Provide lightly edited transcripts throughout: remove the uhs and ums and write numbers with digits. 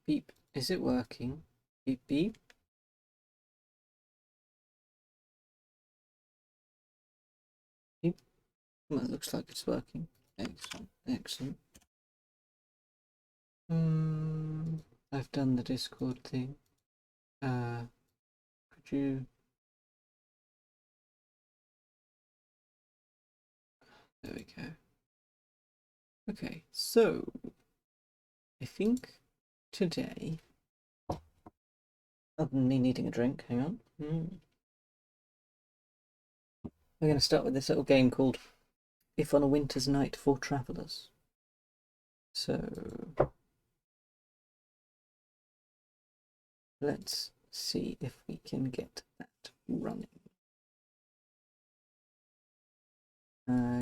beep. Is it working? Beep beep. Beep. Well, it looks like it's working. Excellent, excellent. I've done the Discord thing. Could you... There we go. Okay, so I think today, other than me needing a drink, hang on. We're going to start with this little game called If on a Winter's Night for Travellers. So let's see if we can get that running.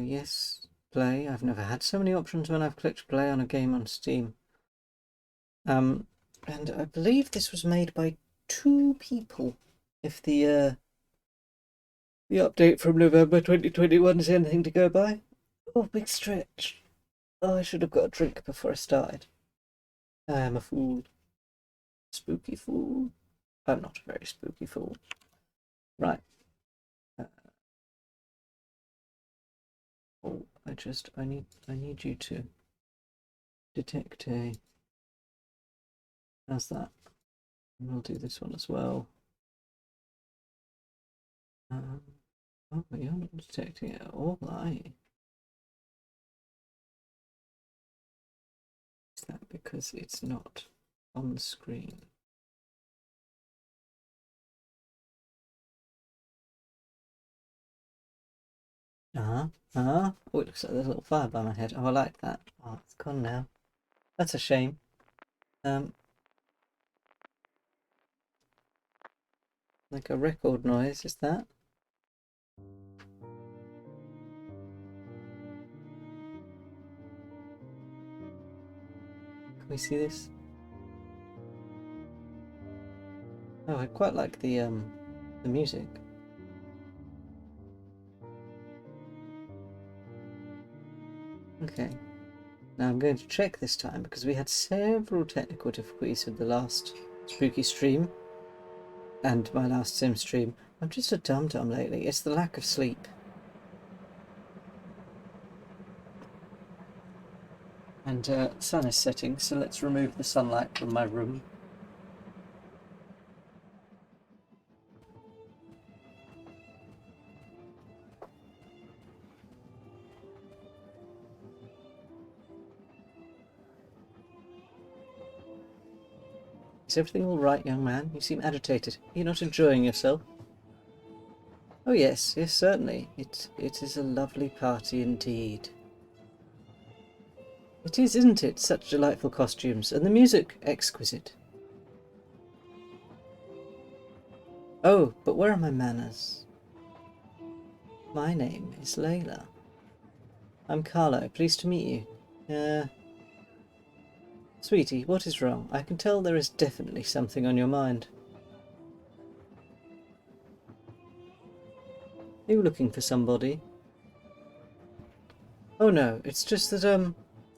Yes, play. I've never had so many options when I've clicked play on a game on Steam. And I believe this was made by 2 people. If the update from November 2021 is anything to go by. Oh, big stretch. Oh, I should have got a drink before I started. I am a fool. Spooky fool. I'm not a very spooky fool. Right. Oh, I need you to detect a... How's that? And we'll do this one as well. Oh, but you're not detecting it at all, are you? Is that because it's not on screen? Oh, it looks like there's a little fire by my head. Oh, I like that. Oh, it's gone now. That's a shame. Like a record noise, is that? Can we see this? Oh, I quite like the music. Okay. Now I'm going to check this time because we had several technical difficulties with the last spooky stream and my last sim stream. I'm just a dum-dum lately. It's the lack of sleep. And sun is setting, so let's remove the sunlight from my room. Is everything all right, young man? You seem agitated. You're not enjoying yourself? Oh yes, yes, certainly. It is a lovely party indeed. It is, isn't it? Such delightful costumes, and the music exquisite. Oh, but where are my manners? My name is Layla. I'm Carlo, pleased to meet you. Sweetie, what is wrong? I can tell there is definitely something on your mind. Are you looking for somebody? Oh no, it's just that,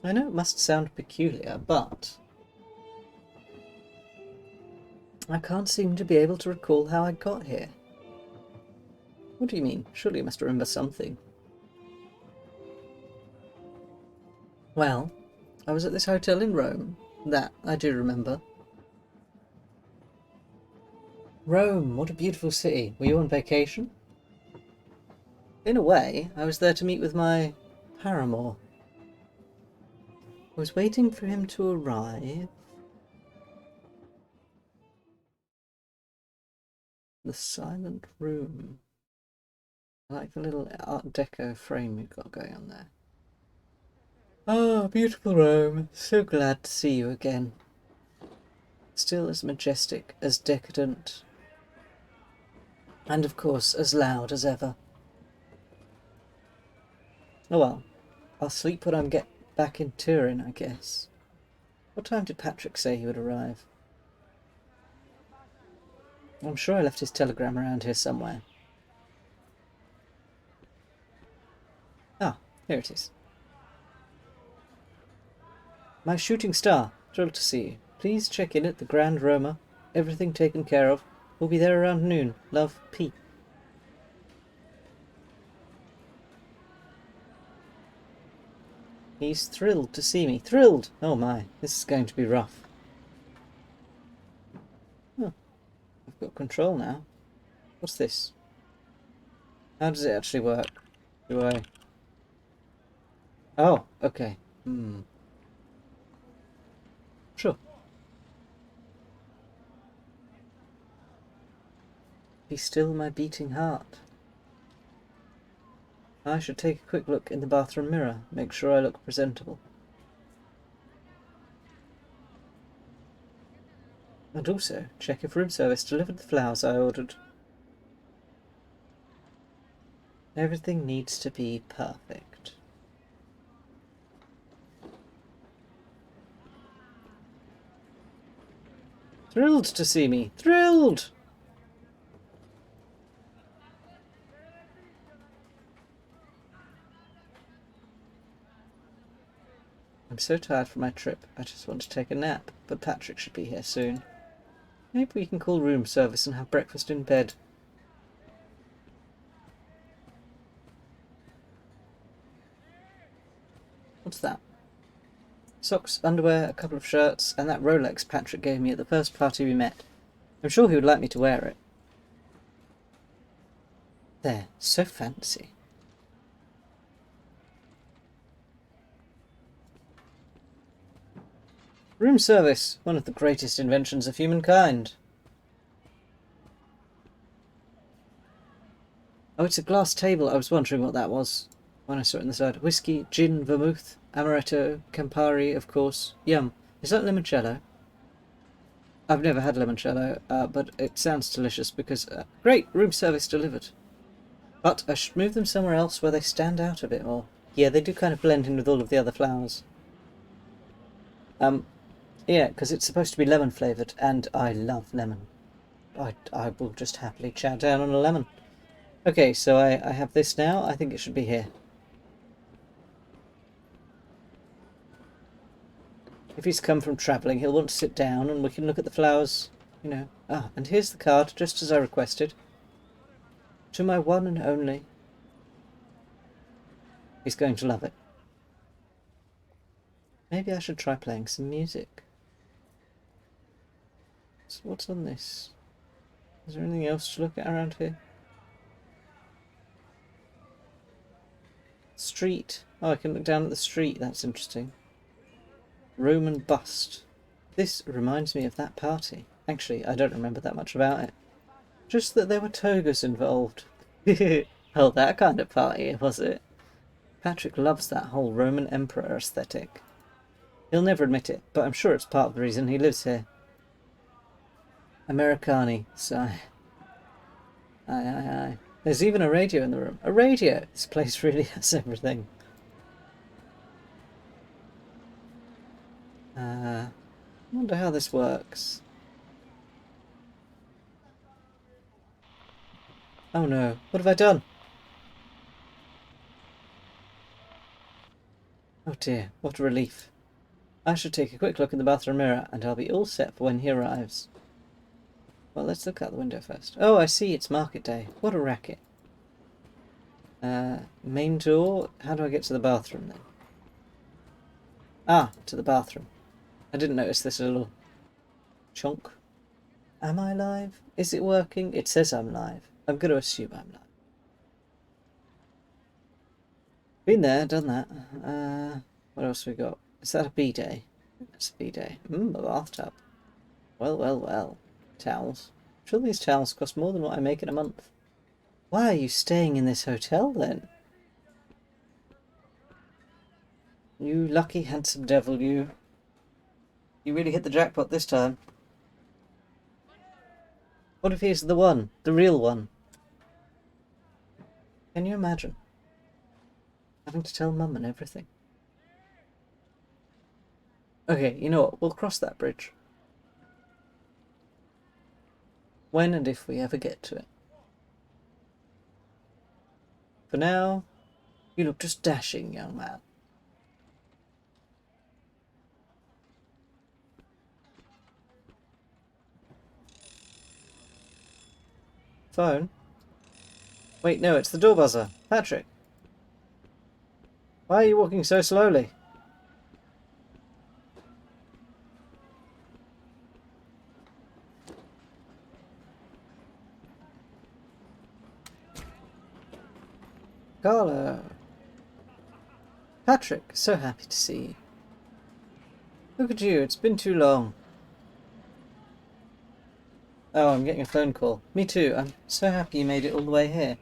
I know it must sound peculiar, but I can't seem to be able to recall how I got here. What do you mean? Surely you must remember something. Well, I was at this hotel in Rome. That I do remember. Rome, what a beautiful city. Were you on vacation? In a way, I was there to meet with my paramour. I was waiting for him to arrive. The silent room. I like the little Art Deco frame you've got going on there. Ah, beautiful Rome. So glad to see you again. Still as majestic, as decadent, and of course as loud as ever. Oh well, I'll sleep when I get back in Turin, I guess. What time did Patrick say he would arrive? I'm sure I left his telegram around here somewhere. Ah, here it is. My shooting star. Thrilled to see you. Please check in at the Grand Roma. Everything taken care of. We'll be there around noon. Love, P. He's thrilled to see me. Thrilled! Oh my, this is going to be rough. Oh, I've got control now. What's this? How does it actually work? Do I... Oh, okay. Sure. Be still my beating heart. I should take a quick look in the bathroom mirror, make sure I look presentable. And also, check if room service delivered the flowers I ordered. Everything needs to be perfect. Thrilled to see me! Thrilled! I'm so tired from my trip, I just want to take a nap, but Patrick should be here soon. Maybe we can call room service and have breakfast in bed. What's that? Socks, underwear, a couple of shirts, and that Rolex Patrick gave me at the first party we met. I'm sure he would like me to wear it. There, so fancy. Room service, one of the greatest inventions of humankind. Oh, it's a glass table. I was wondering what that was when I saw it on the side. Whiskey, gin, vermouth, amaretto, Campari, of course. Yum. Is that limoncello? I've never had limoncello, but it sounds delicious because... great! Room service delivered. But I should move them somewhere else where they stand out a bit more. Yeah, they do kind of blend in with all of the other flowers. Yeah, because it's supposed to be lemon flavoured, and I love lemon. I will just happily chow down on a lemon. Okay, so I have this now. I think it should be here. If he's come from travelling, he'll want to sit down and we can look at the flowers, you know. Ah, and here's the card, just as I requested. To my one and only. He's going to love it. Maybe I should try playing some music. So what's on this? Is there anything else to look at around here? Street. Oh, I can look down at the street. That's interesting. Roman bust. This reminds me of that party. Actually, I don't remember that much about it. Just that there were togas involved. Oh, that kind of party, was it? Patrick loves that whole Roman Emperor aesthetic. He'll never admit it, but I'm sure it's part of the reason he lives here. Americani, sigh. Aye. There's even a radio in the room. A radio! This place really has everything. I wonder how this works. Oh no, what have I done? Oh dear, what a relief. I should take a quick look in the bathroom mirror and I'll be all set for when he arrives. Well, let's look out the window first. Oh, I see, it's market day. What a racket. Main door? How do I get to the bathroom then? Ah, to the bathroom. I didn't notice this little chunk. Am I live? Is it working? It says I'm live. I'm going to assume I'm live. Been there, done that. What else we got? Is that a B-day? That's a B-day. A bathtub. Well. Towels. I'm sure these towels cost more than what I make in a month. Why are you staying in this hotel then? You lucky handsome devil, you. You really hit the jackpot this time. What if he's the one? The real one? Can you imagine? Having to tell Mum and everything. Okay, you know what? We'll cross that bridge. When and if we ever get to it. For now, you look just dashing, young man. phone. Wait, no, it's the door buzzer. Patrick. Why are you walking so slowly? Carlo. Patrick, so happy to see you. Look at you, it's been too long. Oh, I'm getting a phone call. Me too, I'm so happy you made it all the way here.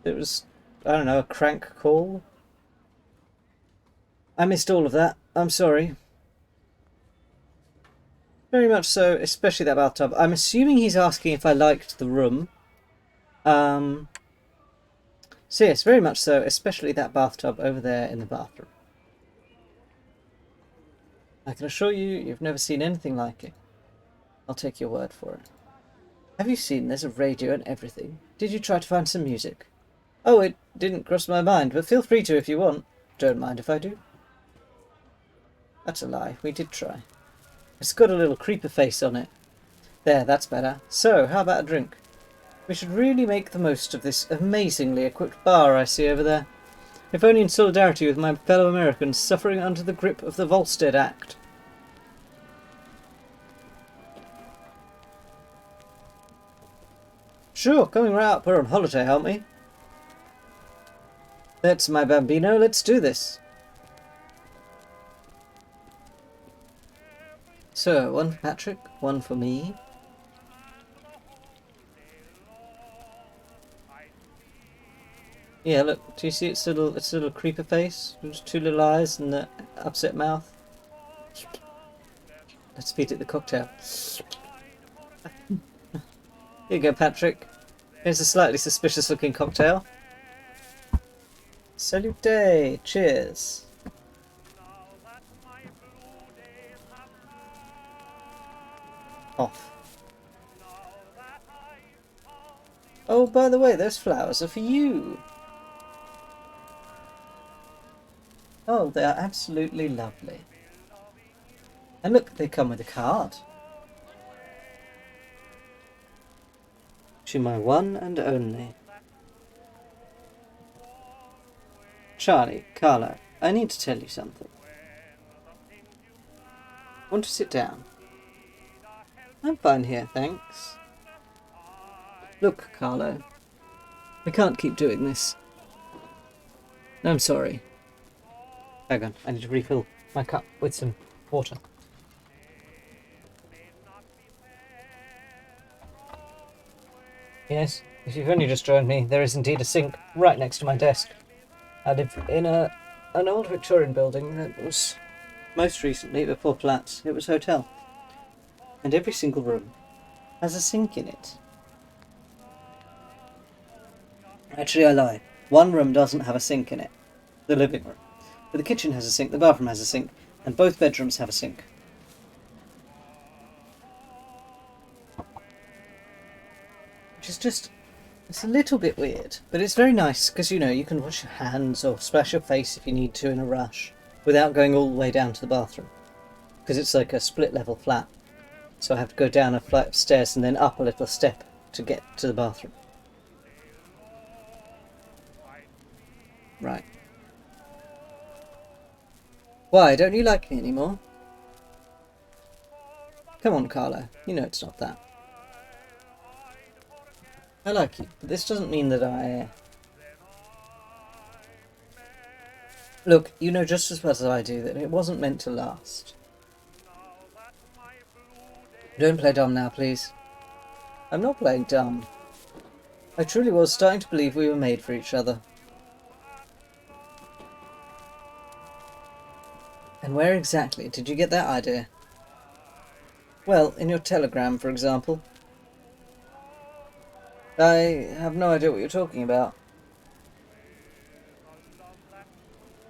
It was, I don't know, a crank call? I missed all of that. I'm sorry. Very much so, especially that bathtub. I'm assuming he's asking if I liked the room. So yes, very much so, especially that bathtub over there in the bathroom. I can assure you, you've never seen anything like it. I'll take your word for it. Have you seen there's a radio and everything? Did you try to find some music? Oh, it didn't cross my mind, but feel free to if you want. Don't mind if I do. That's a lie, we did try. It's got a little creeper face on it. There, that's better. So, how about a drink? We should really make the most of this amazingly equipped bar I see over there. If only in solidarity with my fellow Americans suffering under the grip of the Volstead Act. Sure, coming right up. We're on holiday, aren't we? That's my bambino. Let's do this. So, one for Patrick, one for me. Yeah, look, do you see its little creeper face? Just two little eyes and the upset mouth. Let's beat it the cocktail. Here you go, Patrick. Here's a slightly suspicious looking cocktail. Salute! Cheers! Off. Oh, by the way, those flowers are for you! Oh, they are absolutely lovely. And look, they come with a card. To my one and only. Charlie, Carlo, I need to tell you something. Want to sit down? I'm fine here, thanks. Look, Carlo, we can't keep doing this. I'm sorry. Hang on, I need to refill my cup with some water. Yes, if you've only just joined me, there is indeed a sink right next to my desk. I live in an old Victorian building that was, most recently, before flats, it was a hotel. And every single room has a sink in it. Actually, I lie. One room doesn't have a sink in it. The living room. But the kitchen has a sink, the bathroom has a sink, and both bedrooms have a sink. Which is just... it's a little bit weird, but it's very nice, because, you know, you can wash your hands or splash your face if you need to in a rush, without going all the way down to the bathroom. Because it's like a split-level flat. So I have to go down a flight of stairs and then up a little step to get to the bathroom. Right. Why, don't you like me anymore? Come on, Carlo. You know it's not that. I like you, but this doesn't mean that I... Look, you know just as well as I do that it wasn't meant to last. Don't play dumb now, please. I'm not playing dumb. I truly was starting to believe we were made for each other. And where exactly did you get that idea? Well, in your telegram, for example. I have no idea what you're talking about.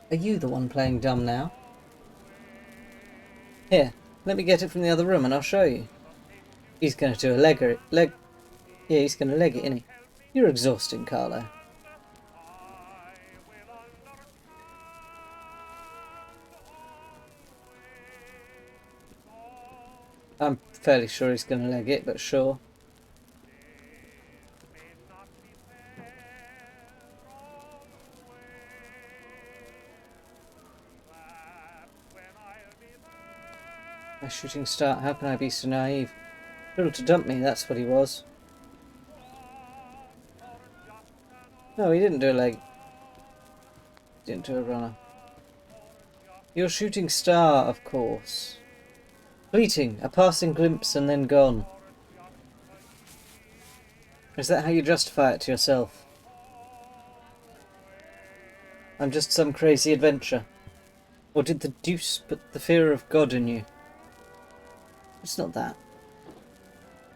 Are you the one playing dumb now? Here, let me get it from the other room and I'll show you. He's going to do a leg. Yeah, he's going to leg it, isn't he? You're exhausting, Carlo. I'm fairly sure he's going to leg it, but sure. A shooting star, how can I be so naive? Little to dump me, that's what he was. No, he didn't do a leg. He didn't do a runner. Your shooting star, of course. Fleeting, a passing glimpse and then gone. Is that how you justify it to yourself? I'm just some crazy adventure. Or did the deuce put the fear of God in you? It's not that.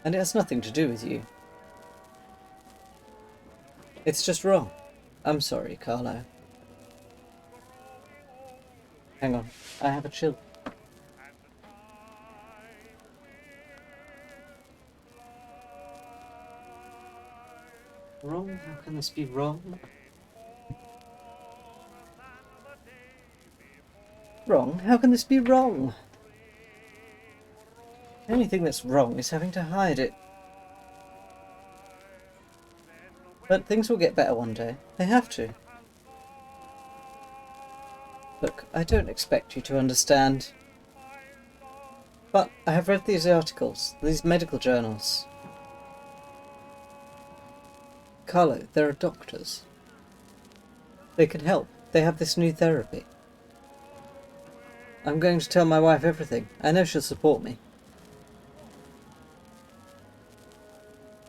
And it has nothing to do with you. It's just wrong. I'm sorry, Carlo. Hang on, I have a chill. Wrong? How can this be wrong? Wrong? How can this be wrong? The only thing that's wrong is having to hide it. But things will get better one day. They have to. Look, I don't expect you to understand. But I have read these articles, these medical journals. Carlo, there are doctors. They can help. They have this new therapy. I'm going to tell my wife everything. I know she'll support me.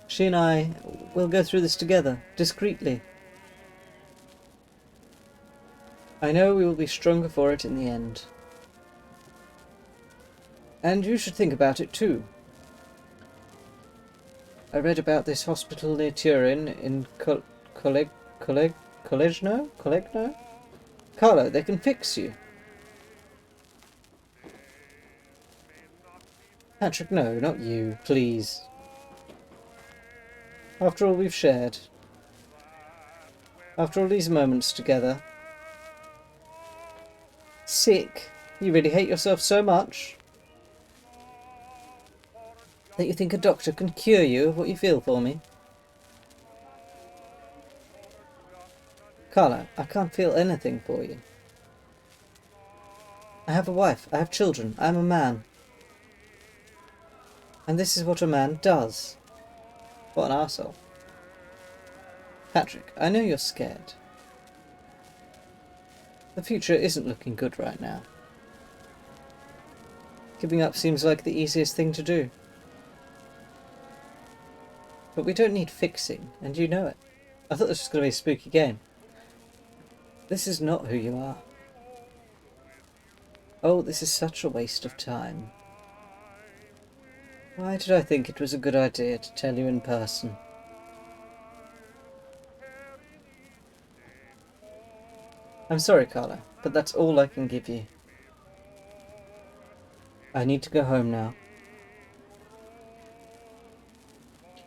She and I will go through this together, discreetly. I know we will be stronger for it in the end. And you should think about it too. I read about this hospital near Turin in Collegno? Carlo, they can fix you. Patrick, no, not you, please. After all we've shared. After all these moments together. Sick? You really hate yourself so much? That you think a doctor can cure you of what you feel for me? Carlo, I can't feel anything for you. I have a wife, I have children, I am a man. And this is what a man does. What an arsehole. Patrick, I know you're scared. The future isn't looking good right now. Giving up seems like the easiest thing to do. But we don't need fixing, and you know it. I thought this was going to be a spooky game. This is not who you are. Oh, this is such a waste of time. Why did I think it was a good idea to tell you in person? I'm sorry, Carla, but that's all I can give you. I need to go home now.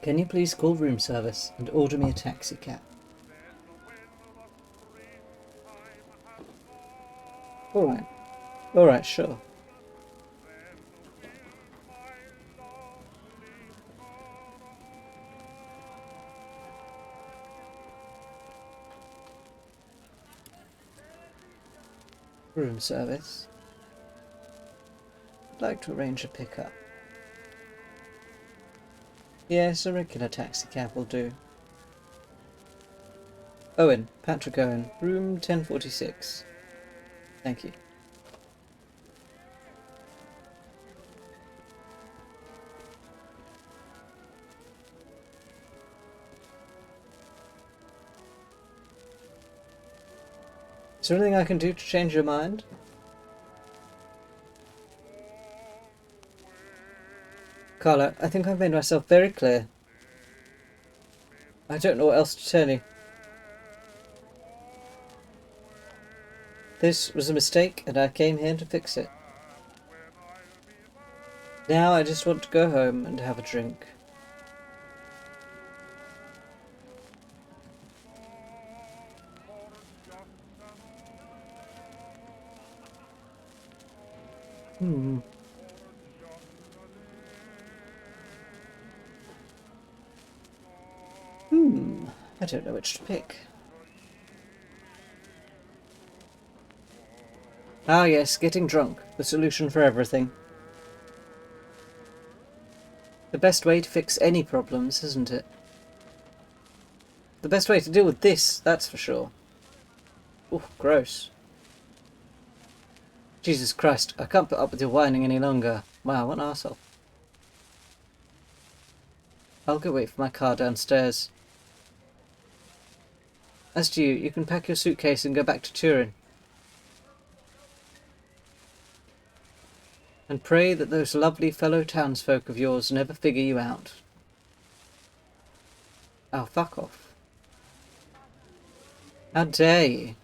Can you please call room service and order me a taxi cab? Alright. Alright, sure. Room service. I'd like to arrange a pickup. Yes, a regular taxi cab will do. Owen, Patrick Owen, room 1046. Thank you. Is there anything I can do to change your mind? Carla, I think I've made myself very clear. I don't know what else to tell you. This was a mistake, and I came here to fix it. Now I just want to go home and have a drink. Hmm. I don't know which to pick. Ah yes, getting drunk. The solution for everything. The best way to fix any problems, isn't it? The best way to deal with this, that's for sure. Ooh, gross. Jesus Christ, I can't put up with your whining any longer. Wow, what an arsehole. I'll go wait for my car downstairs. As to you, you can pack your suitcase and go back to Turin. And pray that those lovely fellow townsfolk of yours never figure you out. Oh, fuck off. How dare you?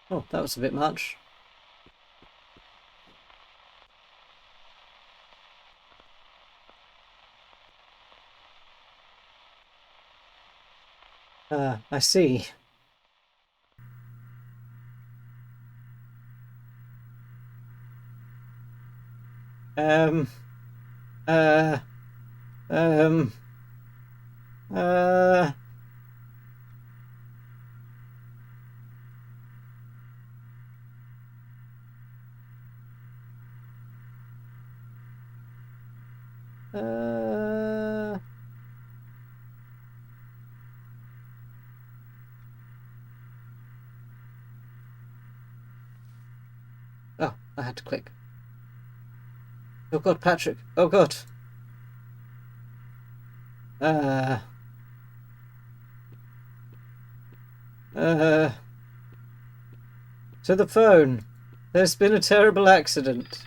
Oh, that was a bit much. I see. Um, uh, um, uh... Uh... Oh, I had to click. Oh god, Patrick. Oh god. Uh... Uh... To the phone. There's been a terrible accident.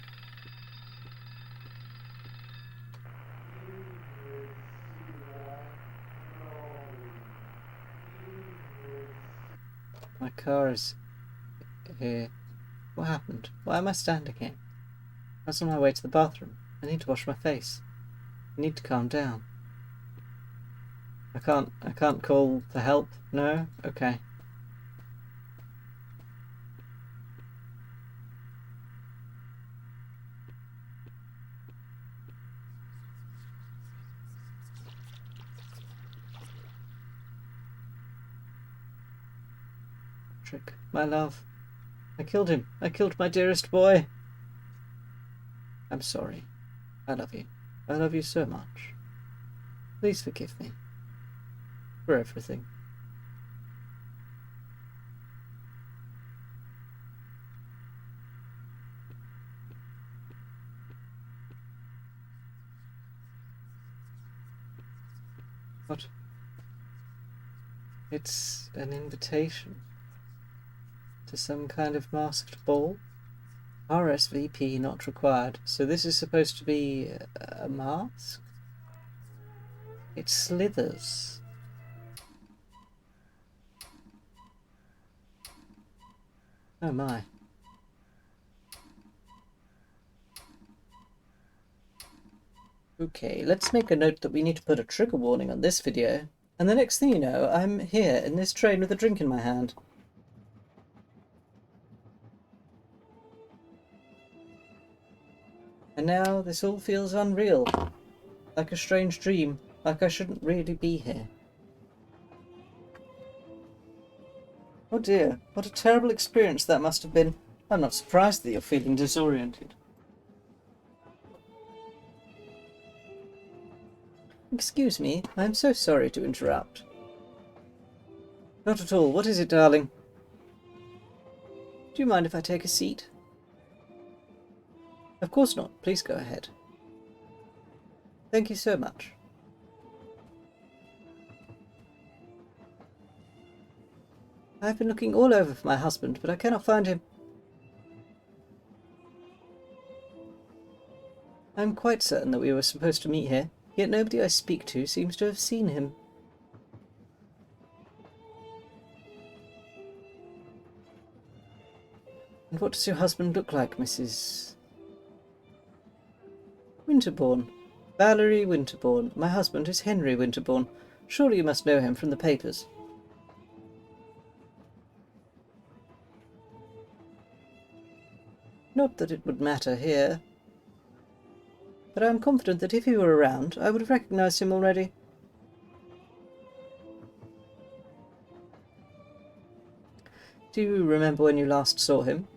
My car is here. What happened? Why am I standing here? I was on my way to the bathroom. I need to wash my face. I need to calm down. I can't call for help? No? Okay. Patrick, my love. I killed him. I killed my dearest boy. I'm sorry. I love you. I love you so much. Please forgive me. For everything. What? It's an invitation to some kind of masked ball? RSVP not required. So this is supposed to be a mask? It slithers. Oh my. Okay, let's make a note that we need to put a trigger warning on this video. And the next thing you know, I'm here in this train with a drink in my hand. And now this all feels unreal. Like a strange dream. Like I shouldn't really be here. Oh dear, what a terrible experience that must have been. I'm not surprised that you're feeling disoriented. Excuse me, I'm so sorry to interrupt. Not at all. What is it, darling? Do you mind if I take a seat? Of course not. Please go ahead. Thank you so much. I've been looking all over for my husband, but I cannot find him. I'm quite certain that we were supposed to meet here, yet nobody I speak to seems to have seen him. And what does your husband look like, Mrs. Winterbourne? Valerie Winterbourne. My husband is Henry Winterbourne. Surely you must know him from the papers. Not that it would matter here, but I am confident that if he were around, I would have recognised him already. Do you remember when you last saw him?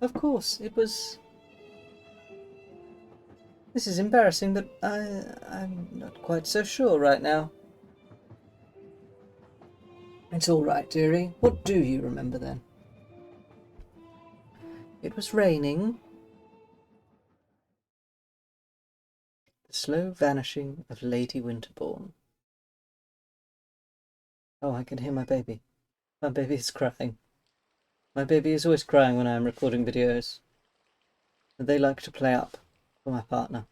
Of course, it was... This is embarrassing, but I'm not quite so sure right now. It's all right, dearie. What do you remember then? It was raining. The slow vanishing of Lady Winterbourne. Oh, I can hear my baby. My baby is crying. My baby is always crying when I am recording videos. And they like to play up for my partner.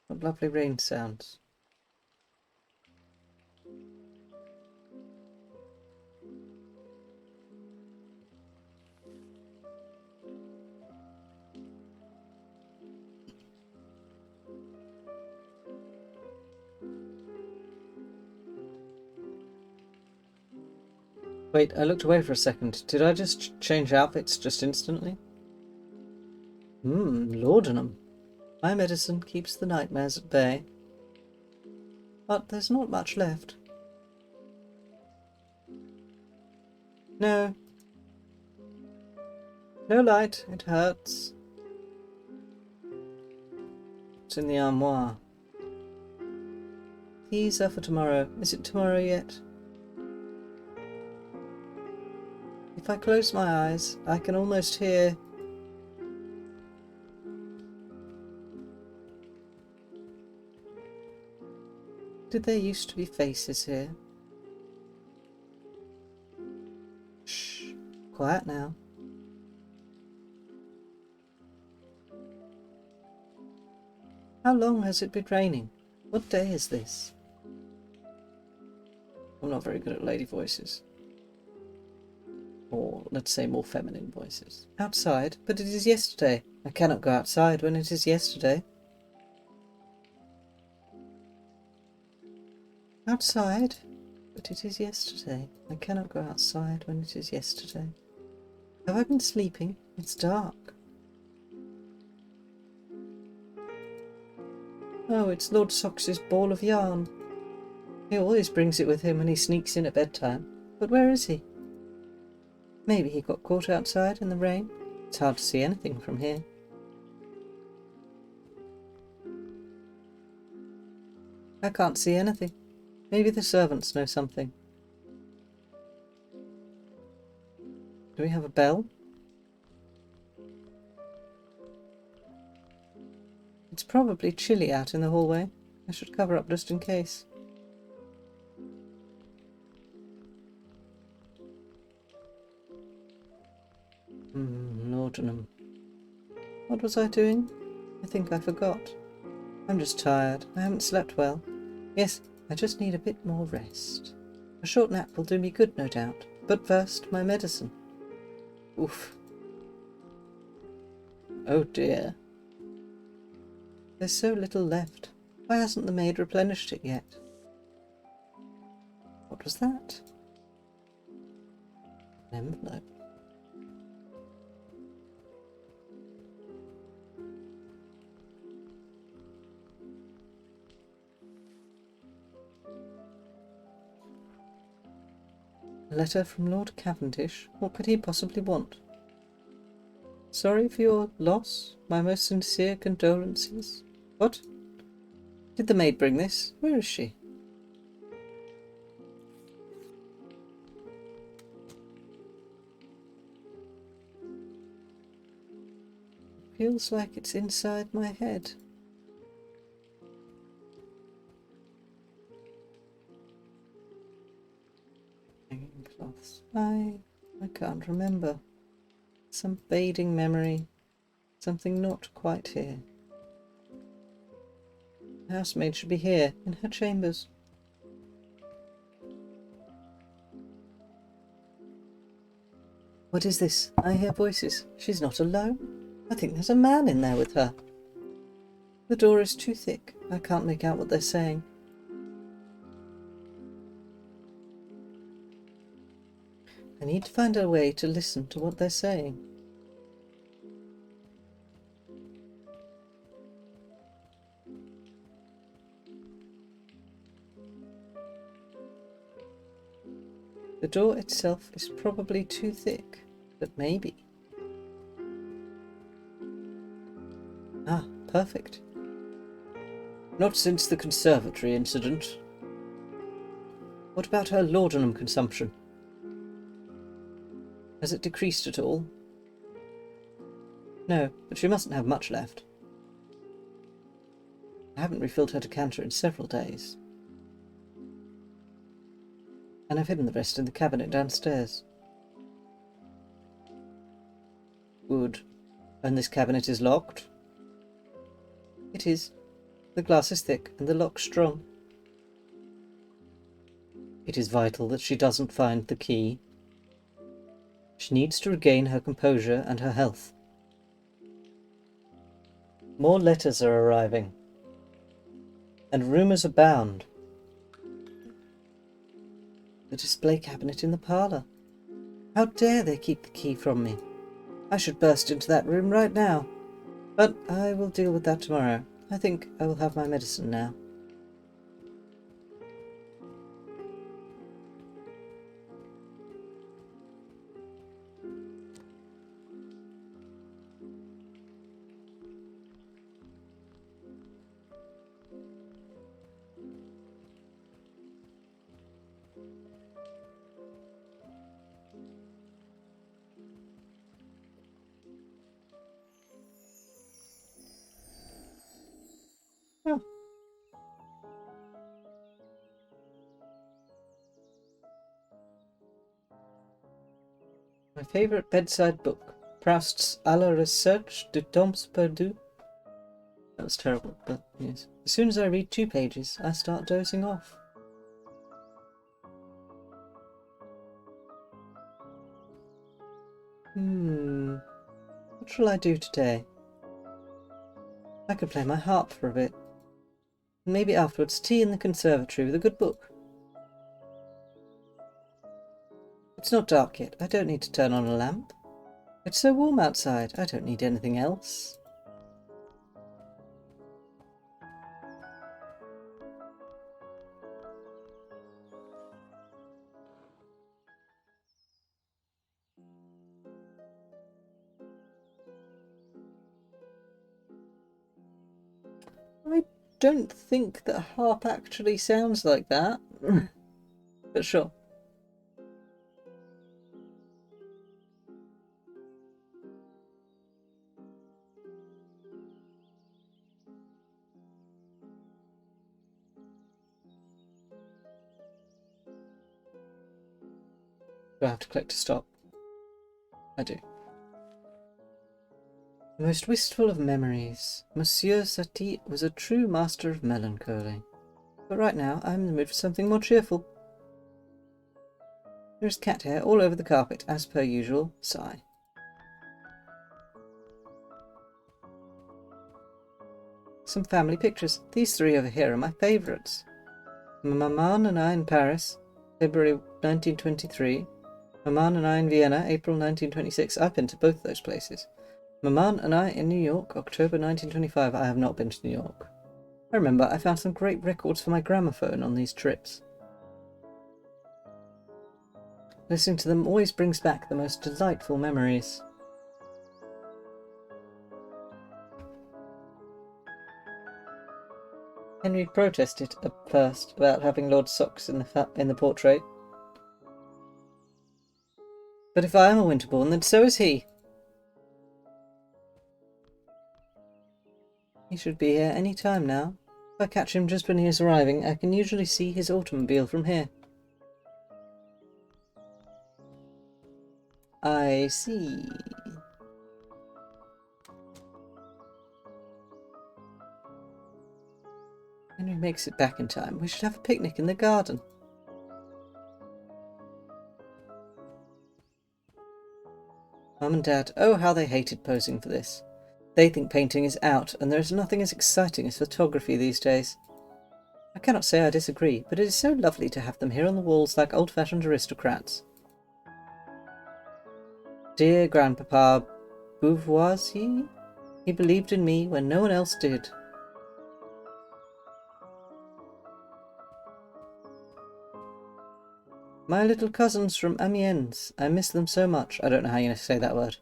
What lovely rain sounds. Wait, I looked away for a second. Did I just change outfits just instantly? Laudanum. My medicine keeps the nightmares at bay. But there's not much left. No. No light. It hurts. It's in the armoire. These are for tomorrow. Is it tomorrow yet? If I close my eyes, I can almost hear... Did there used to be faces here? Shh. Quiet now. How long has it been raining? What day is this? I'm not very good at lady voices. Or, let's say, more feminine voices. Outside? But it is yesterday. I cannot go outside when it is yesterday. Outside? But it is yesterday. I cannot go outside when it is yesterday. Have I been sleeping? It's dark. Oh, it's Lord Sox's ball of yarn. He always brings it with him when he sneaks in at bedtime. But where is he? Maybe he got caught outside in the rain. It's hard to see anything from here. I can't see anything. Maybe the servants know something. Do we have a bell? It's probably chilly out in the hallway. I should cover up just in case. Laudanum. What was I doing? I think I forgot. I'm just tired. I haven't slept well. Yes, I just need a bit more rest. A short nap will do me good, no doubt. But first, my medicine. Oof. Oh dear. There's so little left. Why hasn't the maid replenished it yet? What was that? An envelope. A letter from Lord Cavendish. What could he possibly want? Sorry for your loss. My most sincere condolences. What? Did the maid bring this? Where is she? Feels like it's inside my head. Hanging cloths. I can't remember. Some fading memory. Something not quite here. The housemaid should be here, in her chambers. What is this? I hear voices. She's not alone. I think there's a man in there with her. The door is too thick. I can't make out what they're saying. I need to find a way to listen to what they're saying. The door itself is probably too thick, but maybe. Ah, perfect. Not since the conservatory incident. What about her laudanum consumption? Has it decreased at all? No, but she mustn't have much left. I haven't refilled her decanter in several days. And I've hidden the rest in the cabinet downstairs. Good. And this cabinet is locked? It is. The glass is thick and the lock strong. It is vital that she doesn't find the key. She needs to regain her composure and her health. More letters are arriving. And rumours abound. The display cabinet in the parlour. How dare they keep the key from me? I should burst into that room right now. But I will deal with that tomorrow. I think I will have my medicine now. Oh. My favourite bedside book, Proust's À la recherche de temps perdus. That was terrible, but yes. As soon as I read 2 pages, I start dozing off. What shall I do today? I could play my harp for a bit. Maybe afterwards tea in the conservatory with a good book. It's not dark yet. I don't need to turn on a lamp. It's so warm outside. I don't need anything else. I don't think that harp actually sounds like that. But sure. Do I have to click to stop? I do. The most wistful of memories. Monsieur Satie was a true master of melancholy. But right now, I'm in the mood for something more cheerful. There is cat hair all over the carpet, as per usual. Sigh. Some family pictures. These 3 over here are my favourites. Maman and I in Paris, February 1923. Maman and I in Vienna, April 1926. I've been to both those places. Maman and I in New York, October 1925. I have not been to New York. I remember I found some great records for my gramophone on these trips. Listening to them always brings back the most delightful memories. Henry protested at first about having Lord Socks in the portrait. But if I am a Winterbourne, then so is he. He should be here any time now. If I catch him just when he is arriving, I can usually see his automobile from here. I see. makes it back in time, we should have a picnic in the garden. Mum and Dad, oh how they hated posing for this. They think painting is out, and there is nothing as exciting as photography these days. I cannot say I disagree, but it is so lovely to have them here on the walls like old-fashioned aristocrats. Dear Grandpapa Beauvoisier, he believed in me when no one else did. My little cousins from Amiens, I miss them so much. I don't know how you're going to say that word.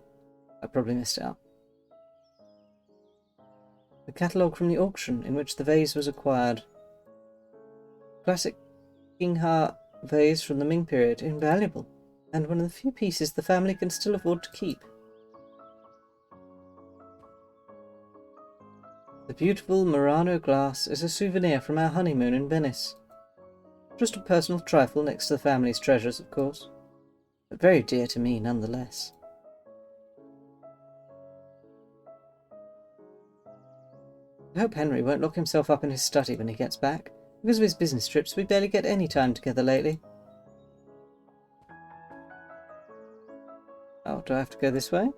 I probably missed it out. The catalogue from the auction in which the vase was acquired. Classic Qingha vase from the Ming period, invaluable, and one of the few pieces the family can still afford to keep. The beautiful Murano glass is a souvenir from our honeymoon in Venice. Just a personal trifle next to the family's treasures, of course, but very dear to me nonetheless. I hope Henry won't lock himself up in his study when he gets back. Because of his business trips, we barely get any time together lately. Oh, do I have to go this way?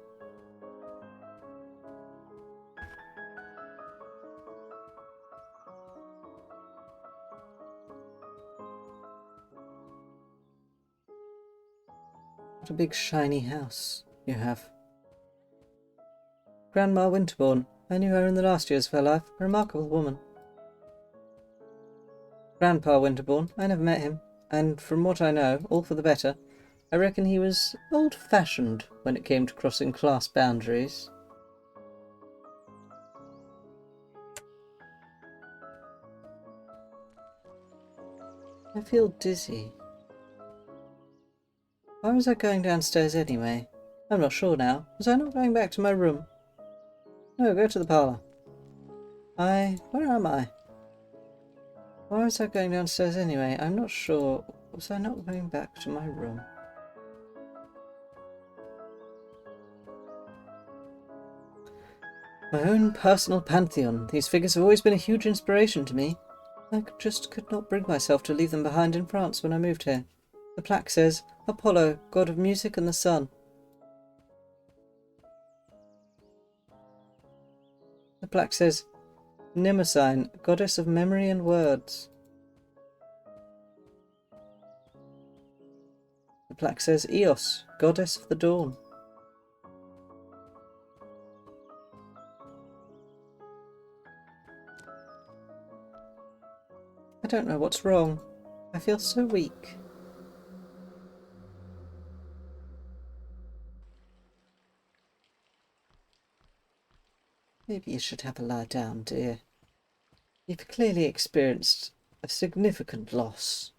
What a big shiny house you have. Grandma Winterbourne. I knew her in the last years of her life. A remarkable woman. Grandpa Winterbourne. I never met him, and from what I know, all for the better. I reckon he was old-fashioned when it came to crossing class boundaries. I feel dizzy. Why was I going downstairs anyway? I'm not sure now. Was I not going back to my room? No, go to the parlour. Where am I? Why was I going downstairs anyway? I'm not sure. Was I not going back to my room? My own personal pantheon. These figures have always been a huge inspiration to me. I just could not bring myself to leave them behind in France when I moved here. The plaque says, Apollo, god of music and the sun. The plaque says, Mnemosyne, goddess of memory and words. The plaque says, Eos, goddess of the dawn. I don't know what's wrong. I feel so weak. Maybe you should have a lie down, dear. You've clearly experienced a significant loss.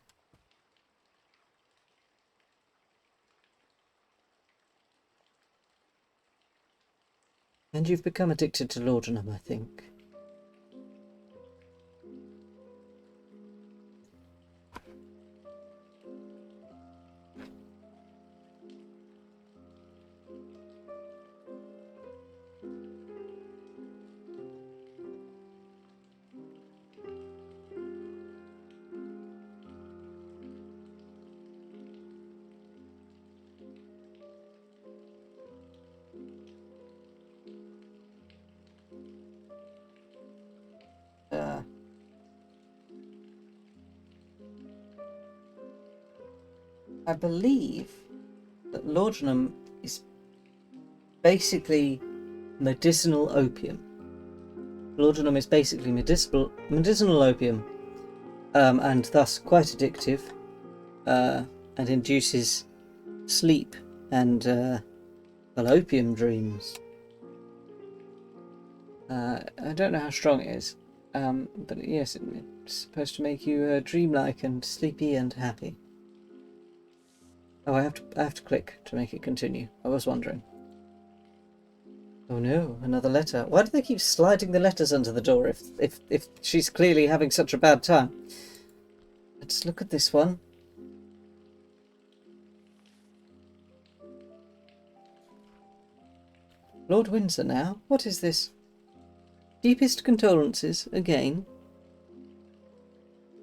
And you've become addicted to laudanum, I think. I believe that laudanum is basically medicinal opium. Laudanum is basically medicinal opium, and thus quite addictive, and induces sleep and well, opium dreams. I don't know how strong it is, but yes, it's supposed to make you dreamlike and sleepy and happy. Oh, I have to click to make it continue. I was wondering. Oh no, another letter. Why do they keep sliding the letters under the door if she's clearly having such a bad time? Let's look at this one. Lord Windsor now? What is this? Deepest condolences, again.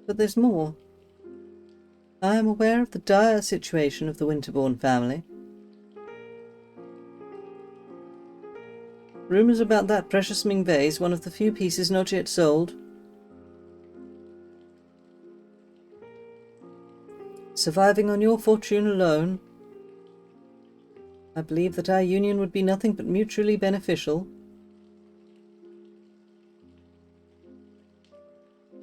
But there's more. I am aware of the dire situation of the Winterbourne family. Rumours about that precious Ming vase, one of the few pieces not yet sold. Surviving on your fortune alone. I believe that our union would be nothing but mutually beneficial.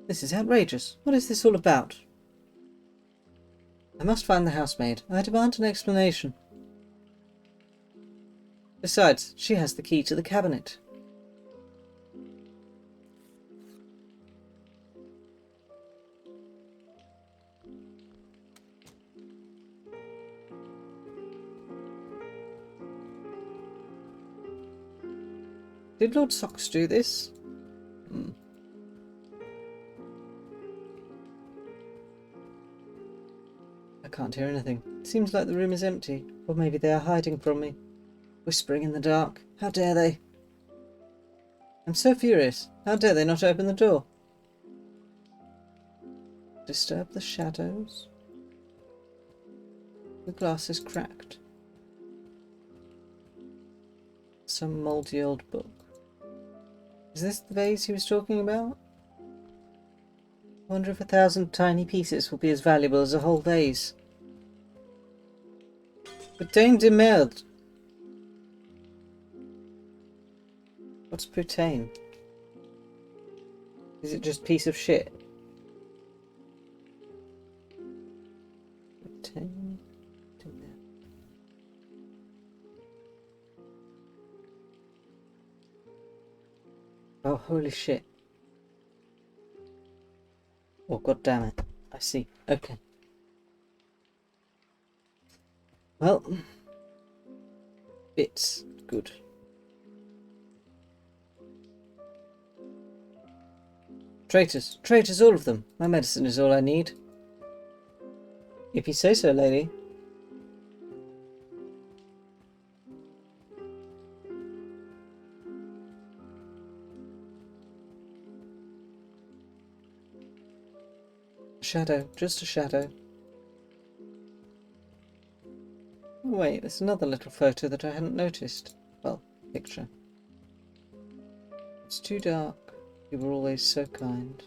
This is outrageous. What is this all about? I must find the housemaid. I demand an explanation. Besides, she has the key to the cabinet. Did Lord Socks do this? I can't hear anything. It seems like the room is empty. Or maybe they are hiding from me. Whispering in the dark. How dare they? I'm so furious. How dare they not open the door? Disturb the shadows. The glass is cracked. Some mouldy old book. Is this the vase he was talking about? I wonder if 1,000 tiny pieces will be as valuable as a whole vase. Putain de merde! What's putain? Is it just piece of shit? Putain de merde. Oh, holy shit. Oh, god damn it. I see. Okay. Well. Bits. Good. Traitors. Traitors, all of them. My medicine is all I need. If you say so, lady. A shadow. Just a shadow. Oh, wait, there's another little photo that I hadn't noticed. Well, picture. It's too dark. You were always so kind.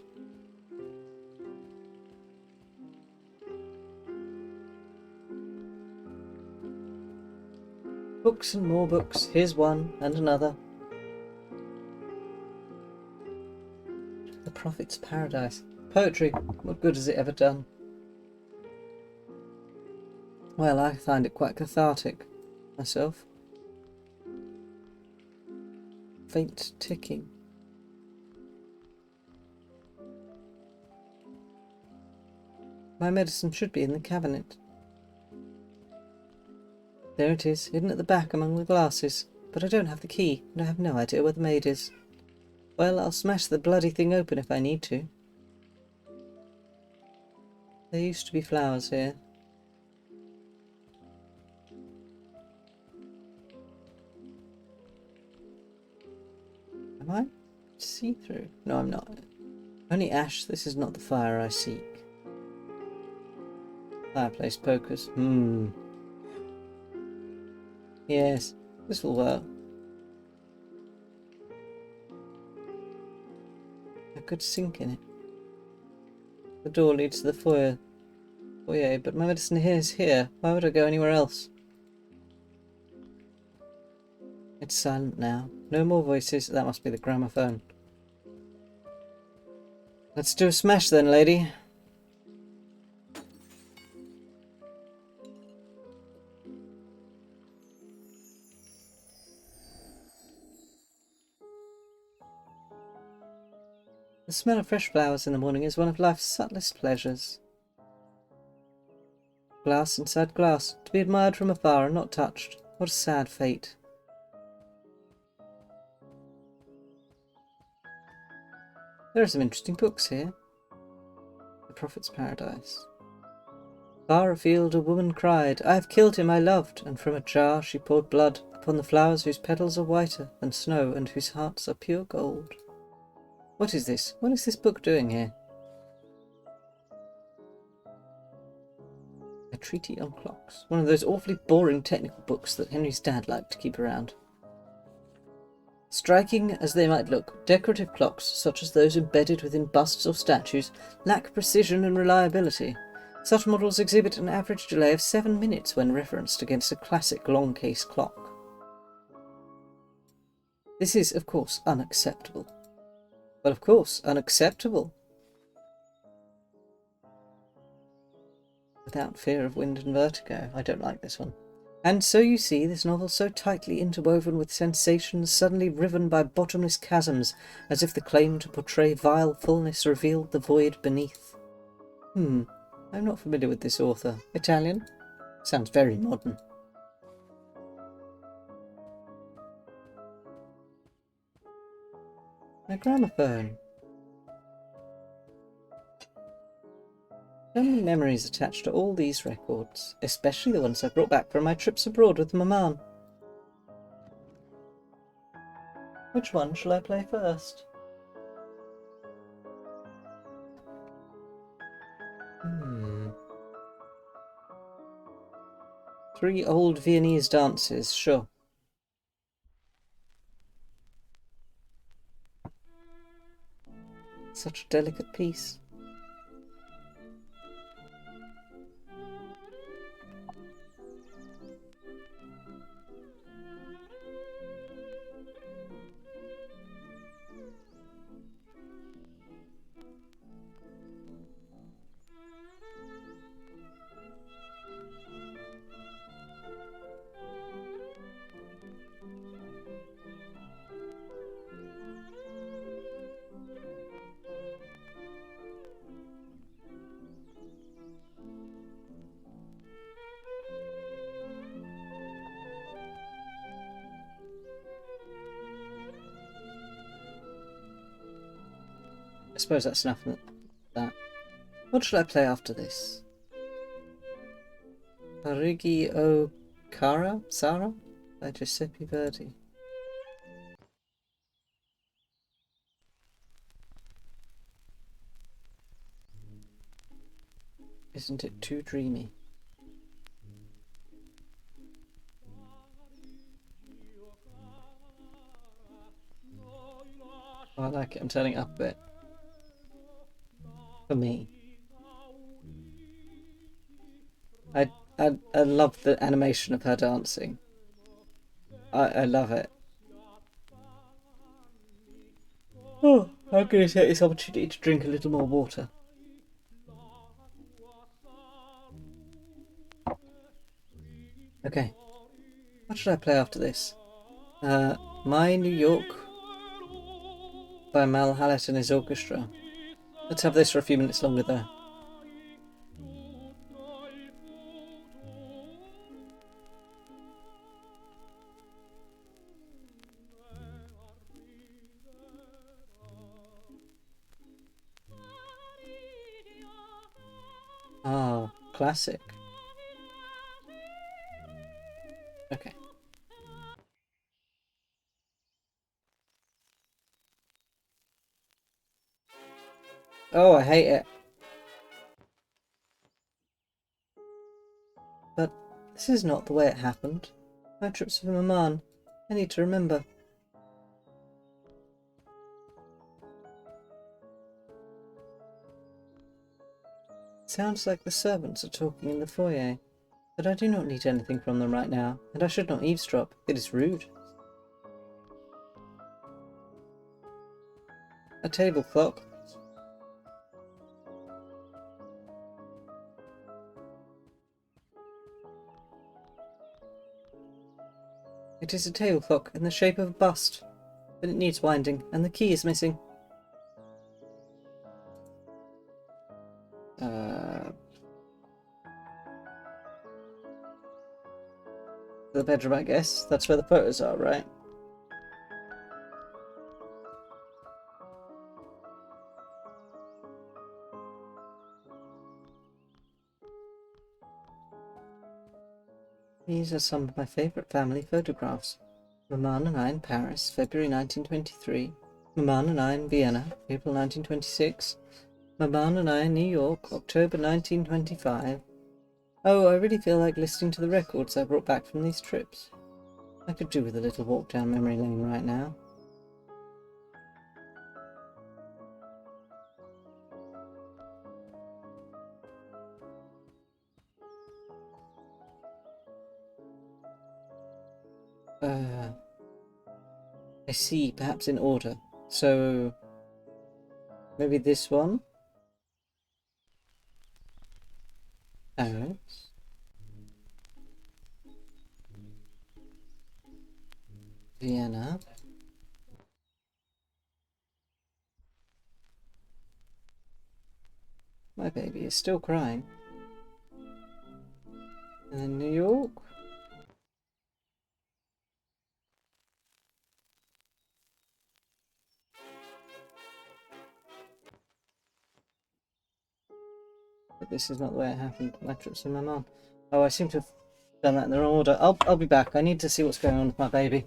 Books and more books. Here's one and another. The Prophet's Paradise. Poetry. What good has it ever done? Well, I find it quite cathartic myself. Faint ticking. My medicine should be in the cabinet. There it is, hidden at the back among the glasses. But I don't have the key, and I have no idea where the maid is. Well, I'll smash the bloody thing open if I need to. There used to be flowers here. Am I see-through? No, I'm not. Only ash. This is not the fire I seek. Fireplace pokers. Yes, this will work. A good sink in it. The door leads to the foyer, but my medicine here is here. Why would I go anywhere else? It's silent now. No more voices. That must be the gramophone. Let's do a smash then, lady. The smell of fresh flowers in the morning is one of life's subtlest pleasures. Glass inside glass, to be admired from afar and not touched. What a sad fate. There are some interesting books here. The Prophet's Paradise. Far afield a woman cried, I have killed him I loved, and from a jar she poured blood upon the flowers whose petals are whiter than snow and whose hearts are pure gold. What is this? What is this book doing here? Treatise on Clocks. One of those awfully boring technical books that Henry's dad liked to keep around. Striking as they might look, decorative clocks, such as those embedded within busts or statues, lack precision and reliability. Such models exhibit an average delay of 7 minutes when referenced against a classic long-case clock. This is, of course, unacceptable. Well, of course, unacceptable. Without fear of wind and vertigo. I don't like this one. And so you see, this novel so tightly interwoven with sensations suddenly riven by bottomless chasms, as if the claim to portray vile fullness revealed the void beneath. I'm not familiar with this author. Italian? Sounds very modern. A gramophone. So many memories attached to all these records, especially the ones I brought back from my trips abroad with Maman. Which one shall I play first? Three old Viennese dances, sure. Such a delicate piece. I suppose that's enough of that. What shall I play after this? Parigi o Cara? Sara? By Giuseppe Verdi. Isn't it too dreamy? Oh, I like it. I'm turning it up a bit. For me. I love the animation of her dancing. I love it. Oh, I'm going to take this opportunity to drink a little more water. Okay. What should I play after this? My New York by Mal Hallett and his orchestra. Let's have this for a few minutes longer though. Ah, classic. Okay. Oh, I hate it. But this is not the way it happened. My trips with Maman. I need to remember. Sounds like the servants are talking in the foyer, but I do not need anything from them right now, and I should not eavesdrop. It is rude. A table clock. It is a table clock in the shape of a bust, but it needs winding, and the key is missing. The bedroom, I guess. That's where the photos are, right? These are some of my favourite family photographs. Maman and I in Paris, February 1923. Maman and I in Vienna, April 1926. Maman and I in New York, October 1925. Oh, I really feel like listening to the records I brought back from these trips. I could do with a little walk down memory lane right now. I see, perhaps in order. So, maybe this one? Arrows. Vienna. My baby is still crying. And then New York. But this is not the way it happened. My trips with my mum. Oh, I seem to have done that in the wrong order. I'll be back. I need to see what's going on with my baby.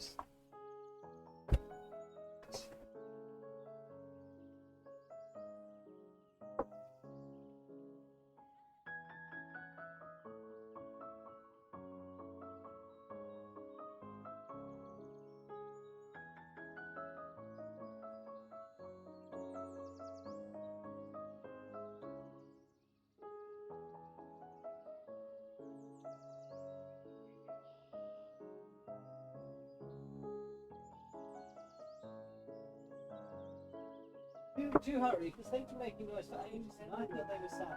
Do hurry, because they've been making noise for ages and I thought they were sad.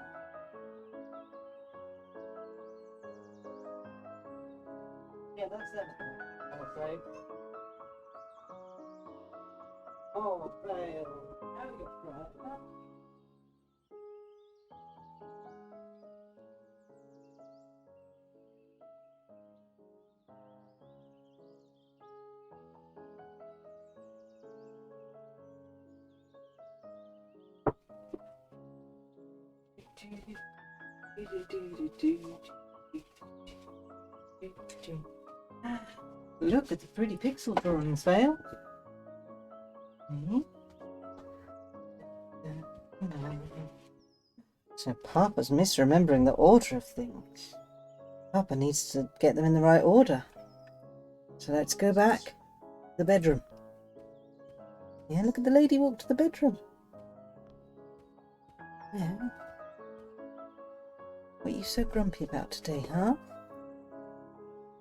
Yeah, that's them, I'm afraid. Oh, fail. Now you're crying. Look at the pretty pixel drawings, Vale. So Papa's misremembering the order of things. Papa needs to get them in the right order. So let's go back to the bedroom. Yeah, look at the lady walk to the bedroom. Yeah. What are you so grumpy about today, huh?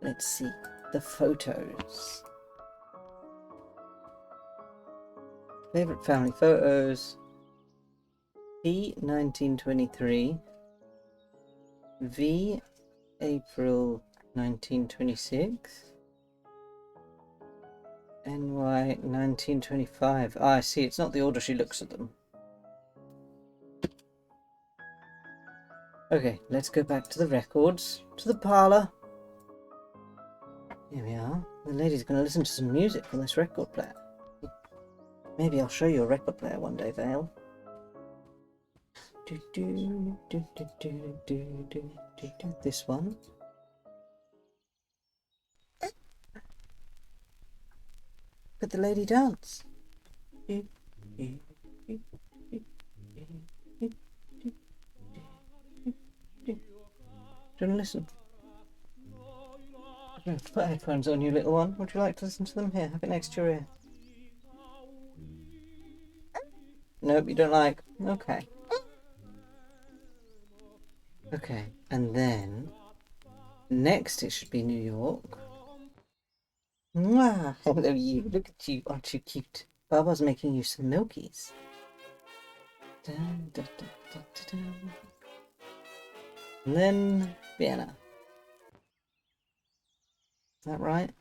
Let's see. The photos. Favorite family photos. P 1923. V April 1926. NY 1925. Ah, I see. It's not the order she looks at them. Okay, let's go back to the records. To the parlour. Here we are. The lady's going to listen to some music on this record player. Maybe I'll show you a record player one day, Vale. This one. Could the lady dance? Do you want to listen? I have to put headphones on, you little one. Would you like to listen to them? Here, have it next to your ear. Nope, you don't like. Okay. Okay, and then next it should be New York. Mwah! Hello you, look at you, aren't you cute? Baba's making you some milkies. Dun, dun, dun, dun, dun, dun. And then Vienna. Is that right?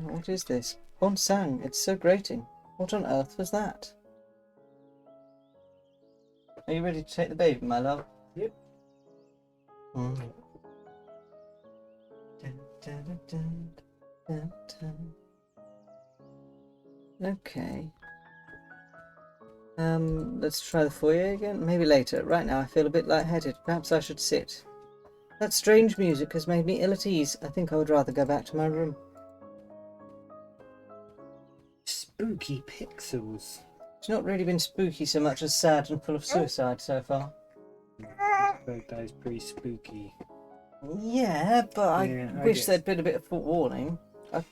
What is this? Bon sang, it's so grating. What on earth was that? Are you ready to take the baby, my love? Yep. Mm. Dun, dun, dun, dun, dun. Okay. Let's try the foyer again. Maybe later. Right now I feel a bit lightheaded. Perhaps I should sit. That strange music has made me ill at ease. I think I would rather go back to my room. Spooky pixels. It's not really been spooky so much as sad and full of suicide so far. That is pretty spooky. Yeah, but I wish guess. there'd been a bit of forewarning. I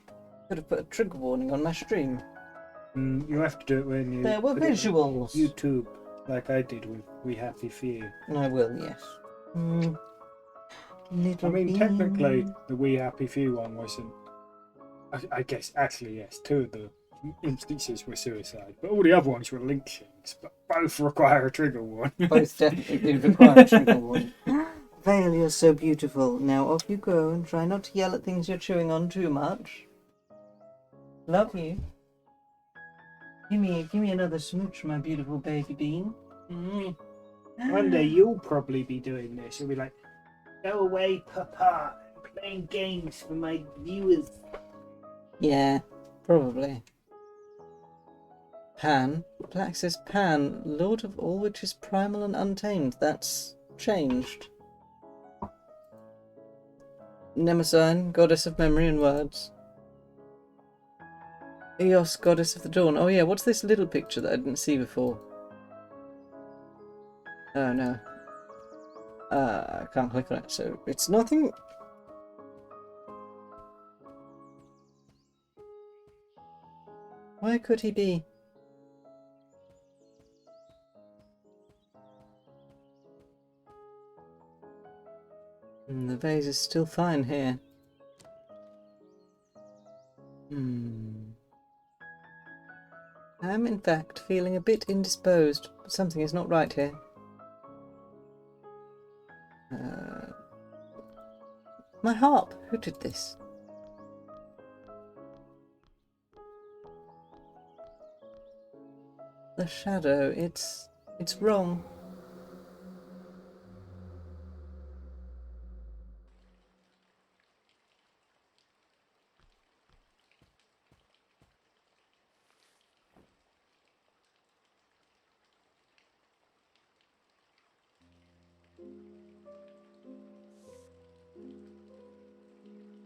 could have put a trigger warning on my stream. You have to do it when you. There were visuals. YouTube, like I did with We Happy Few. I will, yes. Technically, the We Happy Few one wasn't. I guess actually yes, 2 of the instances were suicide, but all the other ones were lynchings. But both require a trigger warning. Both definitely do require a trigger warning. Vale, you're so beautiful. Now off you go and try not to yell at things you're chewing on too much. Love you. Give me another smooch, my beautiful baby bean. One day you'll probably be doing this. You'll be like, "Go away, Papa. I'm playing games for my viewers." Yeah, probably. Pan? Black says Pan, Lord of all which is primal and untamed. That's changed. Mnemosyne, goddess of memory and words. Eos, goddess of the dawn. Oh yeah, what's this little picture that I didn't see before? Oh no. I can't click on it, so it's nothing. Where could he be? The vase is still fine here. I am in fact feeling a bit indisposed, but something is not right here. My harp! Who did this? The shadow, it's wrong.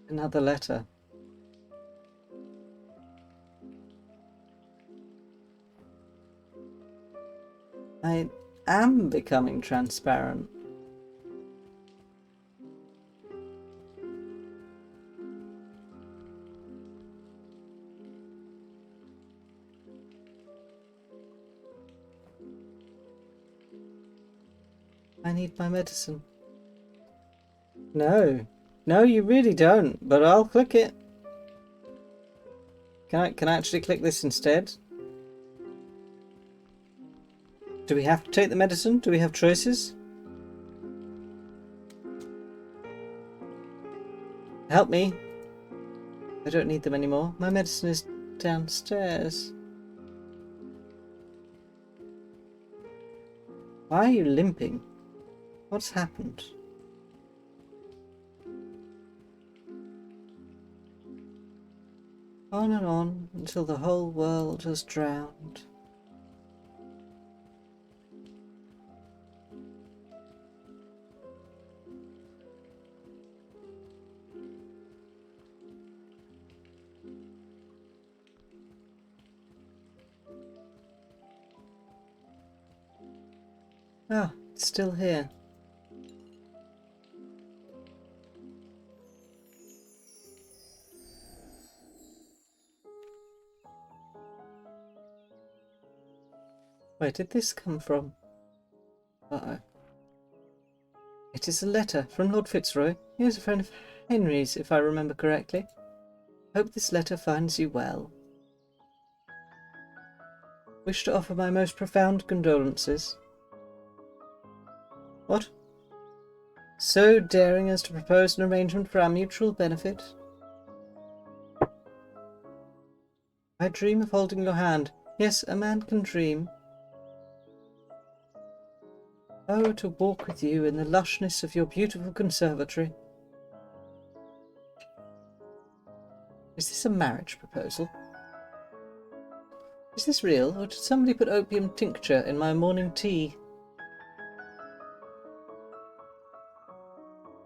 Another letter. I am becoming transparent. I need my medicine. No. No, you really don't, but I'll click it. Can I actually click this instead? Do we have to take the medicine? Do we have choices? Help me. I don't need them anymore. My medicine is downstairs. Why are you limping? What's happened? On and on until the whole world has drowned. Ah, it's still here. Where did this come from? Uh-oh. It is a letter from Lord Fitzroy. He is a friend of Henry's, if I remember correctly. Hope this letter finds you well. Wish to offer my most profound condolences. What? So daring as to propose an arrangement for our mutual benefit? I dream of holding your hand. Yes, a man can dream. Oh, to walk with you in the lushness of your beautiful conservatory. Is this a marriage proposal? Is this real, or did somebody put opium tincture in my morning tea?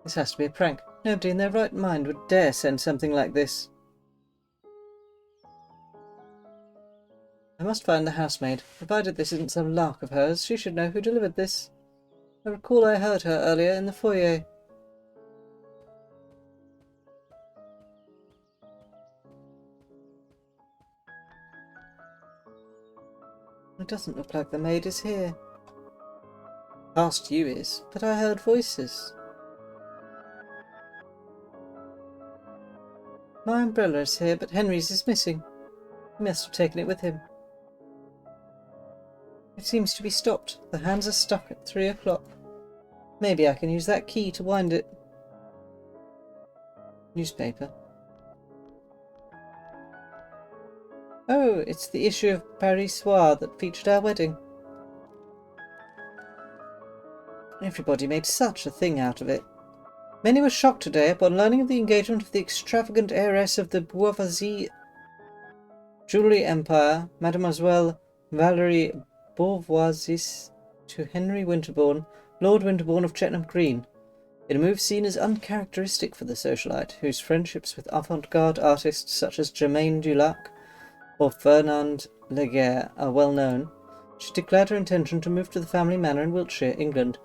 This has to be a prank. Nobody in their right mind would dare send something like this. Am must find the housemaid. Provided this isn't some lark of hers, she should know who delivered this. I recall I heard her earlier in the foyer. It doesn't look like the maid is here. Past you is, but I heard voices. My umbrella is here, but Henry's is missing. He must have taken it with him. It seems to be stopped. The hands are stuck at 3 o'clock. Maybe I can use that key to wind it. Newspaper. Oh, it's the issue of Paris Soir that featured our wedding. Everybody made such a thing out of it. Many were shocked today upon learning of the engagement of the extravagant heiress of the Bourgeoisie jewellery empire, Mademoiselle Valerie Beauvoisis, to Henry Winterbourne, Lord Winterbourne of Chetnam Green, in a move seen as uncharacteristic for the socialite, whose friendships with avant-garde artists such as Germaine Dulac or Fernand Laguerre are well known. She declared her intention to move to the family manor in Wiltshire, England,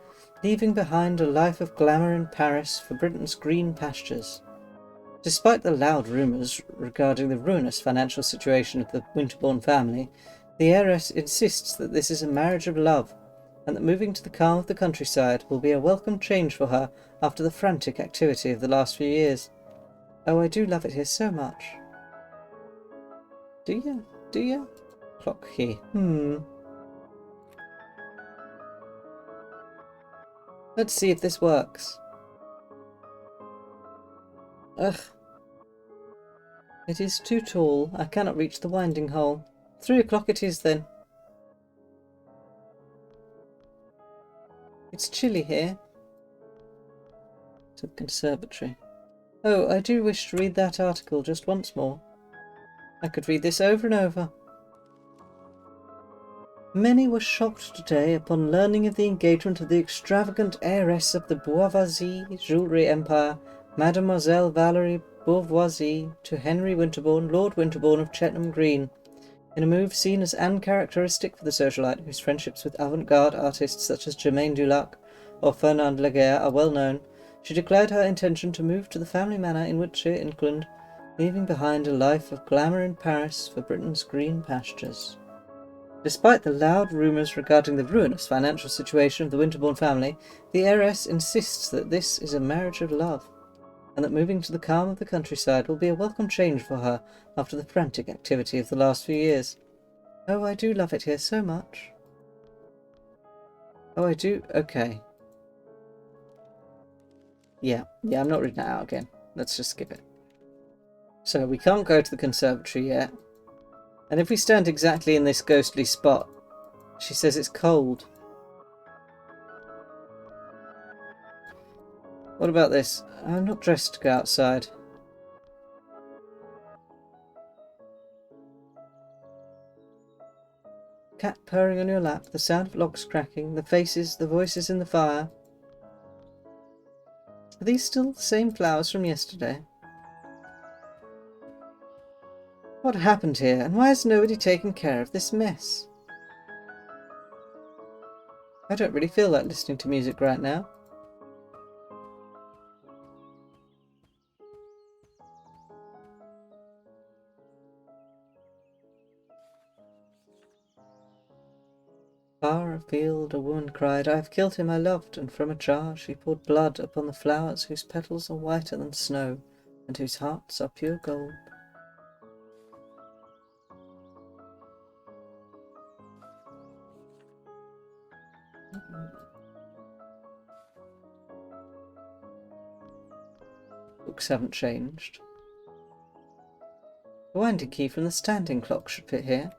leaving behind a life of glamour in Paris for Britain's green pastures. Despite the loud rumours regarding the ruinous financial situation of the Winterbourne family, the heiress insists that this is a marriage of love, and that moving to the calm of the countryside will be a welcome change for her after the frantic activity of the last few years. Oh, I do love it here so much. Do you? Do you? Clock key. Let's see if this works. Ugh. It is too tall. I cannot reach the winding hole. 3 o'clock it is then. It's chilly here. To the conservatory. Oh, I do wish to read that article just once more. I could read this over and over. Many were shocked today upon learning of the engagement of the extravagant heiress of the Bourgeoisie jewellery empire, Mademoiselle Valerie Beauvoisis, to Henry Winterbourne, Lord Winterbourne of Chetnam Green, in a move seen as uncharacteristic for the socialite, whose friendships with avant-garde artists such as Germaine Dulac or Fernand Laguerre are well known. She declared her intention to move to the family manor in Wiltshire, England, leaving behind a life of glamour in Paris for Britain's green pastures. Despite the loud rumours regarding the ruinous financial situation of the Winterbourne family, the heiress insists that this is a marriage of love, and that moving to the calm of the countryside will be a welcome change for her after the frantic activity of the last few years. Oh, I do love it here so much. Oh, I do? Okay. Yeah, I'm not reading that out again. Let's just skip it. So we can't go to the conservatory yet. And if we stand exactly in this ghostly spot, she says it's cold. What about this? I'm not dressed to go outside. Cat purring on your lap, the sound of logs cracking, the faces, the voices in the fire. Are these still the same flowers from yesterday? What happened here, and why has nobody taken care of this mess? I don't really feel like listening to music right now. Far afield a woman cried, I have killed him I loved, and from a jar she poured blood upon the flowers whose petals are whiter than snow, and whose hearts are pure gold. Books haven't changed. The winding key from the standing clock should fit here.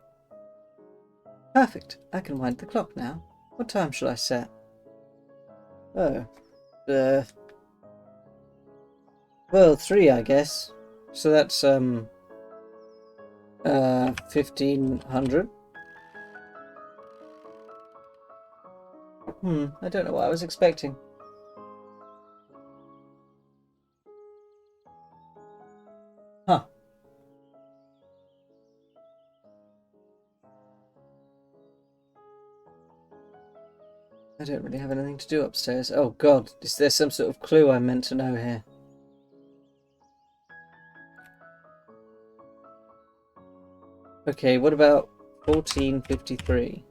Perfect. I can wind the clock now. What time shall I set? Oh. Well, 3, I guess. So that's, 1500. I don't know what I was expecting. Huh. I don't really have anything to do upstairs. Oh god, is there some sort of clue I'm meant to know here? Okay, what about 1453?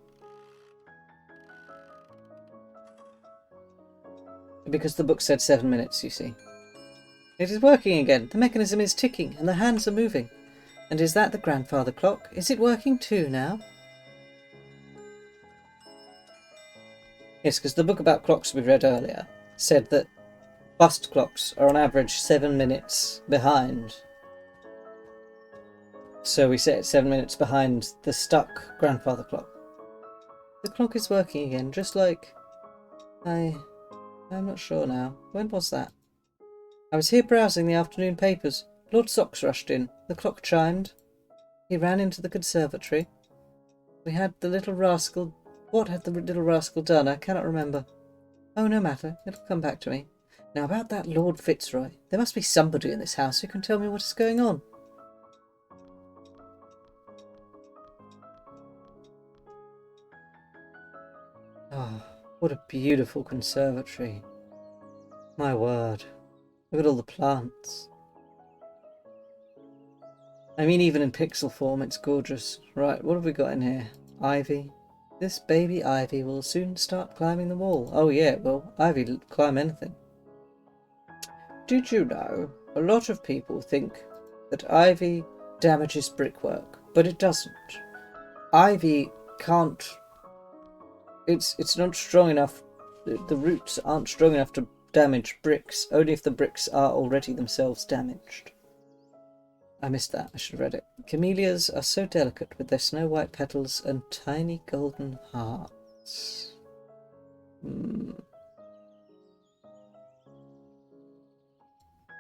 Because the book said 7 minutes, you see. It is working again. The mechanism is ticking, and the hands are moving. And is that the grandfather clock? Is it working too now? Yes, because the book about clocks we read earlier said that bust clocks are on average 7 minutes behind. So we set it 7 minutes behind the stuck grandfather clock. The clock is working again, just like... I'm not sure now. When was that? I was here browsing the afternoon papers. Lord Socks rushed in. The clock chimed. He ran into the conservatory. We had the little rascal... What had the little rascal done? I cannot remember. Oh, no matter. It'll come back to me. Now about that Lord Fitzroy. There must be somebody in this house who can tell me what is going on. Oh, what a beautiful conservatory. My word. Look at all the plants. I mean, even in pixel form, it's gorgeous. Right, what have we got in here? Ivy. This baby ivy will soon start climbing the wall. Oh yeah, it will. Ivy will climb anything. Did you know, a lot of people think that ivy damages brickwork, but it doesn't. Ivy can't... It's not strong enough. The roots aren't strong enough to damage bricks, only if the bricks are already themselves damaged. I missed that, I should have read it. Camellias are so delicate with their snow-white petals and tiny golden hearts.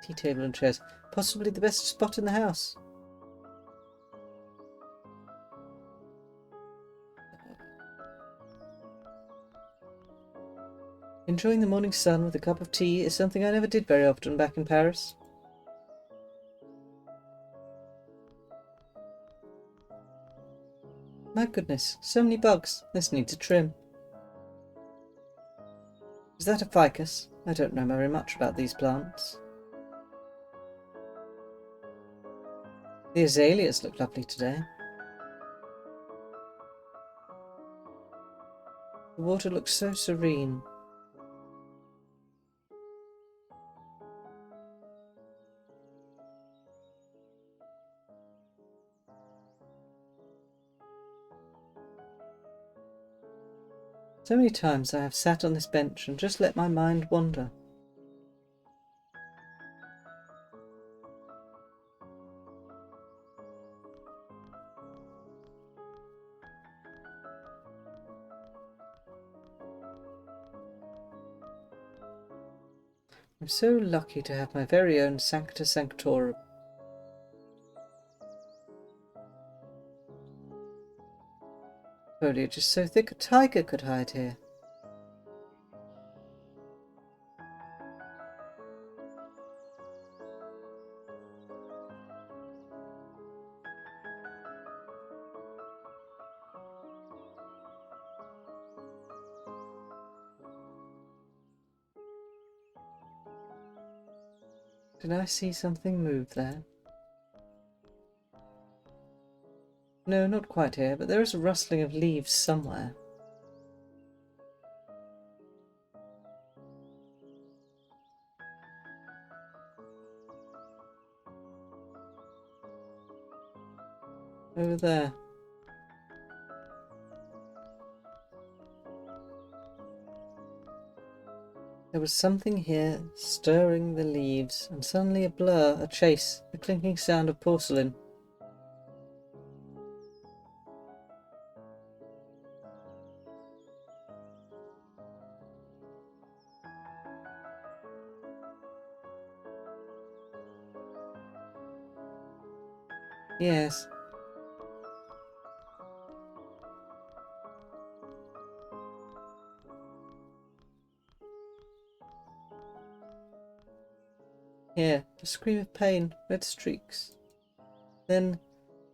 Tea table and chairs. Possibly the best spot in the house. Enjoying the morning sun with a cup of tea is something I never did very often back in Paris. My goodness, so many bugs. This needs a trim. Is that a ficus? I don't know very much about these plants. The azaleas look lovely today. The water looks so serene. So many times I have sat on this bench and just let my mind wander. I'm so lucky to have my very own Sancta Sanctorum. Foliage is so thick a tiger could hide here. Did I see something move there? No, not quite here, but there is a rustling of leaves somewhere. Over there. There was something here, stirring the leaves, and suddenly a blur, a chase, the clinking sound of porcelain. Yes. Here, a scream of pain, red streaks. Then,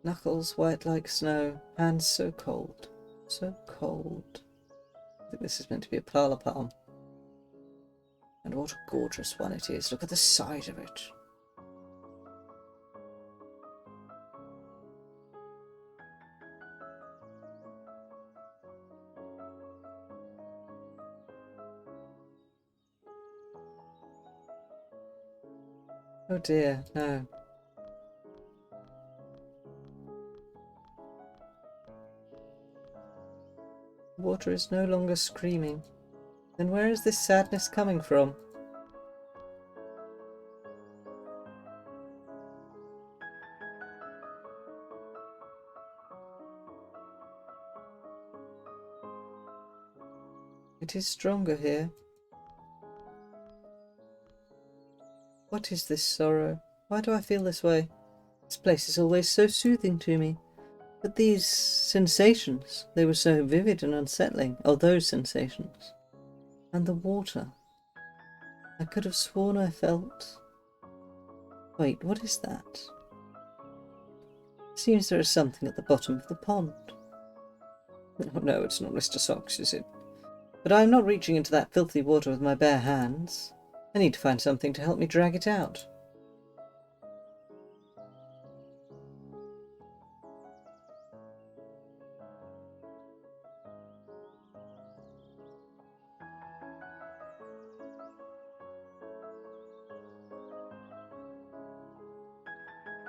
knuckles white like snow, hands so cold, so cold. like this is meant to be a parlour palm. And what a gorgeous one it is. Look at the size of it. Oh dear, no. The water is no longer screaming. Then where is this sadness coming from? It is stronger here. What is this sorrow? Why do I feel this way? This place is always so soothing to me. But these sensations, they were so vivid and unsettling. Oh, those sensations. And the water. I could have sworn I felt... Wait, what is that? Seems there is something at the bottom of the pond. Oh no, it's not Mr. Socks, is it? But I am not reaching into that filthy water with my bare hands. I need to find something to help me drag it out.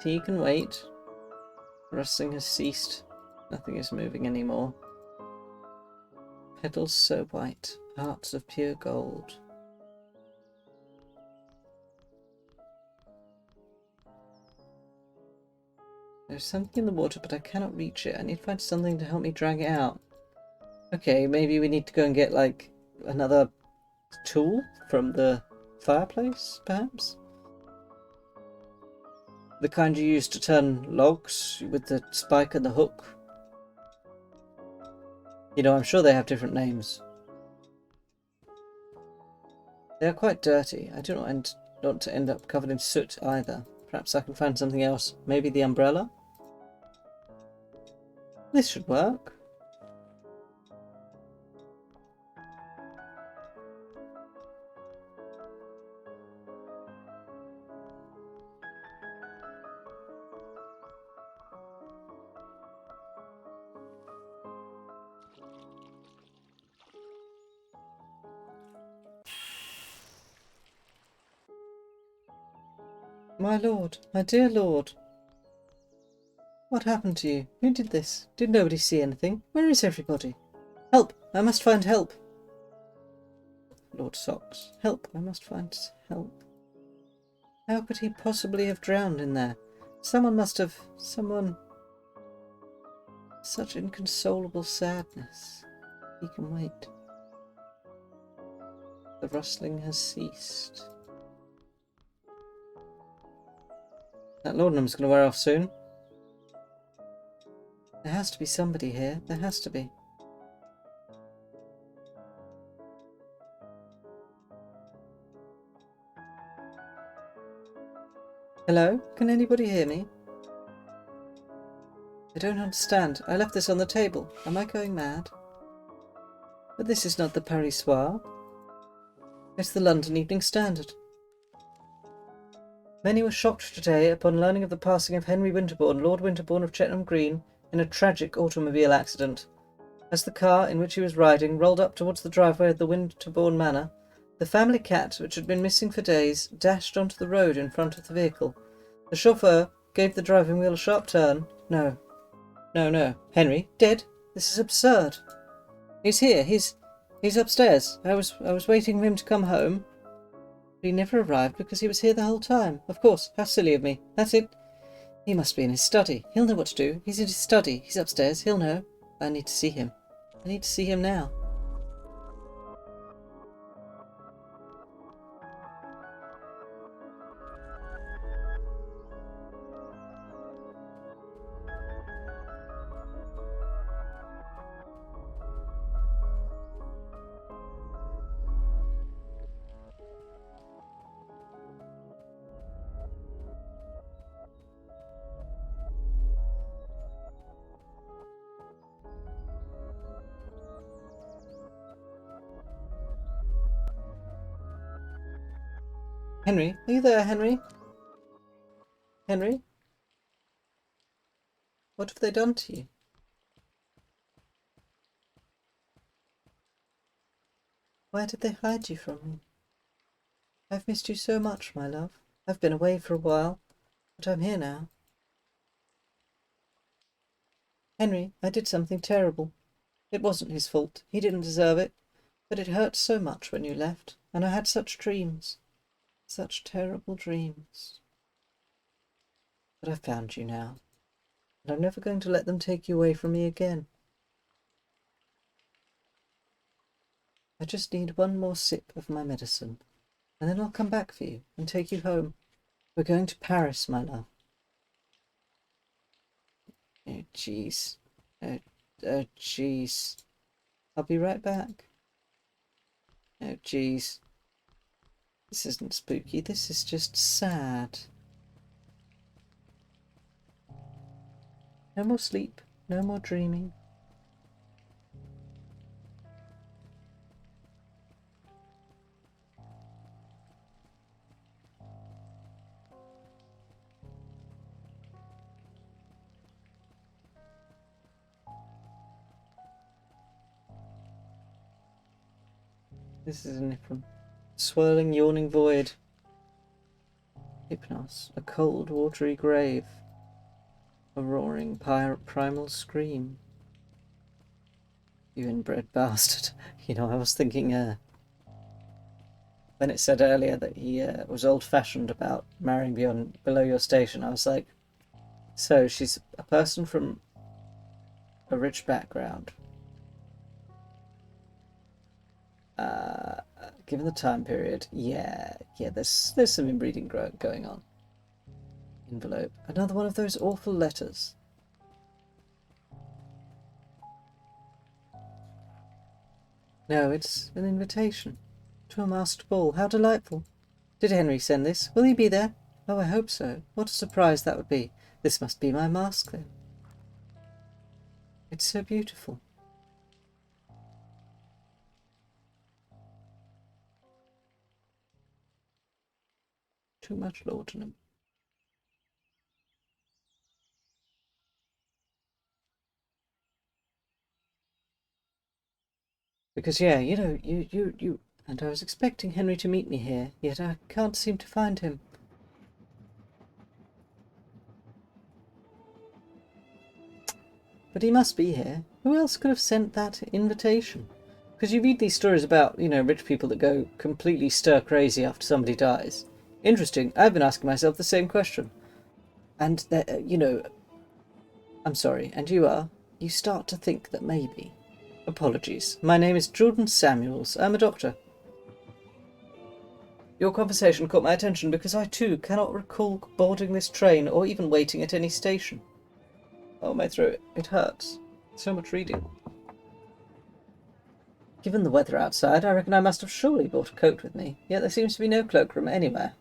Tea can wait. Rustling has ceased. Nothing is moving anymore. Petals so white, hearts of pure gold. There's something in the water, but I cannot reach it. I need to find something to help me drag it out. Okay, maybe we need to go and get, like, another tool from the fireplace, perhaps? The kind you use to turn logs with the spike and the hook. You know, I'm sure they have different names. They are quite dirty. I do not want to end up covered in soot either. Perhaps I can find something else. Maybe the umbrella? This should work. My lord, my dear lord. What happened to you? Who did this? Did nobody see anything? Where is everybody? Help! I must find help! Lord Socks. Help! I must find help. How could he possibly have drowned in there? Someone must have... Someone... Such inconsolable sadness. He can wait. The rustling has ceased. That laudanum's going to wear off soon. There has to be somebody here. There has to be. Hello? Can anybody hear me? I don't understand. I left this on the table. Am I going mad? But this is not the Paris Soir. It's the London Evening Standard. Many were shocked today upon learning of the passing of Henry Winterbourne, Lord Winterbourne of Chettenham Green, in a tragic automobile accident. As the car in which he was riding rolled up towards the driveway of the Winterbourne Manor, the family cat, which had been missing for days, dashed onto the road in front of the vehicle. The chauffeur gave the driving wheel a sharp turn. No. No. Henry? Dead? This is absurd. He's here. He's upstairs. I was waiting for him to come home. But he never arrived because he was here the whole time. Of course. How silly of me. That's it. He must be in his study. He'll know what to do. He's in his study. He's upstairs. He'll know. I need to see him. I need to see him now. Henry? Are you there, Henry? Henry? What have they done to you? Why did they hide you from me? I've missed you so much, my love. I've been away for a while, but I'm here now. Henry, I did something terrible. It wasn't his fault. He didn't deserve it. But it hurt so much when you left, and I had such dreams. Such terrible dreams. But I've found you now, and I'm never going to let them take you away from me again. I just need one more sip of my medicine, and then I'll come back for you and take you home. We're going to Paris, my love. Oh, jeez. Oh, jeez. I'll be right back. Oh, jeez. This isn't spooky, this is just sad. No more sleep, no more dreaming. This is an Ifram. Swirling, yawning void. Hypnos. A cold, watery grave. A roaring, primal scream. You inbred bastard. You know, I was thinking, when it said earlier that he was old-fashioned about marrying below your station, I was like, so she's a person from a rich background. Given the time period, yeah, there's some inbreeding going on. Envelope. Another one of those awful letters. No, it's an invitation to a masked ball. How delightful. Did Henry send this? Will he be there? Oh, I hope so. What a surprise that would be. This must be my mask, then. It's so beautiful. Too much laudanum. Because, yeah, you know, you... And I was expecting Henry to meet me here, yet I can't seem to find him. But he must be here. Who else could have sent that invitation? Because you read these stories about, you know, rich people that go completely stir crazy after somebody dies. Interesting. I've been asking myself the same question. And, you know, I'm sorry, and you are? You start to think that maybe. Apologies. My name is Jordan Samuels. I'm a doctor. Your conversation caught my attention because I too cannot recall boarding this train or even waiting at any station. Oh, my throat. It hurts. So much reading. Given the weather outside, I reckon I must have surely brought a coat with me, yet there seems to be no cloakroom anywhere.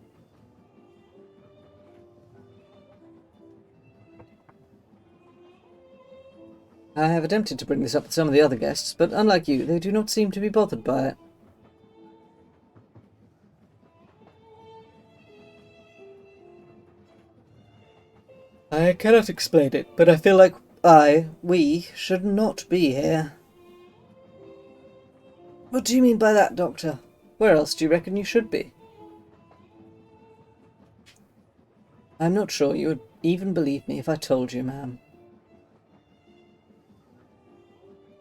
I have attempted to bring this up with some of the other guests, but unlike you, they do not seem to be bothered by it. I cannot explain it, but I feel like we should not be here. What do you mean by that, Doctor? Where else do you reckon you should be? I'm not sure you would even believe me if I told you, ma'am.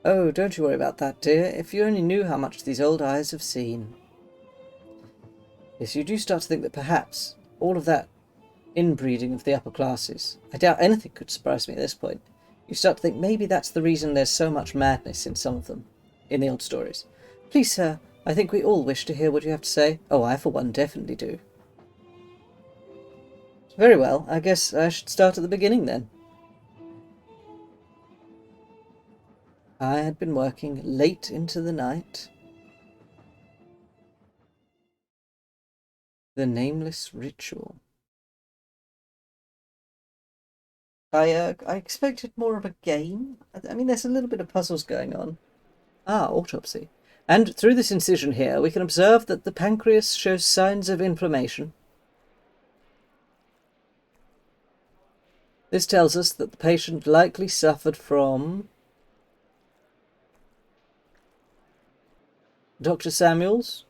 Oh, don't you worry about that, dear. If you only knew how much these old eyes have seen. Yes, you do start to think that perhaps all of that inbreeding of the upper classes, I doubt anything could surprise me at this point. You start to think maybe that's the reason there's so much madness in some of them, in the old stories. Please, sir, I think we all wish to hear what you have to say. Oh, I for one definitely do. Very well, I guess I should start at the beginning then. I had been working late into the night. The Nameless Ritual. I expected more of a game. I mean, there's a little bit of puzzles going on. Ah, autopsy. And through this incision here, we can observe that the pancreas shows signs of inflammation. This tells us that the patient likely suffered from Dr. Samuels.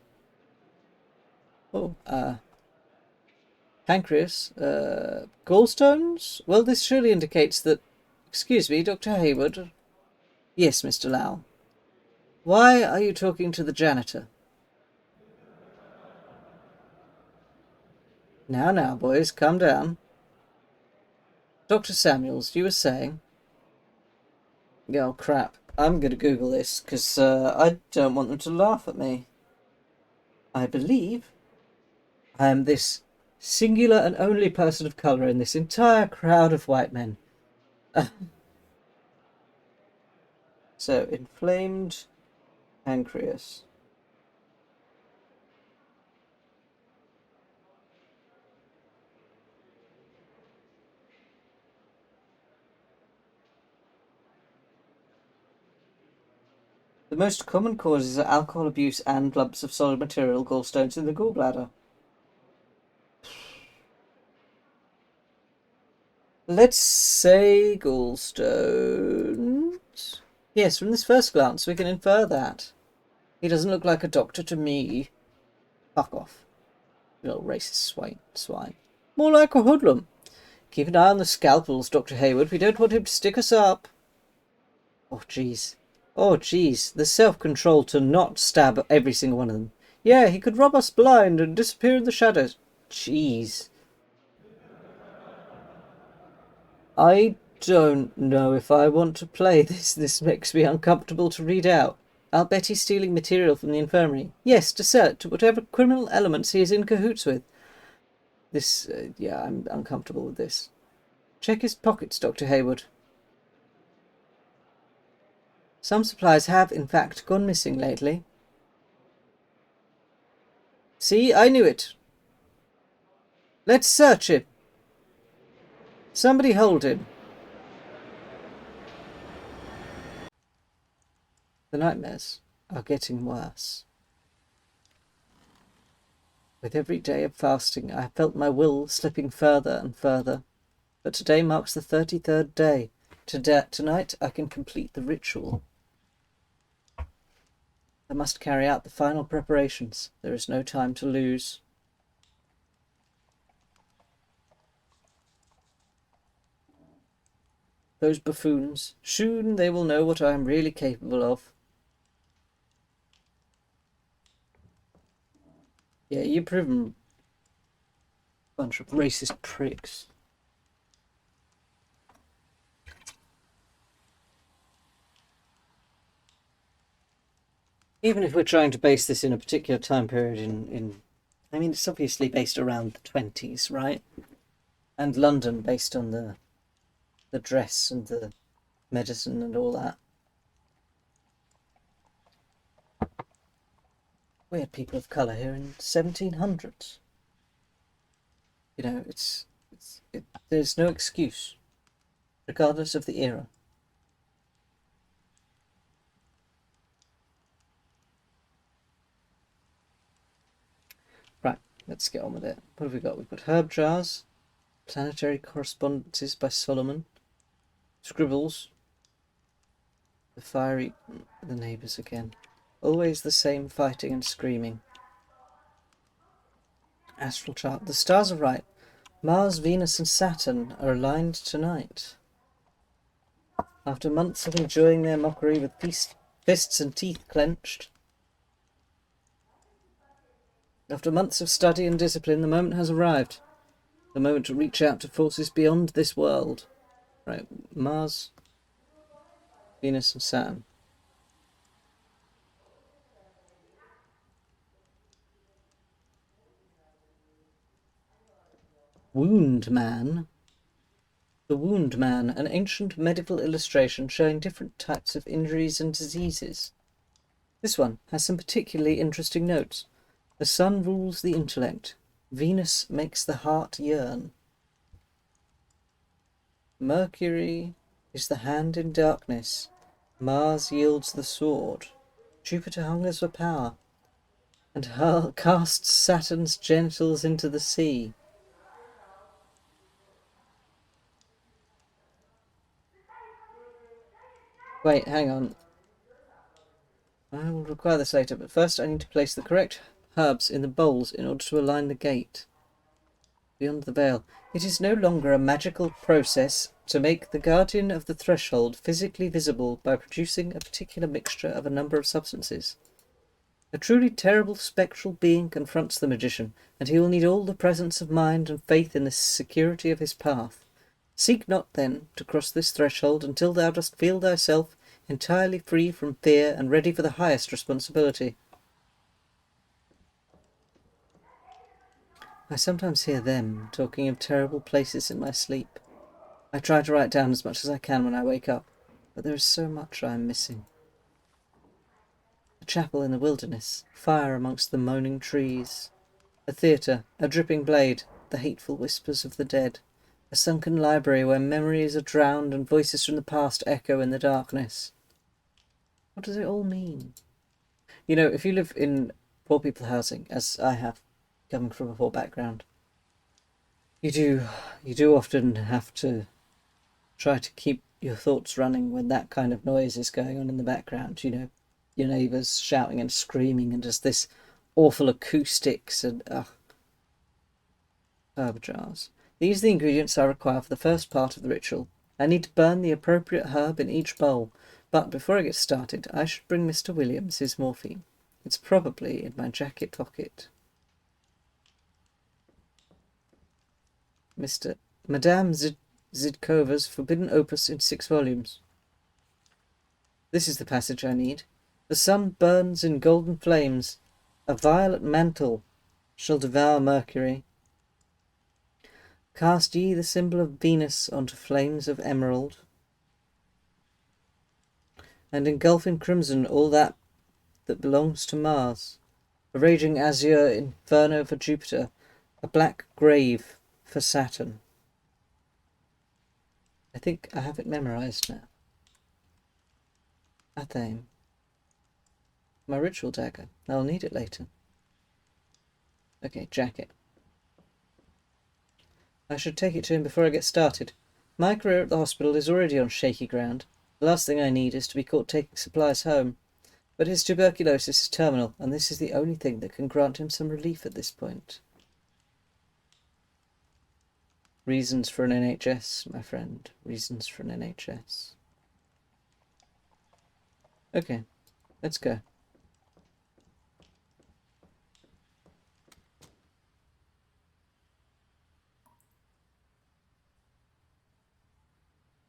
Pancreas. Gallstones? Well, this surely indicates that... Excuse me, Dr. Hayward. Yes, Mr. Lau. Why are you talking to the janitor? Now, boys, calm down. Dr. Samuels, you were saying? Oh, crap. I'm going to Google this, because I don't want them to laugh at me. I believe I am this singular and only person of colour in this entire crowd of white men. So, inflamed pancreas. The most common causes are alcohol abuse and lumps of solid material, gallstones in the gallbladder. Let's say gallstones. Yes, from this first glance we can infer that. He doesn't look like a doctor to me. Fuck off. You little racist swine. More like a hoodlum. Keep an eye on the scalpels, Dr. Hayward. We don't want him to stick us up. Oh, jeez. Oh, jeez. The self-control to not stab every single one of them. Yeah, he could rob us blind and disappear in the shadows. Jeez. I don't know if I want to play this. This makes me uncomfortable to read out. I'll bet he's stealing material from the infirmary. Yes, to sell it to whatever criminal elements he is in cahoots with. This, yeah, I'm uncomfortable with this. Check his pockets, Dr. Hayward. Some supplies have, in fact, gone missing lately. See, I knew it. Let's search him. Somebody hold him. The nightmares are getting worse. With every day of fasting, I have felt my will slipping further and further. But today marks the 33rd day. Tonight I can complete the ritual. I must carry out the final preparations. There is no time to lose. Those buffoons. Soon they will know what I am really capable of. Yeah, you've proven a bunch of racist pricks. Even if we're trying to base this in a particular time period I mean, it's obviously based around the 20s, right? And London based on the dress and the medicine and all that. We had people of colour here in 1700s. You know, there's no excuse, regardless of the era. Right, let's get on with it. What have we got? We've got herb jars, planetary correspondences by Solomon, scribbles, the neighbours again. Always the same fighting and screaming. Astral chart. The stars are right. Mars, Venus and Saturn are aligned tonight. After months of enjoying their mockery with fists and teeth clenched, after months of study and discipline, the moment has arrived. The moment to reach out to forces beyond this world. Right, Mars, Venus and Saturn. Wound Man. The Wound Man, an ancient medical illustration showing different types of injuries and diseases. This one has some particularly interesting notes. The sun rules the intellect. Venus makes the heart yearn. Mercury is the hand in darkness. Mars yields the sword. Jupiter hungers for power and casts Saturn's genitals into the sea. Wait, hang on. I will require this later, but first I need to place the correct herbs in the bowls in order to align the gate. Beyond the veil. It is no longer a magical process to make the guardian of the threshold physically visible by producing a particular mixture of a number of substances. A truly terrible spectral being confronts the magician, and he will need all the presence of mind and faith in the security of his path. Seek not, then, to cross this threshold until thou dost feel thyself entirely free from fear and ready for the highest responsibility. I sometimes hear them talking of terrible places in my sleep. I try to write down as much as I can when I wake up, but there is so much I am missing. A chapel in the wilderness, fire amongst the moaning trees, a theatre, a dripping blade, the hateful whispers of the dead, a sunken library where memories are drowned and voices from the past echo in the darkness. What does it all mean? You know, if you live in poor people housing, as I have, coming from a poor background, you do often have to try to keep your thoughts running when that kind of noise is going on in the background, you know, your neighbours shouting and screaming and just this awful acoustics and herb jars. These are the ingredients I require for the first part of the ritual. I need to burn the appropriate herb in each bowl, but before I get started, I should bring Mr. Williams his morphine. It's probably in my jacket pocket. Madame Zidkova's forbidden opus in 6 volumes. This is the passage I need. The sun burns in golden flames. A violet mantle shall devour Mercury. Cast ye the symbol of Venus onto flames of emerald, and engulf in crimson all that belongs to Mars. A raging azure inferno for Jupiter, a black grave for Saturn. I think I have it memorized now. Athame. My ritual dagger. I'll need it later. Okay, jacket. I should take it to him before I get started. My career at the hospital is already on shaky ground. The last thing I need is to be caught taking supplies home. But his tuberculosis is terminal, and this is the only thing that can grant him some relief at this point. Reasons for an NHS, my friend. Reasons for an NHS. Okay, let's go.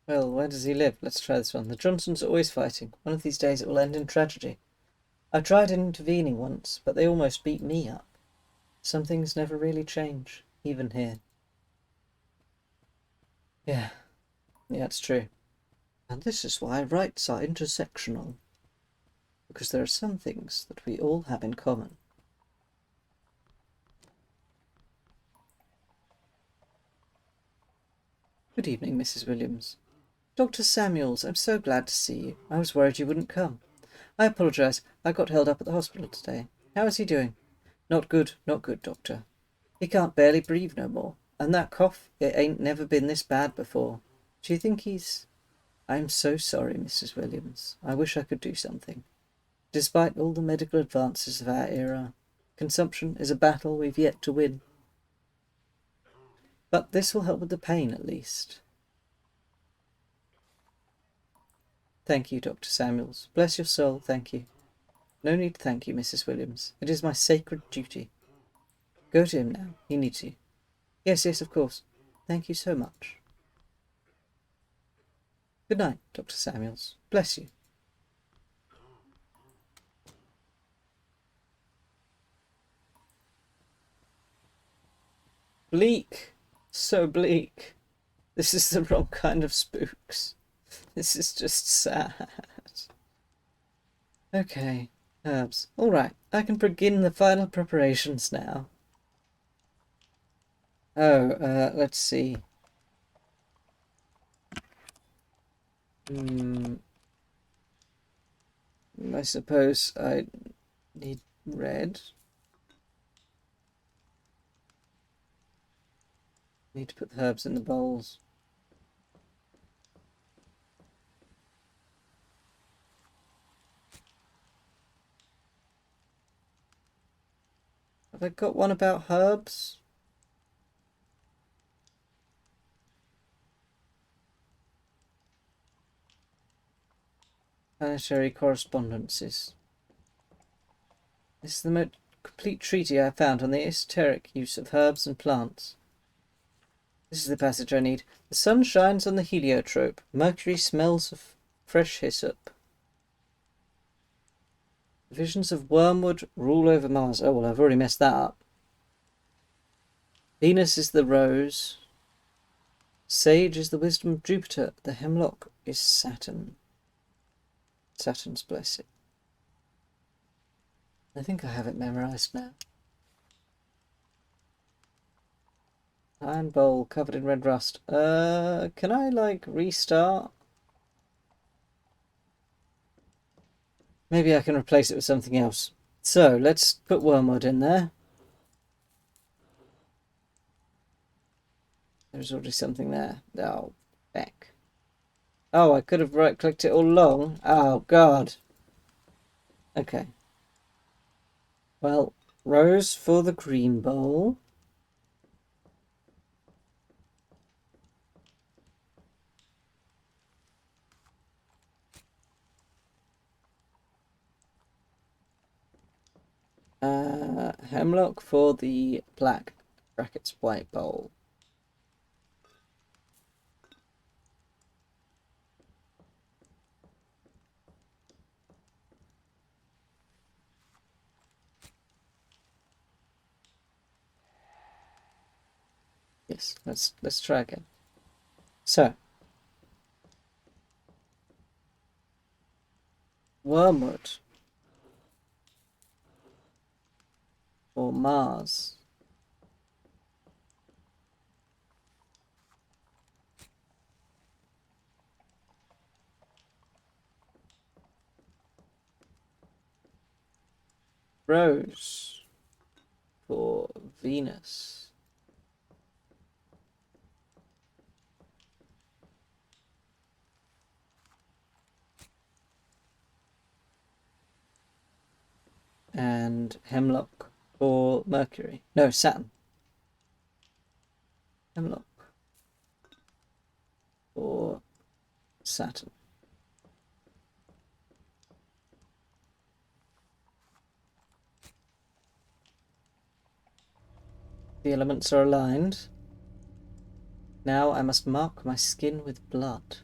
Well, where does he live? Let's try this one. The Johnsons are always fighting. One of these days it will end in tragedy. I tried intervening once, but they almost beat me up. Some things never really change, even here. Yeah, it's true. And this is why rights are intersectional. Because there are some things that we all have in common. Good evening, Mrs. Williams. Dr. Samuels, I'm so glad to see you. I was worried you wouldn't come. I apologise. I got held up at the hospital today. How is he doing? Not good, Doctor. He can't barely breathe no more. And that cough, it ain't never been this bad before. Do you think he's... I'm so sorry, Mrs. Williams. I wish I could do something. Despite all the medical advances of our era, consumption is a battle we've yet to win. But this will help with the pain, at least. Thank you, Dr. Samuels. Bless your soul, thank you. No need to thank you, Mrs. Williams. It is my sacred duty. Go to him now. He needs you. Yes, of course. Thank you so much. Good night, Dr. Samuels. Bless you. Bleak. So bleak. This is the wrong kind of spooks. This is just sad. Okay, herbs. All right, I can begin the final preparations now. Oh, let's see. I suppose I need red. Need to put the herbs in the bowls. Have I got one about herbs? Planetary correspondences. This is the most complete treatise I have found on the esoteric use of herbs and plants. This is the passage I need. The sun shines on the heliotrope. Mercury smells of fresh hyssop. Visions of wormwood rule over Mars. Oh, well, I've already messed that up. Venus is the rose. Sage is the wisdom of Jupiter. The hemlock is Saturn. Saturn's blessing. I think I have it memorized now. Iron bowl covered in red rust. Can I, like, restart? Maybe I can replace it with something else. So, let's put wormwood in there. There's already something there. Oh, heck. Oh, I could have right-clicked it all along. Oh, God. Okay. Well, rose for the green bowl. Hemlock for the black brackets white bowl. Yes, let's try again. So, wormwood for Mars. Rose for Venus. And hemlock for Mercury. No, Saturn. Hemlock for Saturn. The elements are aligned. Now I must mark my skin with blood.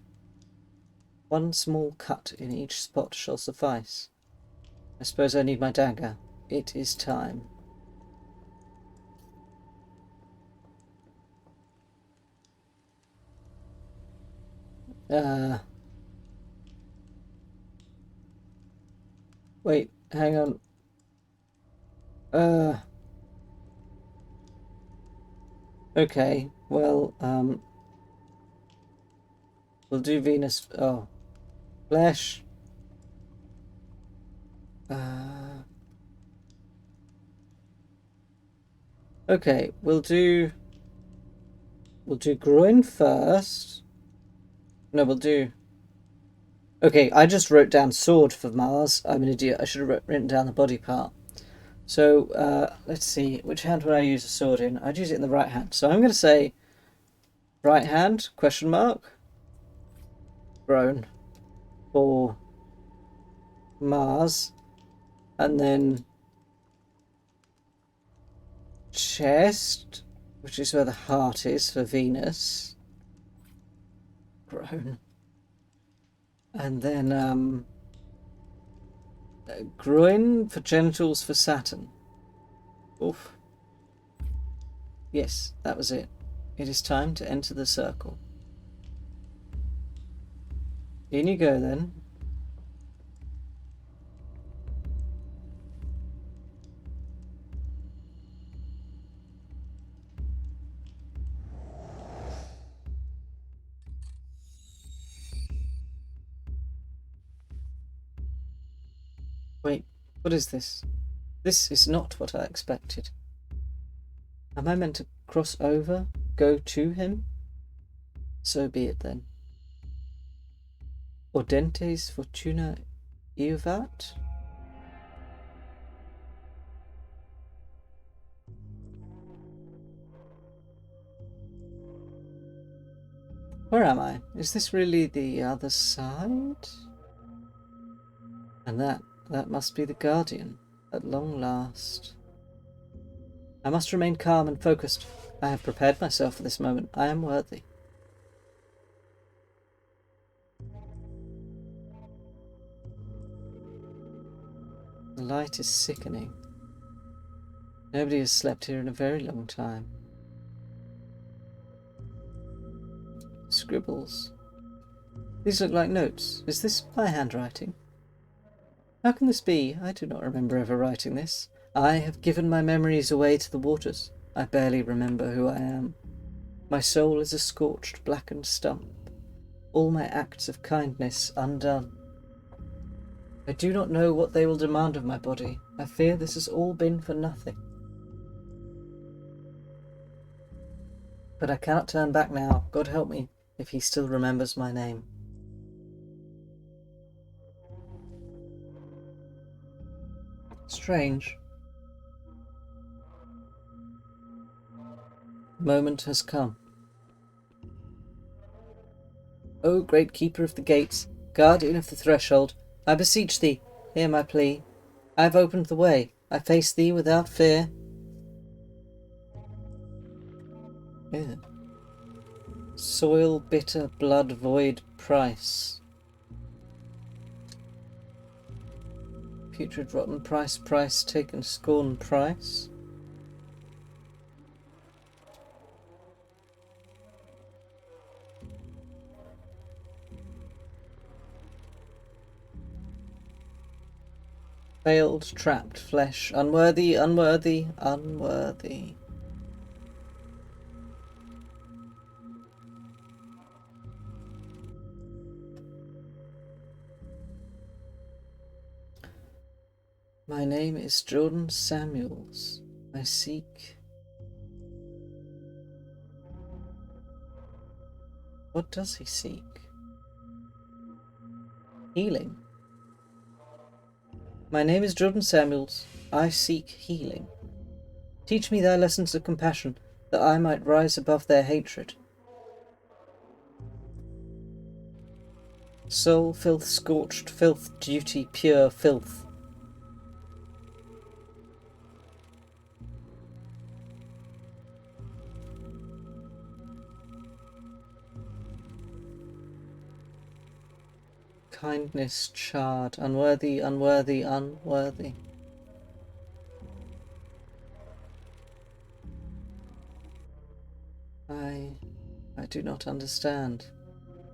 One small cut in each spot shall suffice. I suppose I need my dagger. It is time. Wait, hang on. Okay, well, we'll do Venus. Oh, flesh. Okay, we'll do groin first. No, we'll do. Okay, I just wrote down sword for Mars. I'm an idiot. I should have written down the body part. So, let's see. Which hand would I use a sword in? I'd use it in the right hand. So I'm going to say right hand, question mark, groin for Mars. And then chest, which is where the heart is for Venus. Groin. And then, groin for genitals for Saturn. Oof. Yes, that was it. It is time to enter the circle. In you go then. What is this? This is not what I expected. Am I meant to cross over? Go to him? So be it then. Audentes fortuna iuvat? Where am I? Is this really the other side? And that must be the Guardian, at long last. I must remain calm and focused. I have prepared myself for this moment. I am worthy. The light is sickening. Nobody has slept here in a very long time. Scribbles. These look like notes. Is this my handwriting? How can this be? I do not remember ever writing this. I have given my memories away to the waters. I barely remember who I am. My soul is a scorched, blackened stump. All my acts of kindness undone. I do not know what they will demand of my body. I fear this has all been for nothing. But I cannot turn back now. God help me, if he still remembers my name. Strange. The moment has come. O great keeper of the gates, guardian of the threshold, I beseech thee, hear my plea. I have opened the way. I face thee without fear. Ew. Soil, bitter, blood, void, price. Putrid, rotten, price, price, taken, scorn, price. Failed, trapped, flesh, unworthy, unworthy, unworthy. My name is Jordan Samuels. I seek... What does he seek? Healing. My name is Jordan Samuels. I seek healing. Teach me thy lessons of compassion, that I might rise above their hatred. Soul, filth, scorched, filth, duty, pure filth. Kindness charred, unworthy, unworthy, unworthy. I do not understand.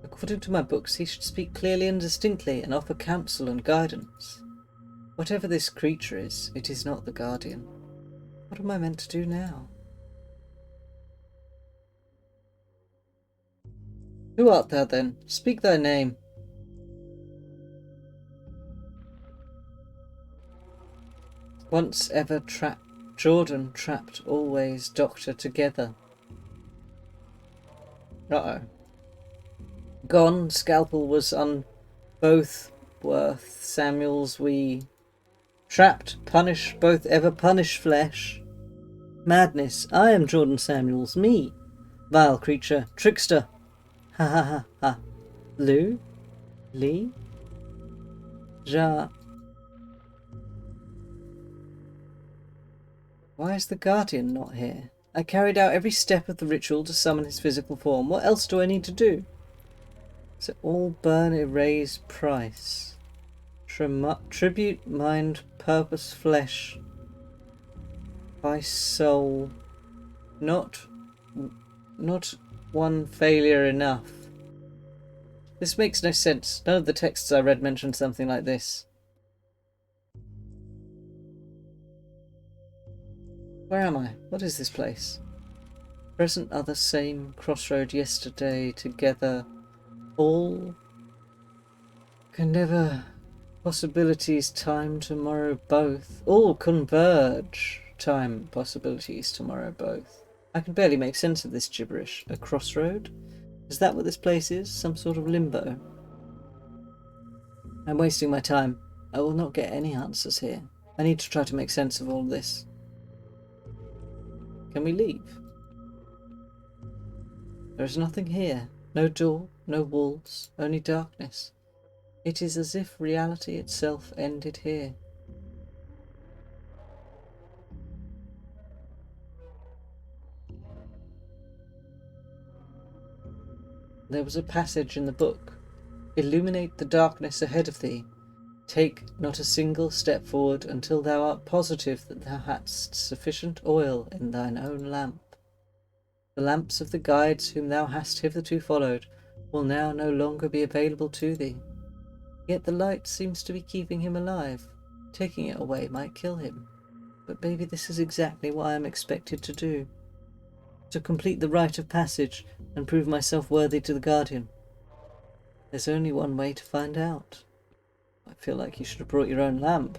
According to my books, he should speak clearly and distinctly and offer counsel and guidance. Whatever this creature is, it is not the Guardian. What am I meant to do now? Who art thou then? Speak thy name. Once ever trapped, Jordan trapped, always doctor together. Uh-oh. Gone, scalpel was on both worth, Samuels we. Trapped, punish, both ever punish flesh. Madness, I am Jordan Samuels, me. Vile creature, trickster. Ha ha ha ha. Lou? Lee? Ja. Why is the Guardian not here? I carried out every step of the ritual to summon his physical form. What else do I need to do? So all burn, erase, price. Tribute, mind, purpose, flesh. By soul. Not one failure enough. This makes no sense. None of the texts I read mentioned something like this. Where am I? What is this place? Present are the same, crossroad yesterday, together. All can never Possibilities, time, tomorrow, both. All converge. Time, possibilities, tomorrow, both. I can barely make sense of this gibberish. A crossroad? Is that what this place is? Some sort of limbo? I'm wasting my time. I will not get any answers here. I need to try to make sense of all this. Can we leave? There is nothing here. No door, no walls, only darkness. It is as if reality itself ended here. There was a passage in the book. Illuminate the darkness ahead of thee. Take not a single step forward until thou art positive that thou hadst sufficient oil in thine own lamp. The lamps of the guides whom thou hast hitherto followed will now no longer be available to thee. Yet the light seems to be keeping him alive. Taking it away might kill him. But maybe this is exactly what I am expected to do. To complete the rite of passage and prove myself worthy to the Guardian. There's only one way to find out. I feel like you should have brought your own lamp.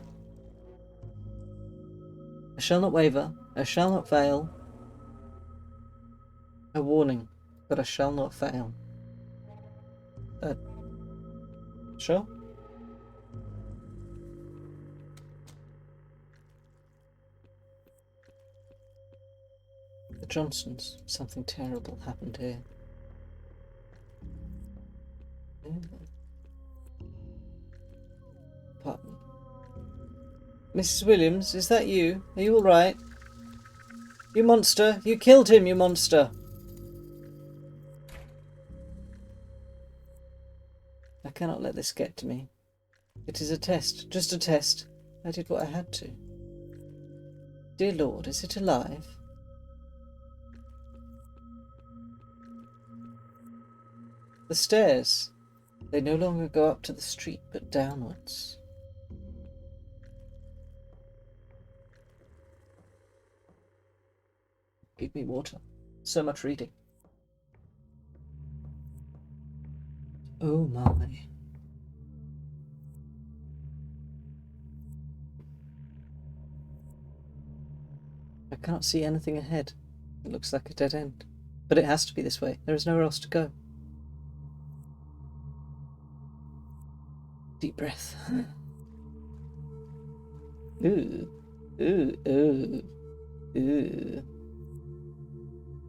I shall not waver. I shall not fail. A warning, but I shall not fail. Sure? The Johnsons. Something terrible happened here. Pardon. Mrs. Williams, is that you? Are you alright? You monster! You killed him, you monster! I cannot let this get to me. It is a test, just a test. I did what I had to. Dear Lord, is it alive? The stairs. They no longer go up to the street, but downwards. Give me water. So much reading. Oh my. I cannot see anything ahead. It looks like a dead end. But it has to be this way. There is nowhere else to go. Deep breath. Ooh. Ooh. Ooh. Ooh.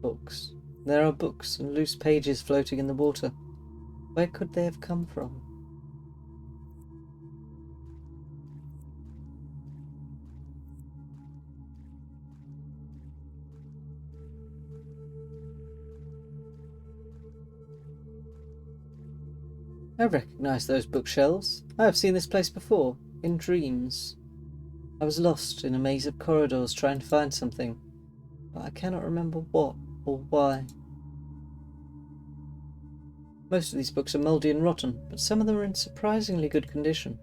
Books. There are books and loose pages floating in the water. Where could they have come from? I recognise those bookshelves. I have seen this place before, in dreams. I was lost in a maze of corridors trying to find something, but I cannot remember what or why. Most of these books are mouldy and rotten, but some of them are in surprisingly good condition.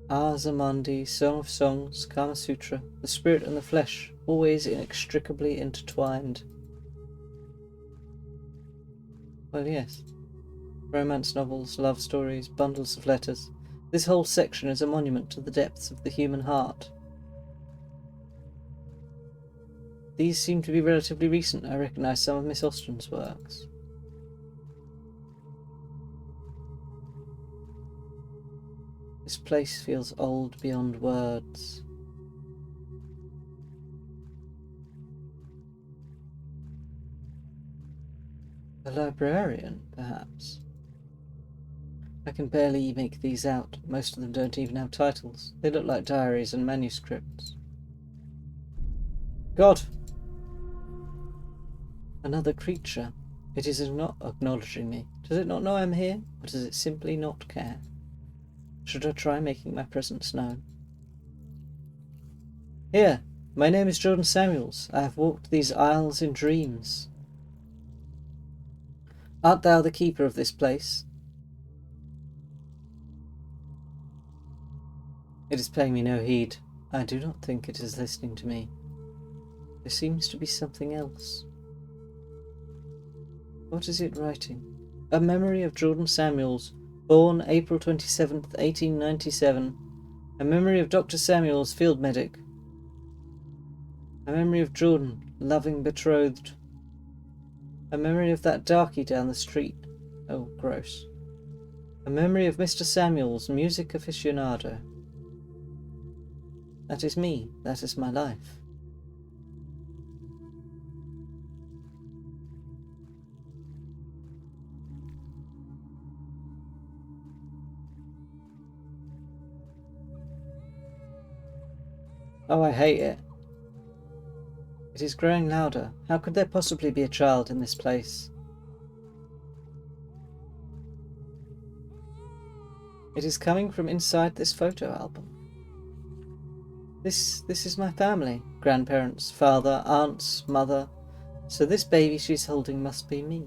Azamandi, Song of Songs, Kama Sutra, the spirit and the flesh, always inextricably intertwined. Well, yes. Romance novels, love stories, bundles of letters. This whole section is a monument to the depths of the human heart. These seem to be relatively recent. I recognise some of Miss Austen's works. This place feels old beyond words. A librarian, perhaps. I can barely make these out. Most of them don't even have titles. They look like diaries and manuscripts. God! Another creature. It is not acknowledging me. Does it not know I'm here, or does it simply not care? Should I try making my presence known? Here, my name is Jordan Samuels. I have walked these aisles in dreams. Art thou the keeper of this place? It is paying me no heed. I do not think it is listening to me. There seems to be something else. What is it writing? A memory of Jordan Samuels, Born April 27th, 1897. A memory of Dr. Samuels, field medic. A memory of Jordan, loving betrothed. A memory of that darky down the street. Oh, gross. A memory of Mr. Samuels, music aficionado. That is me. That is my life. Oh, I hate it. It is growing louder. How could there possibly be a child in this place? It is coming from inside this photo album. This is my family. Grandparents, father, aunts, mother. So this baby she's holding must be me.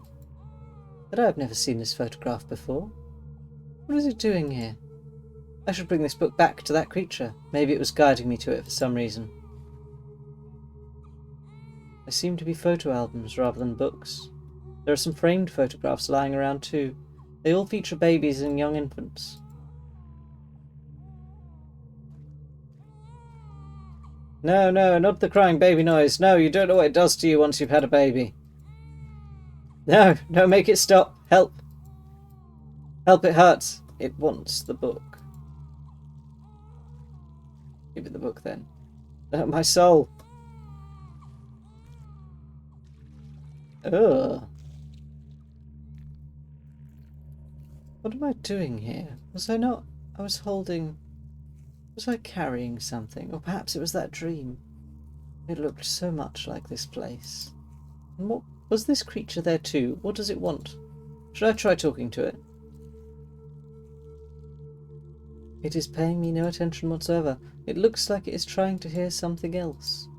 But I have never seen this photograph before. What is it doing here? I should bring this book back to that creature. Maybe it was guiding me to it for some reason. There seem to be photo albums rather than books. There are some framed photographs lying around too. They all feature babies and young infants. No, no, not the crying baby noise. No, you don't know what it does to you once you've had a baby. No, no, make it stop. Help. Help, it hurts. It wants the book. Give it the book then. My soul. Ugh. What am I doing here? Was I not... I was holding... Was I carrying something? Or perhaps it was that dream. It looked so much like this place. And what... Was this creature there too? What does it want? Should I try talking to it? It is paying me no attention whatsoever. It looks like it is trying to hear something else.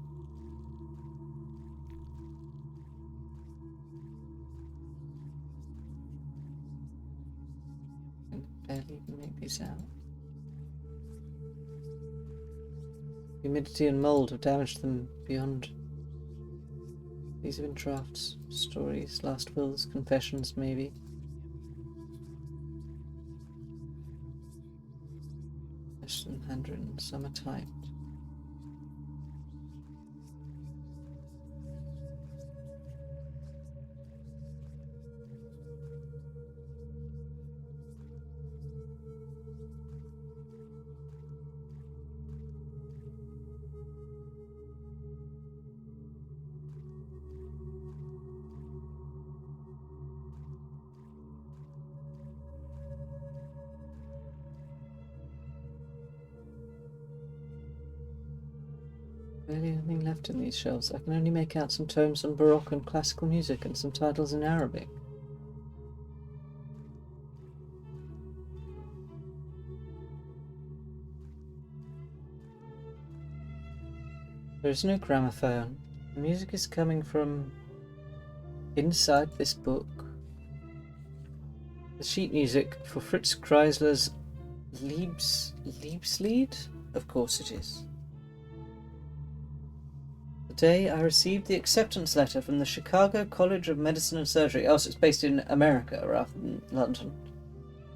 I can barely even make these out. Humidity and mould have damaged them beyond. These have been drafts, stories, last wills, confessions, maybe. Most of them handwritten, some are typed. Barely anything left in these shelves. I can only make out some tomes on Baroque and classical music and some titles in Arabic. There is no gramophone. The music is coming from inside this book. The sheet music for Fritz Kreisler's Liebeslied? Of course it is. The day I received the acceptance letter from the Chicago College of Medicine and Surgery. Oh, so it's based in America rather than London.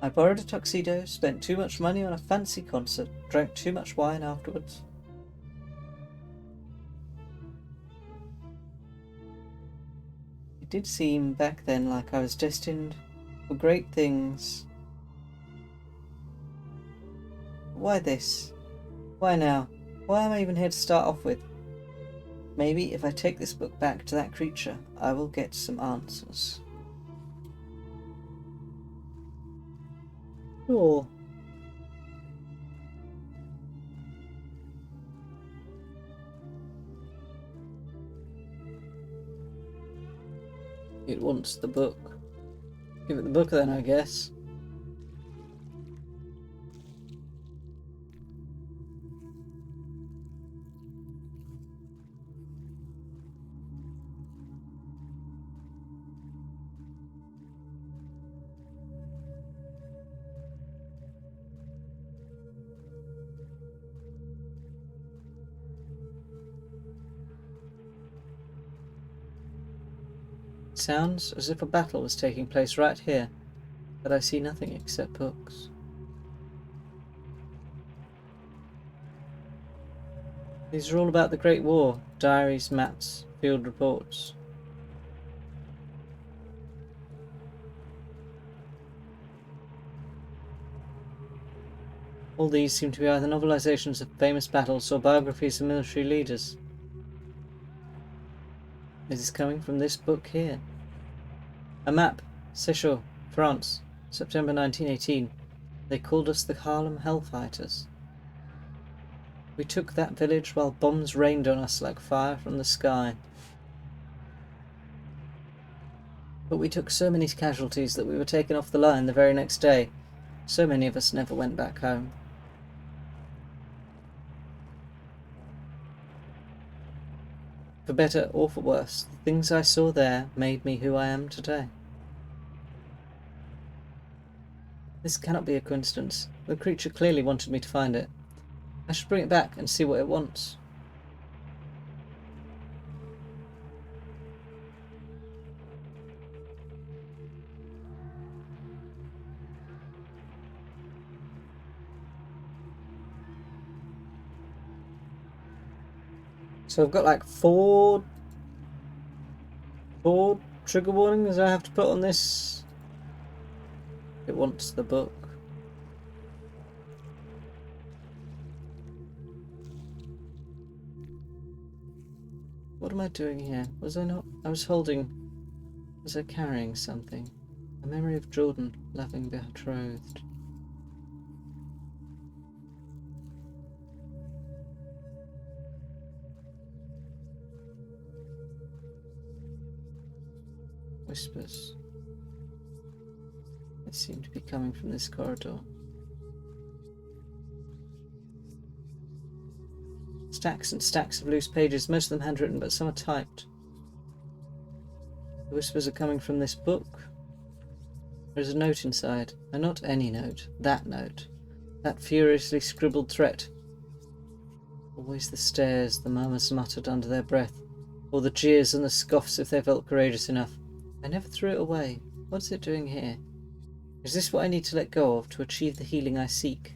I borrowed a tuxedo, spent too much money on a fancy concert, drank too much wine afterwards. It did seem back then like I was destined for great things. Why this? Why now? Why am I even here to start off with? Maybe if I take this book back to that creature, I will get some answers. Sure. It wants the book. Give it the book then, I guess. Sounds as if a battle was taking place right here, but I see nothing except books. These are all about the Great War. Diaries, maps, field reports. All these seem to be either novelizations of famous battles or biographies of military leaders. It is coming from this book here. A map. Séchault, France, September 1918. They called us the Harlem Hellfighters. We took that village while bombs rained on us like fire from the sky. But we took so many casualties that we were taken off the line the very next day. So many of us never went back home. For better or for worse, the things I saw there made me who I am today. This cannot be a coincidence. The creature clearly wanted me to find it. I should bring it back and see what it wants. So I've got like four trigger warnings I have to put on this. It wants the book. What am I doing here? Was I not? I was holding... Was I carrying something? A memory of Jordan, loving betrothed. Whispers. They seem to be coming from this corridor. Stacks and stacks of loose pages, most of them handwritten, but some are typed. The whispers are coming from this book. There is a note inside, and not any note, that note. That furiously scribbled threat. Always the stares, the murmurs muttered under their breath, or the jeers and the scoffs if they felt courageous enough. I never threw it away. What's it doing here? Is this what I need to let go of to achieve the healing I seek?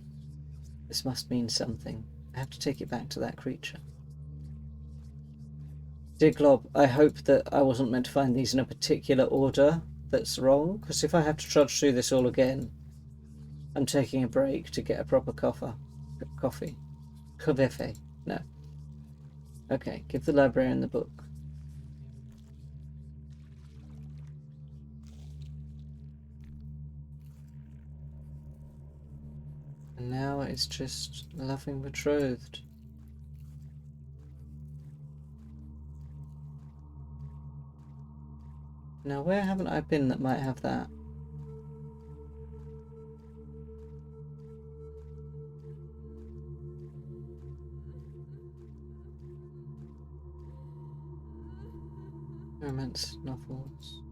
This must mean something. I have to take it back to that creature. Dear Glob, I hope that I wasn't meant to find these in a particular order that's wrong, because if I have to trudge through this all again, I'm taking a break to get a proper coffee. Coffee. No. Okay, give the librarian the book. And now it's just loving betrothed. Now where haven't I been that might have that? Romance novels.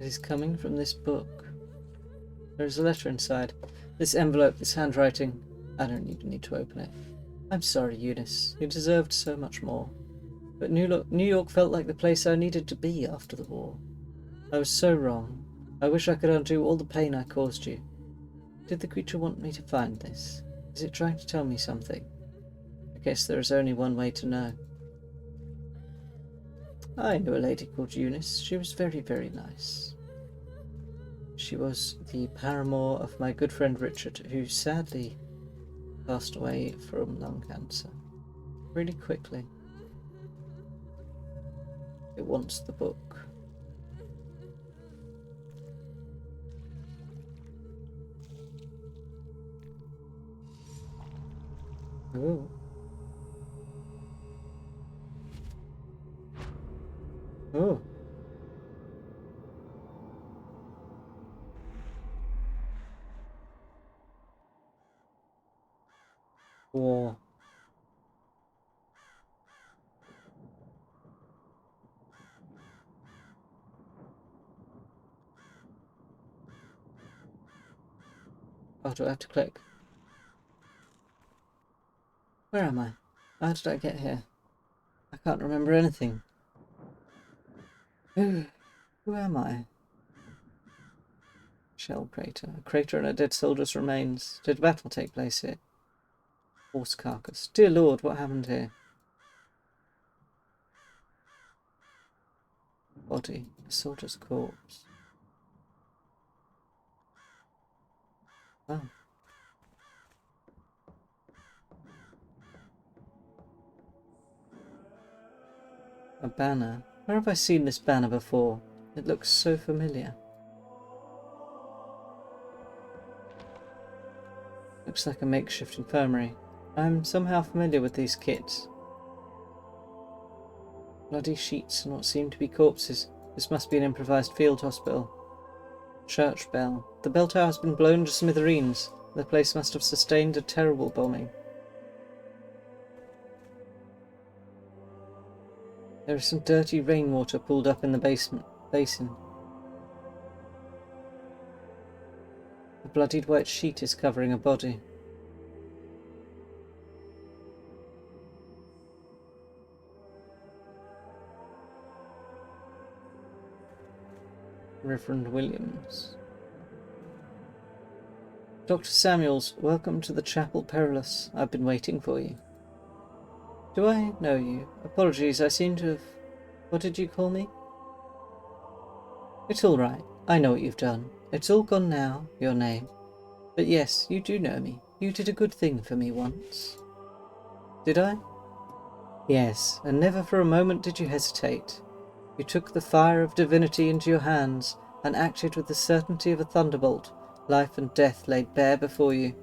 It is coming from this book. There is a letter inside. This envelope, this handwriting. I don't even need to open it. I'm sorry, Eunice. You deserved so much more. But New York felt like the place I needed to be after the war. I was so wrong. I wish I could undo all the pain I caused you. Did the creature want me to find this? Is it trying to tell me something? I guess there is only one way to know. I knew a lady called Eunice. She was very, very nice. She was the paramour of my good friend Richard, who sadly passed away from lung cancer. Really quickly. It wants the book. Ooh. Oh. War. Oh, do I have to click? Where am I? How did I get here? can't remember anything. Who am I? Shell crater. A crater and a dead soldier's remains. Did battle take place here? Horse carcass. Dear Lord, what happened here? Body. A soldier's corpse. Oh. A banner. Where have I seen this banner before? It looks so familiar. Looks like a makeshift infirmary. I'm somehow familiar with these kits. Bloody sheets and what seem to be corpses. This must be an improvised field hospital. Church bell. The bell tower has been blown to smithereens. The place must have sustained a terrible bombing. There is some dirty rainwater pooled up in the basin. A bloodied white sheet is covering a body. Reverend Williams. Dr. Samuels, welcome to the Chapel Perilous. I've been waiting for you. Do I know you? Apologies, I seem to have... What did you call me? It's all right. I know what you've done. It's all gone now, your name. But yes, you do know me. You did a good thing for me once. Did I? Yes, and never for a moment did you hesitate. You took the fire of divinity into your hands and acted with the certainty of a thunderbolt, life and death laid bare before you.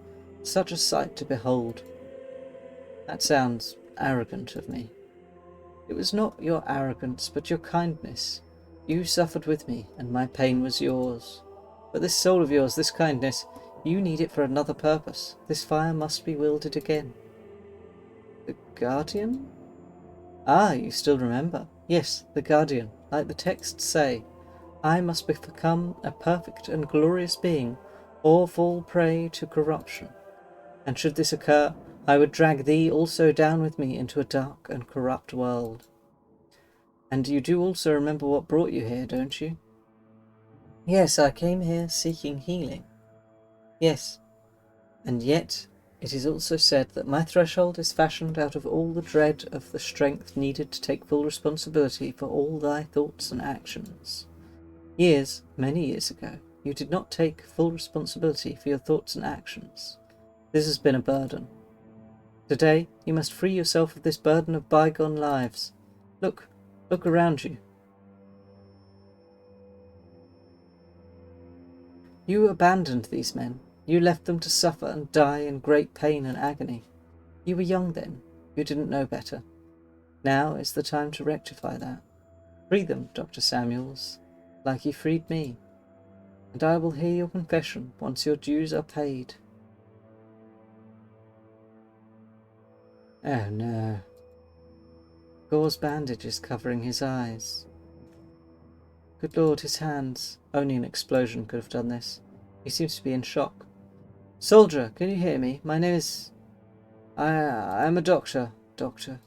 Such a sight to behold. That sounds arrogant of me. It was not your arrogance, but your kindness. You suffered with me, and my pain was yours. But this soul of yours, this kindness, you need it for another purpose. This fire must be wielded again. The Guardian? Ah, you still remember. Yes, the Guardian. Like the texts say, I must become a perfect and glorious being, or fall prey to corruption. And should this occur, I would drag thee also down with me into a dark and corrupt world. And you do also remember what brought you here, don't you? Yes, I came here seeking healing. Yes, and yet it is also said that my threshold is fashioned out of all the dread of the strength needed to take full responsibility for all thy thoughts and actions. Years, many years ago, you did not take full responsibility for your thoughts and actions. This has been a burden. Today, you must free yourself of this burden of bygone lives. Look around you. You abandoned these men. You left them to suffer and die in great pain and agony. You were young then. You didn't know better. Now is the time to rectify that. Free them, Dr. Samuels, like you freed me. And I will hear your confession once your dues are paid. Oh no. Gore's bandage is covering his eyes. Good Lord, his hands. Only an explosion could have done this. He seems to be in shock. Soldier, can you hear me? My name is... I'm a doctor. Doctor.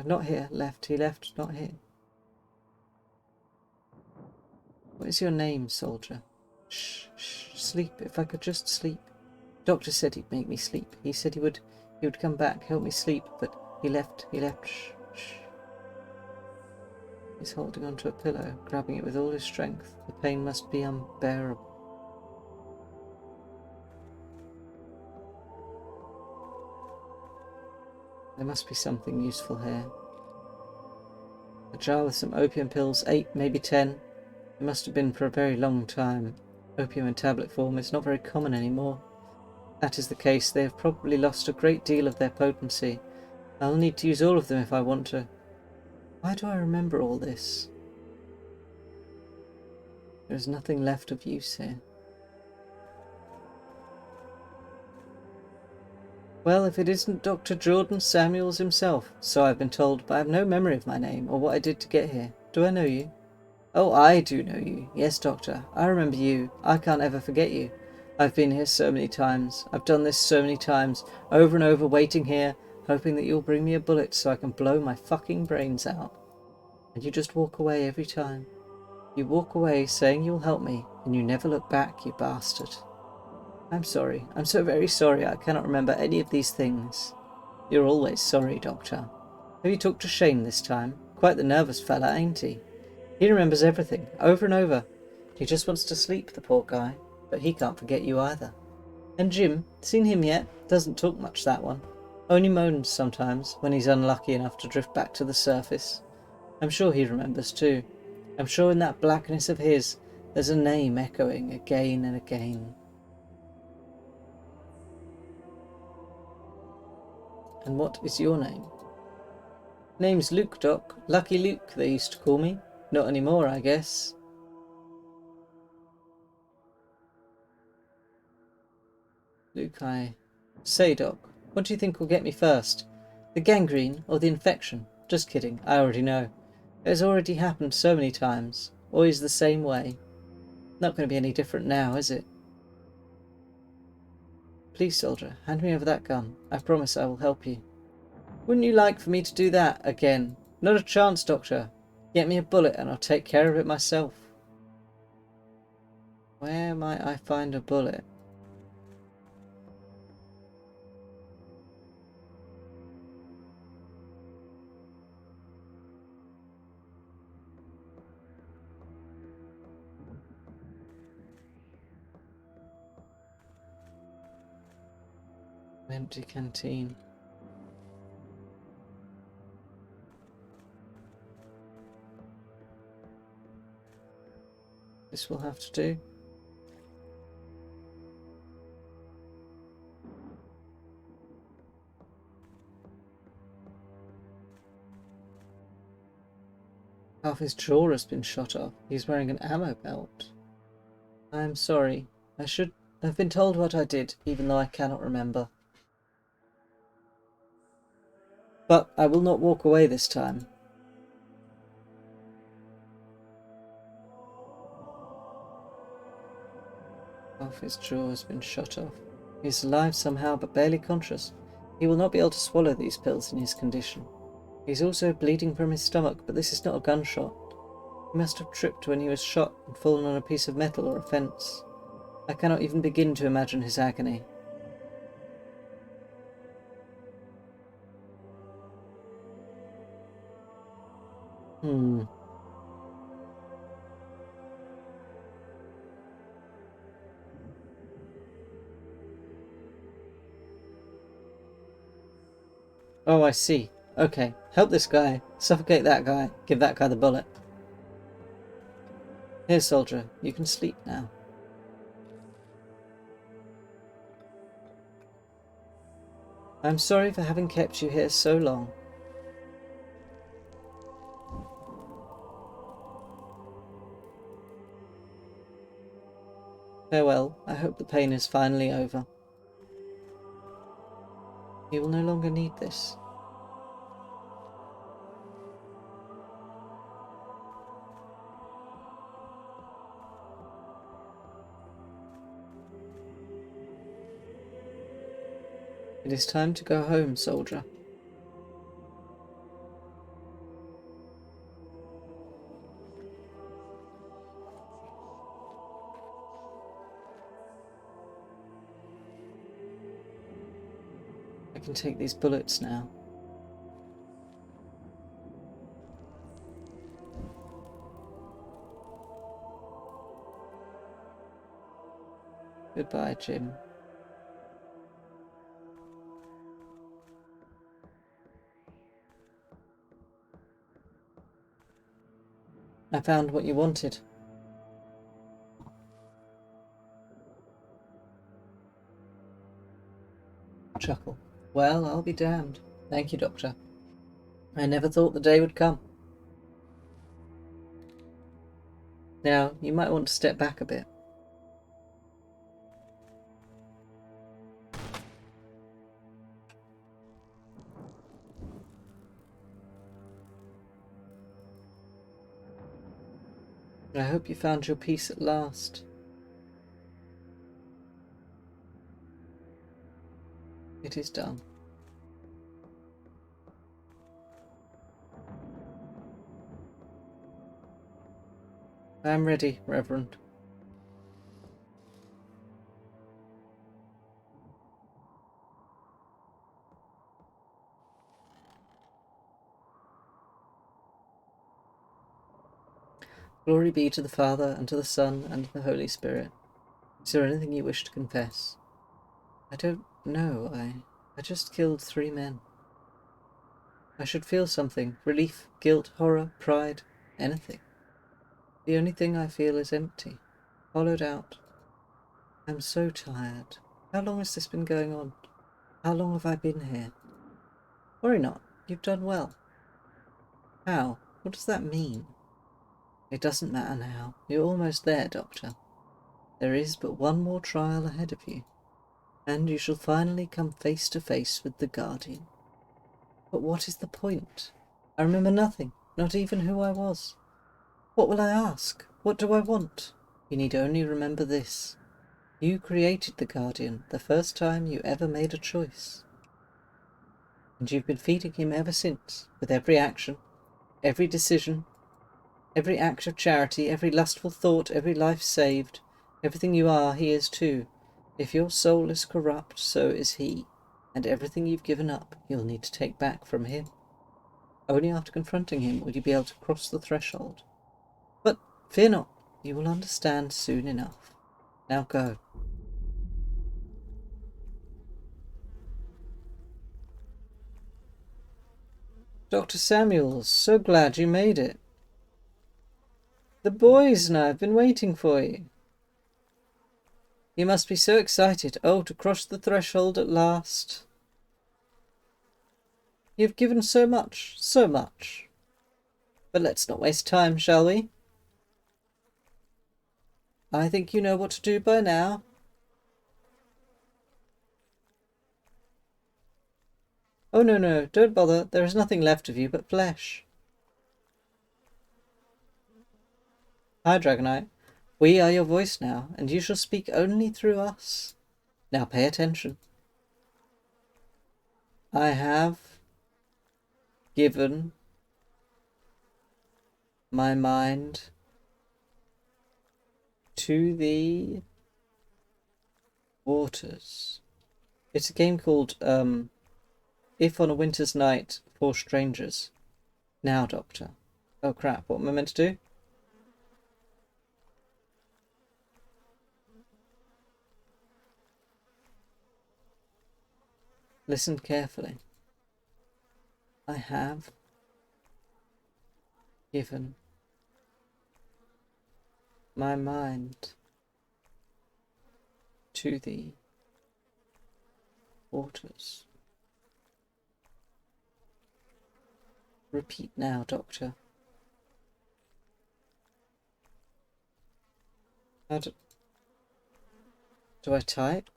Not here. Left. He left. Not here. What is your name, soldier? Shh. Sleep. If I could just sleep. Doctor said he'd make me sleep. He said he would come back, help me sleep, but he left. Shh. He's holding onto a pillow, grabbing it with all his strength. The pain must be unbearable. There must be something useful here. A jar with some opium pills, 8, maybe 10. It must have been for a very long time. Opium in tablet form is not very common anymore. If that is the case, they have probably lost a great deal of their potency. I'll need to use all of them if I want to. Why do I remember all this? There is nothing left of use here. Well, if it isn't Dr. Jordan Samuels himself, so I've been told, but I have no memory of my name or what I did to get here. Do I know you? Oh, I do know you. Yes, Doctor. I remember you. I can't ever forget you. I've been here so many times. I've done this so many times, over and over, waiting here, hoping that you'll bring me a bullet so I can blow my fucking brains out. And you just walk away every time. You walk away saying you'll help me, and you never look back, you bastard. I'm sorry. I'm so very sorry I cannot remember any of these things. You're always sorry, Doctor. Have you talked to Shane this time? Quite the nervous fella, ain't he? He remembers everything, over and over. He just wants to sleep, the poor guy. But he can't forget you either. And Jim, seen him yet? Doesn't talk much, that one. Only moans sometimes, when he's unlucky enough to drift back to the surface. I'm sure he remembers too. I'm sure in that blackness of his, there's a name echoing again and again. And what is your name? Name's Luke, Doc. Lucky Luke, they used to call me. Not anymore, I guess. Luke, I... Say, Doc, what do you think will get me first? The gangrene or the infection? Just kidding, I already know. It has already happened so many times. Always the same way. Not going to be any different now, is it? Please, soldier, hand me over that gun. I promise I will help you. Wouldn't you like for me to do that again? Not a chance, Doctor. Get me a bullet and I'll take care of it myself. Where might I find a bullet? Empty canteen. This will have to do. Half his jaw has been shot off. He's wearing an ammo belt. I am sorry. I should have been told what I did, even though I cannot remember. But I will not walk away this time. Half his jaw has been shot off. He is alive somehow, but barely conscious. He will not be able to swallow these pills in his condition. He is also bleeding from his stomach, but this is not a gunshot. He must have tripped when he was shot and fallen on a piece of metal or a fence. I cannot even begin to imagine his agony. Oh, I see. Okay, help this guy. Suffocate that guy. Give that guy the bullet. Here, soldier. You can sleep now. I'm sorry for having kept you here so long. Farewell. I hope the pain is finally over. You will no longer need this. It is time to go home, soldier. I can take these bullets now. Goodbye, Jim. I found what you wanted. Chuckle. Well, I'll be damned. Thank you, Doctor. I never thought the day would come. Now, you might want to step back a bit. I hope you found your peace at last. It is done. I am ready, Reverend. Glory be to the Father, and to the Son, and to the Holy Spirit. Is there anything you wish to confess? I don't know. I just killed 3 men. I should feel something. Relief, guilt, horror, pride, anything. The only thing I feel is empty. Hollowed out. I'm so tired. How long has this been going on? How long have I been here? Worry not. You've done well. How? What does that mean? It doesn't matter now. You're almost there, Doctor. There is but one more trial ahead of you, and you shall finally come face to face with the Guardian. But what is the point? I remember nothing, not even who I was. What will I ask? What do I want? You need only remember this. You created the Guardian the first time you ever made a choice. And you've been feeding him ever since, with every action, every decision, every act of charity, every lustful thought, every life saved. Everything you are, he is too. If your soul is corrupt, so is he, and everything you've given up, you'll need to take back from him. Only after confronting him will you be able to cross the threshold. But fear not, you will understand soon enough. Now go. Dr. Samuels, so glad you made it. The boys and I have been waiting for you. You must be so excited. Oh, to cross the threshold at last. You've given so much, so much. But let's not waste time, shall we? I think you know what to do by now. Oh, no, don't bother. There is nothing left of you but flesh. Hi, Dragonite. We are your voice now, and you shall speak only through us. Now pay attention. I have given my mind to the waters. It's a game called, If on a Winter's Night for Strangers. Now, Doctor. Oh crap, what am I meant to do? Listen carefully. I have given my mind to the waters. Repeat now, Doctor. How do I type?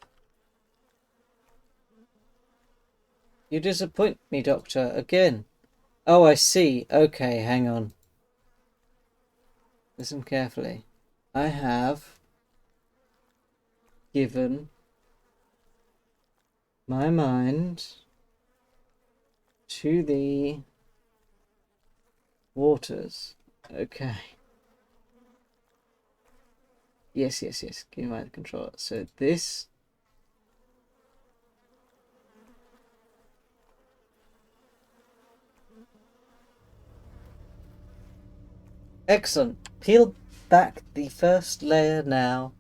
You disappoint me, Doctor, again. Oh, I see. Okay, hang on. Listen carefully. I have given my mind to the waters. Okay. Yes. Give me the controller. So this. Excellent. Peel back the first layer now.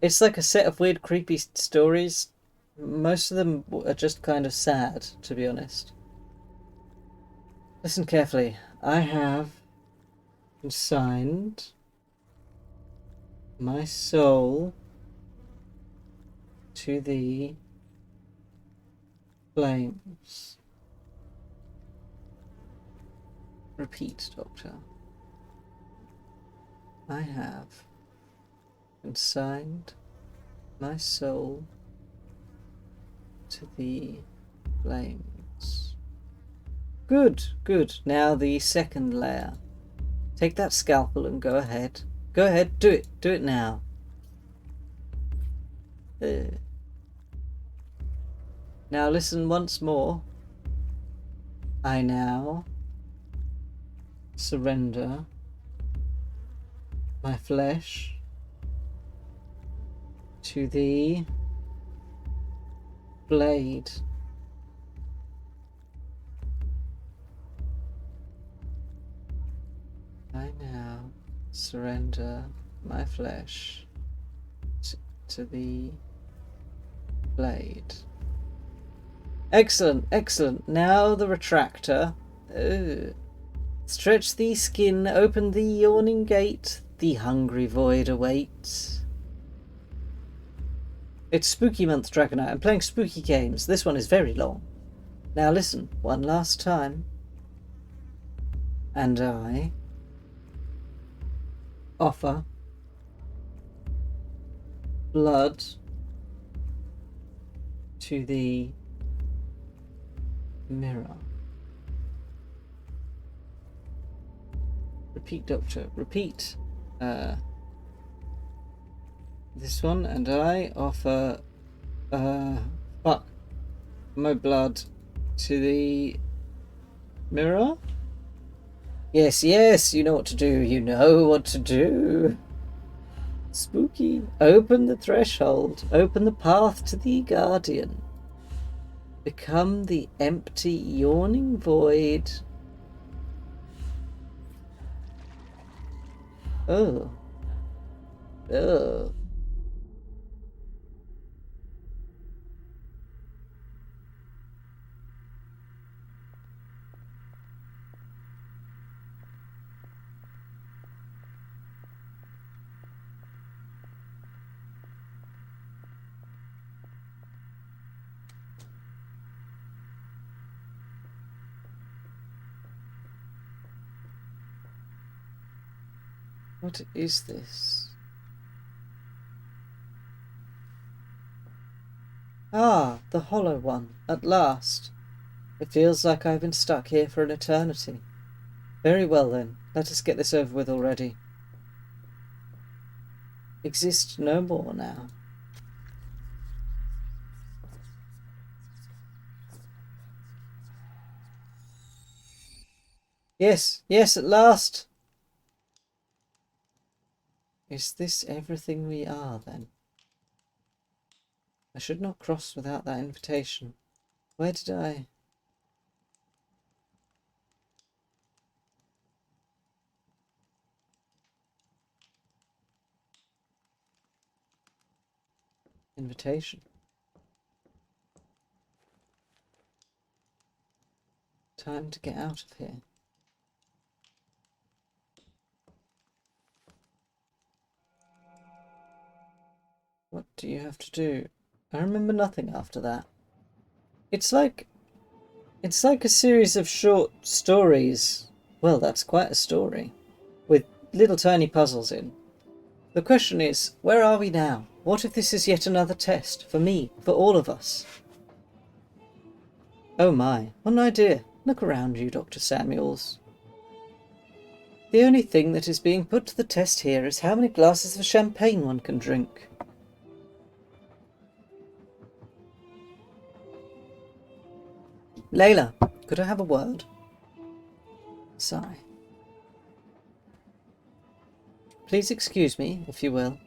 It's like a set of weird, creepy stories. Most of them are just kind of sad, to be honest. Listen carefully. I have consigned my soul to the flames. Repeat, Doctor. I have consigned my soul to the flames. Good. Now the second layer. Take that scalpel and go ahead. Go ahead, do it. Do it now. Now listen once more. I now surrender my flesh to the blade. I now surrender my flesh to the blade. Excellent, excellent. Now the retractor. Stretch the skin, open the yawning gate. The hungry void awaits. It's spooky month, Dragonite. I'm playing spooky games. This one is very long. Now listen, one last time. And I offer blood to the mirror. Repeat, Doctor. Repeat. This one, and I offer my blood to the mirror. Yes, yes, you know what to do. You know what to do. Spooky. Open the threshold. Open the path to the guardian. Become the empty, yawning void. Oh. Oh. What is this? Ah, the hollow one, at last. It feels like I've been stuck here for an eternity. Very well then, let us get this over with already. Exist no more now. Yes, yes, at last! Is this everything we are, then? I should not cross without that invitation. Where did I... Invitation? Time to get out of here. What do you have to do? I remember nothing after that. It's like a series of short stories. Well, that's quite a story. With little tiny puzzles in. The question is, where are we now? What if this is yet another test? For me, for all of us? Oh my, what an idea. Look around you, Dr. Samuels. The only thing that is being put to the test here is how many glasses of champagne one can drink. Layla, could I have a word? Sigh. Please excuse me, if you will.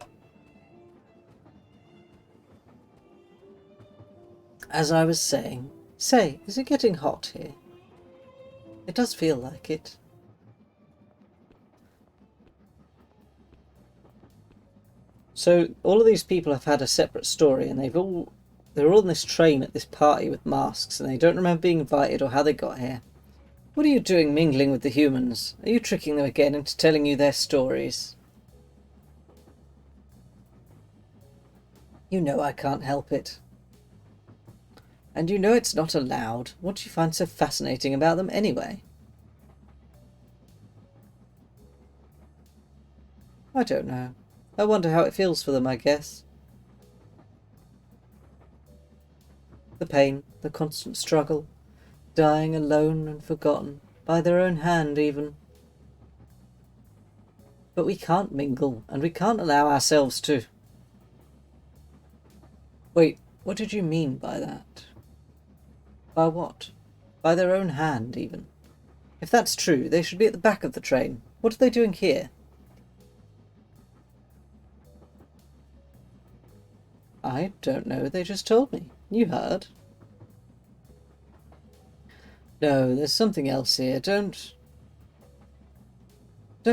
As I was saying, say, is it getting hot here? It does feel like it. So all of these people have had a separate story, and they're all on this train at this party with masks, and they don't remember being invited or how they got here. What are you doing mingling with the humans? Are you tricking them again into telling you their stories? You know I can't help it. And you know it's not allowed. What do you find so fascinating about them anyway? I don't know. I wonder how it feels for them, I guess. The pain, the constant struggle, dying alone and forgotten, by their own hand even. But we can't mingle, and we can't allow ourselves to... Wait, what did you mean by that? By what? By their own hand, even. If that's true, they should be at the back of the train. What are they doing here? I don't know, they just told me. You heard. No, there's something else here. Don't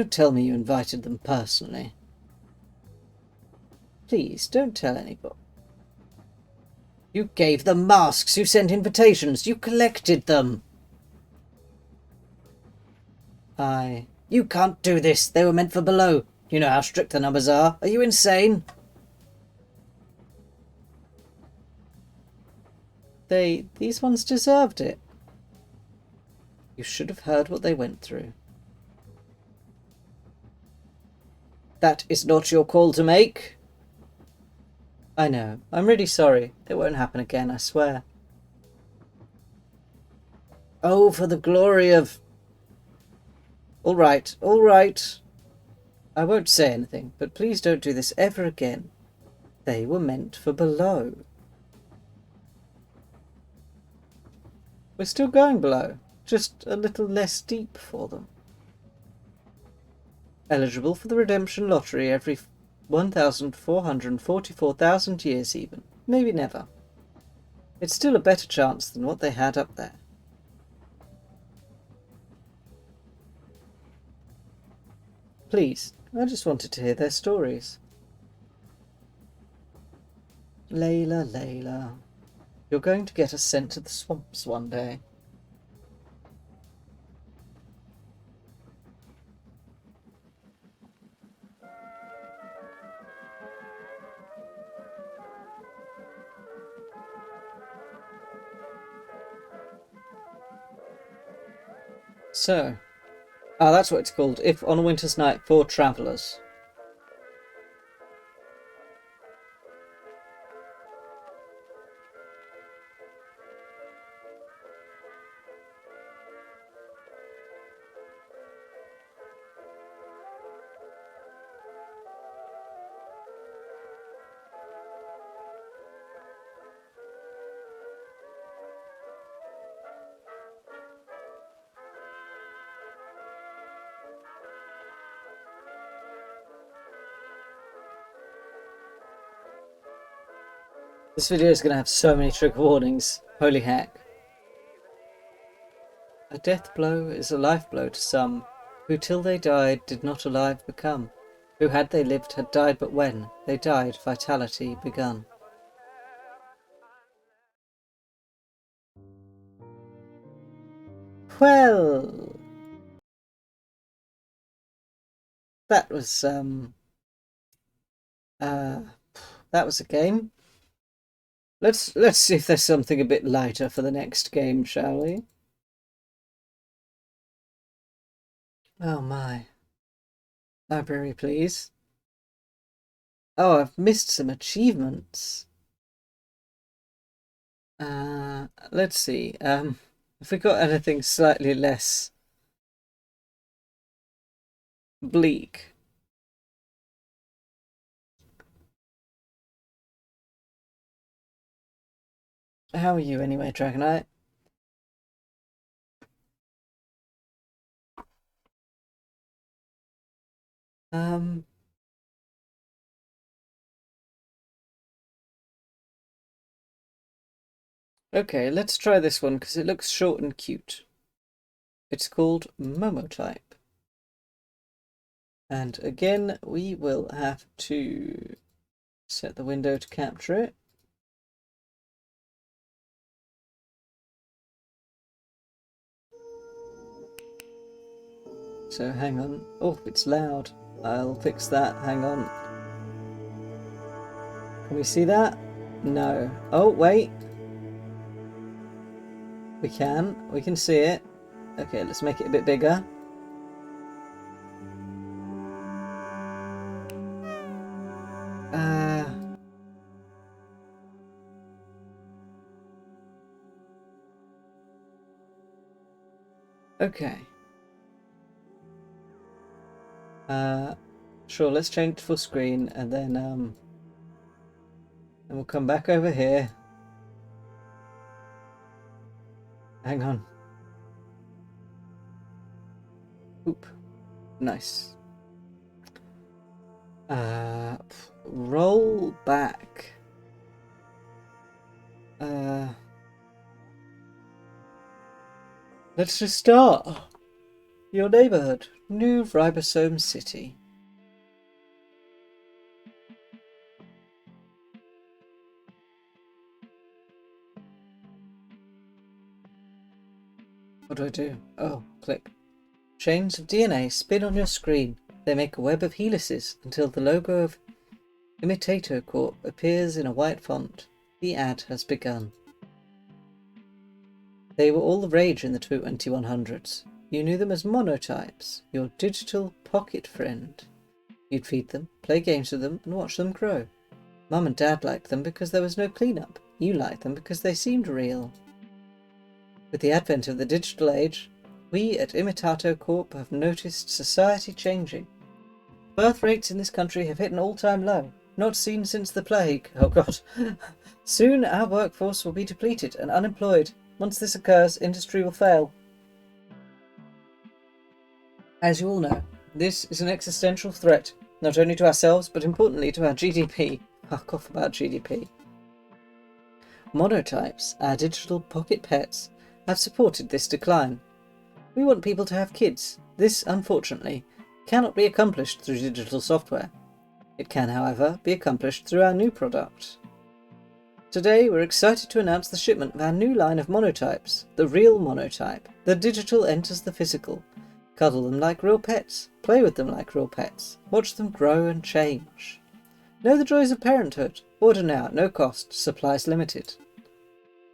tell me you invited them personally. Please, don't tell anybody. You gave them masks, you sent invitations, you collected them. You can't do this. They were meant for below. You know how strict the numbers are. Are you insane? These ones deserved it. You should have heard what they went through. That is not your call to make. I know. I'm really sorry. It won't happen again, I swear. Oh, for the glory of... All right. I won't say anything, but please don't do this ever again. They were meant for below. We're still going below, just a little less deep for them. Eligible for the redemption lottery every 1,444,000 years even. Maybe never. It's still a better chance than what they had up there. Please, I just wanted to hear their stories. Layla. You're going to get us sent to the swamps one day. So, that's what it's called. If on a winter's night for travellers. This video is going to have so many trigger warnings. Holy heck. A death blow is a life blow to some, who till they died did not alive become, who had they lived had died but when they died vitality begun. Well, that was that was a game. Let's see if there's something a bit lighter for the next game, shall we? Oh my. Library, please. Oh, I've missed some achievements. Let's see. If we got anything slightly less bleak. How are you anyway, Dragonite? Okay, let's try this one because it looks short and cute. It's called Momotype. And again, we will have to set the window to capture it. So hang on. Oh, it's loud. I'll fix that. Hang on. Can we see that? No. Oh, wait. We can see it. Okay, let's make it a bit bigger. Okay. Sure, let's change to full screen and then we'll come back over here. Hang on. Oop. Nice. Roll back. Let's just start. Your neighborhood, New Ribosome City. What do I do? Oh, click. Chains of DNA spin on your screen. They make a web of helices until the logo of Imitator Corp appears in a white font. The ad has begun. They were all the rage in the 2100s. You knew them as monotypes, your digital pocket friend. You'd feed them, play games with them, and watch them grow. Mum and Dad liked them because there was no cleanup. You liked them because they seemed real. With the advent of the digital age, we at Imitato Corp have noticed society changing. Birth rates in this country have hit an all-time low, not seen since the plague. Oh god. Soon our workforce will be depleted and unemployed. Once this occurs, industry will fail. As you all know, this is an existential threat, not only to ourselves, but importantly to our GDP. I'll cough about GDP. Monotypes, our digital pocket pets, have supported this decline. We want people to have kids. This, unfortunately, cannot be accomplished through digital software. It can, however, be accomplished through our new product. Today, we're excited to announce the shipment of our new line of monotypes, the real monotype. The digital enters the physical. Cuddle them like real pets, play with them like real pets, watch them grow and change. Know the joys of parenthood. Order now at no cost, supplies limited.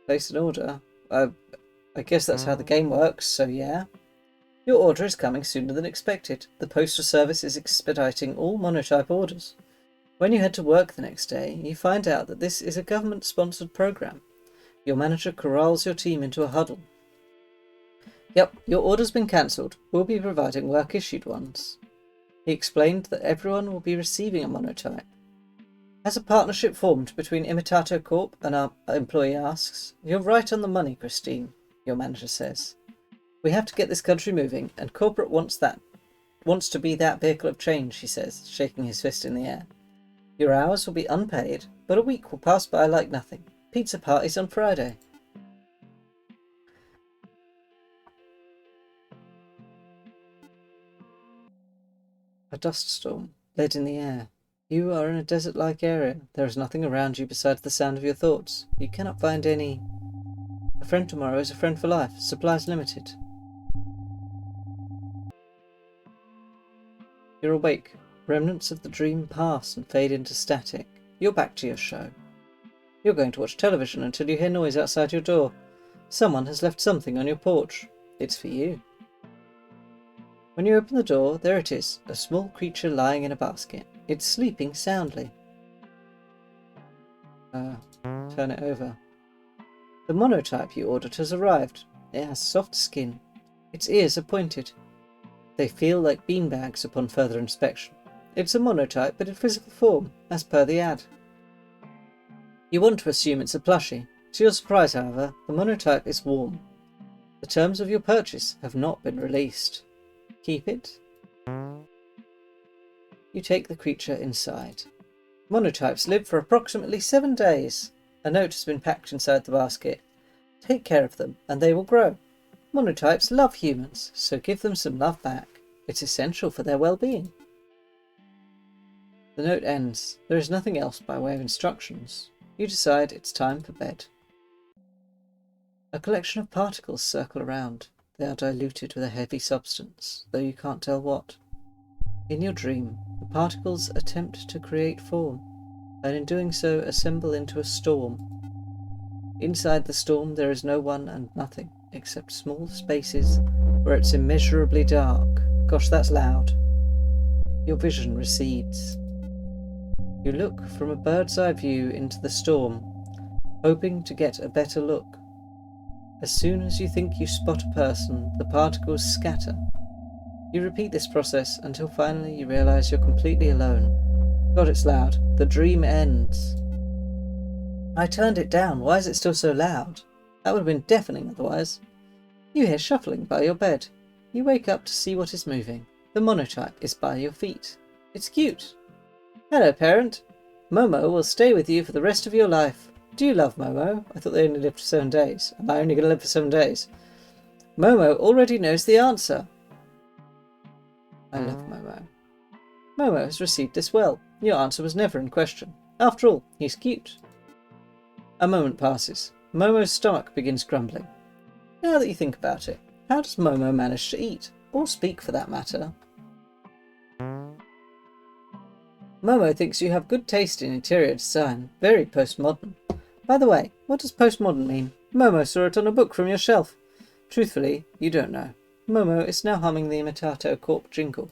Place an order. I guess that's how the game works, so yeah. Your order is coming sooner than expected. The postal service is expediting all monotype orders. When you head to work the next day, you find out that this is a government-sponsored program. Your manager corrals your team into a huddle. Yep, your order's been cancelled. We'll be providing work-issued ones. He explained that everyone will be receiving a monotype. Has a partnership formed between Imitato Corp and our employee asks? You're right on the money, Christine, your manager says. We have to get this country moving, and corporate wants to be that vehicle of change, he says, shaking his fist in the air. Your hours will be unpaid, but a week will pass by like nothing. Pizza parties on Friday. A dust storm led in the air. You are in a desert-like area. There is nothing around you besides the sound of your thoughts. You cannot find any... A friend tomorrow is a friend for life. Supplies limited. You're awake. Remnants of the dream pass and fade into static. You're back to your show. You're going to watch television until you hear noise outside your door. Someone has left something on your porch. It's for you. When you open the door, there it is, a small creature lying in a basket. It's sleeping soundly. Turn it over. The monotype you ordered has arrived. It has soft skin. Its ears are pointed. They feel like beanbags upon further inspection. It's a monotype, but in physical form, as per the ad. You want to assume it's a plushie. To your surprise, however, the monotype is warm. The terms of your purchase have not been released. Keep it. You take the creature inside. Monotypes live for approximately 7 days. A note has been packed inside the basket. Take care of them, and they will grow. Monotypes love humans, so give them some love back. It's essential for their well-being. The note ends. There is nothing else by way of instructions. You decide it's time for bed. A collection of particles circle around. They are diluted with a heavy substance, though you can't tell what. In your dream, the particles attempt to create form, and in doing so assemble into a storm. Inside the storm there is no one and nothing, except small spaces where it's immeasurably dark. Gosh, that's loud. Your vision recedes. You look from a bird's eye view into the storm, hoping to get a better look. As soon as you think you spot a person, the particles scatter. You repeat this process until finally you realise you're completely alone. God, it's loud. The dream ends. I turned it down. Why is it still so loud? That would have been deafening otherwise. You hear shuffling by your bed. You wake up to see what is moving. The monotype is by your feet. It's cute. Hello, parent. Momo will stay with you for the rest of your life. Do you love Momo? I thought they only lived for 7 days. Am I only going to live for 7 days? Momo already knows the answer. I love Momo. Momo has received this well. Your answer was never in question. After all, he's cute. A moment passes. Momo's stomach begins grumbling. Now that you think about it, how does Momo manage to eat? Or speak, for that matter? Momo thinks you have good taste in interior design. Very postmodern. By the way, what does postmodern mean? Momo saw it on a book from your shelf. Truthfully, you don't know. Momo is now humming the Imitato Corp jingle.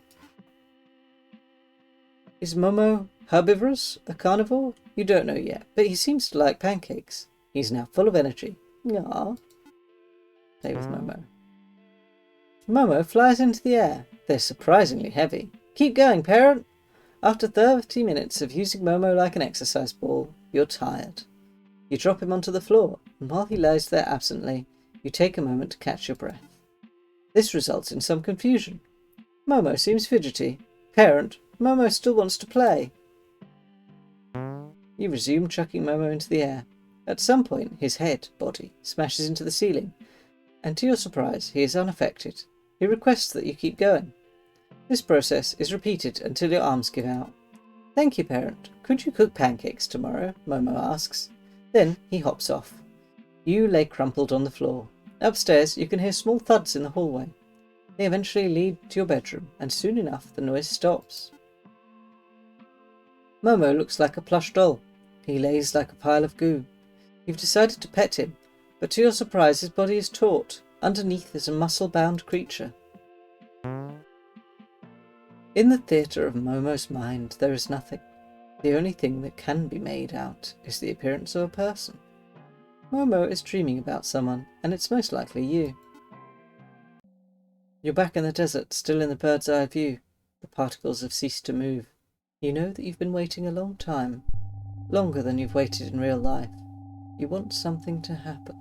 Is Momo herbivorous? A carnivore? You don't know yet, but he seems to like pancakes. He's now full of energy. Aww. Play with Momo. Momo flies into the air. They're surprisingly heavy. Keep going, parent! After 30 minutes of using Momo like an exercise ball, you're tired. You drop him onto the floor, and while he lies there absently, you take a moment to catch your breath. This results in some confusion. Momo seems fidgety. Parent, Momo still wants to play. You resume chucking Momo into the air. At some point, his body, smashes into the ceiling, and to your surprise, he is unaffected. He requests that you keep going. This process is repeated until your arms give out. Thank you, parent. Could you cook pancakes tomorrow? Momo asks. Then he hops off. You lay crumpled on the floor. Upstairs, you can hear small thuds in the hallway. They eventually lead to your bedroom, and soon enough the noise stops. Momo looks like a plush doll. He lays like a pile of goo. You've decided to pet him, but to your surprise his body is taut. Underneath is a muscle-bound creature. In the theatre of Momo's mind there is nothing. The only thing that can be made out is the appearance of a person. Momo is dreaming about someone, and it's most likely you. You're back in the desert, still in the bird's eye view. The particles have ceased to move. You know that you've been waiting a long time. Longer than you've waited in real life. You want something to happen.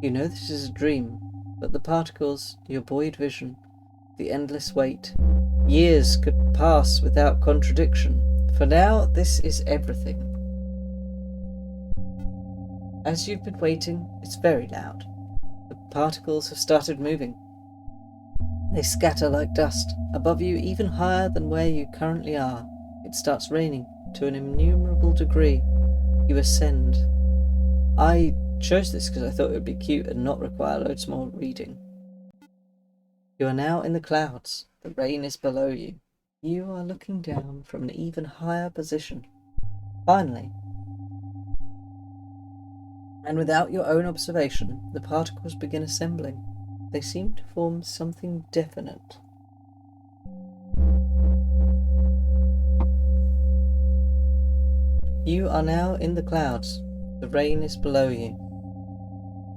You know this is a dream, but the particles, your buoyed vision, the endless wait. Years could pass without contradiction. For now, this is everything. As you've been waiting, it's very loud. The particles have started moving. They scatter like dust, above you even higher than where you currently are. It starts raining to an innumerable degree. You ascend. I chose this because I thought it would be cute and not require loads more reading. You are now in the clouds. The rain is below you. You are looking down from an even higher position. Finally, and without your own observation, the particles begin assembling. They seem to form something definite. You are now in the clouds. The rain is below you.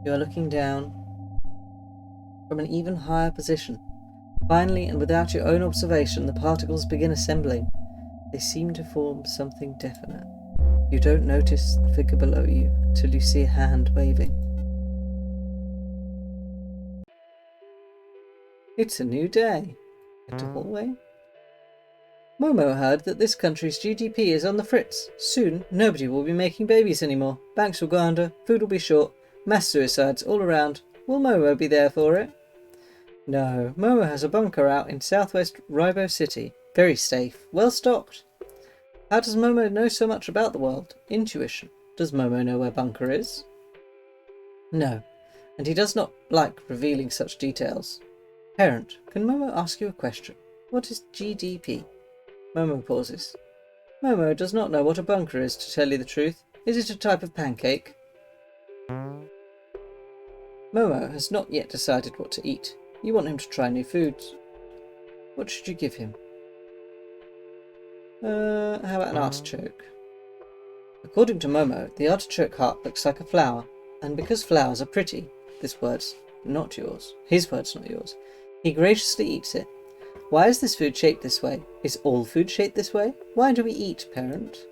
You are looking down from an even higher position. Finally, and without your own observation, the particles begin assembling. They seem to form something definite. You don't notice the figure below you until you see a hand waving. It's a new day. At a hallway? Momo heard that this country's GDP is on the fritz. Soon, nobody will be making babies anymore. Banks will go under, food will be short, mass suicides all around. Will Momo be there for it? No, Momo has a bunker out in southwest Ribo City. Very safe, well stocked. How does Momo know so much about the world? Intuition. Does Momo know where bunker is? No, and he does not like revealing such details. Parent, can Momo ask you a question? What is GDP? Momo pauses. Momo does not know what a bunker is, to tell you the truth. Is it a type of pancake? Momo has not yet decided what to eat. You want him to try new foods. What should you give him? How about an artichoke? According to Momo, the artichoke heart looks like a flower, and because flowers are pretty, this word's not yours. His word's not yours. He graciously eats it. Why is this food shaped this way? Is all food shaped this way? Why do we eat, parent?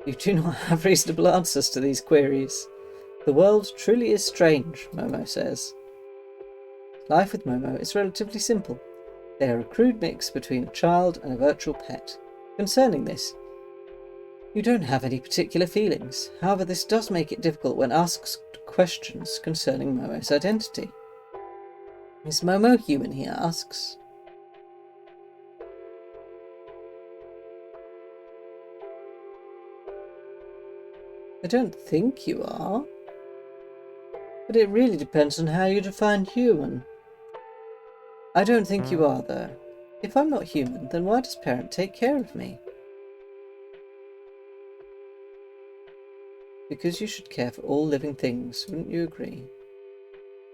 You do not have reasonable answers to these queries. The world truly is strange, Momo says. Life with Momo is relatively simple. They are a crude mix between a child and a virtual pet. Concerning this, You don't have any particular feelings. However, this does make it difficult when asked questions concerning Momo's identity. Is Momo human, he asks. I don't think you are. But it really depends on how you define human. I don't think you are, though. If I'm not human, then why does Parent take care of me? Because you should care for all living things, wouldn't you agree?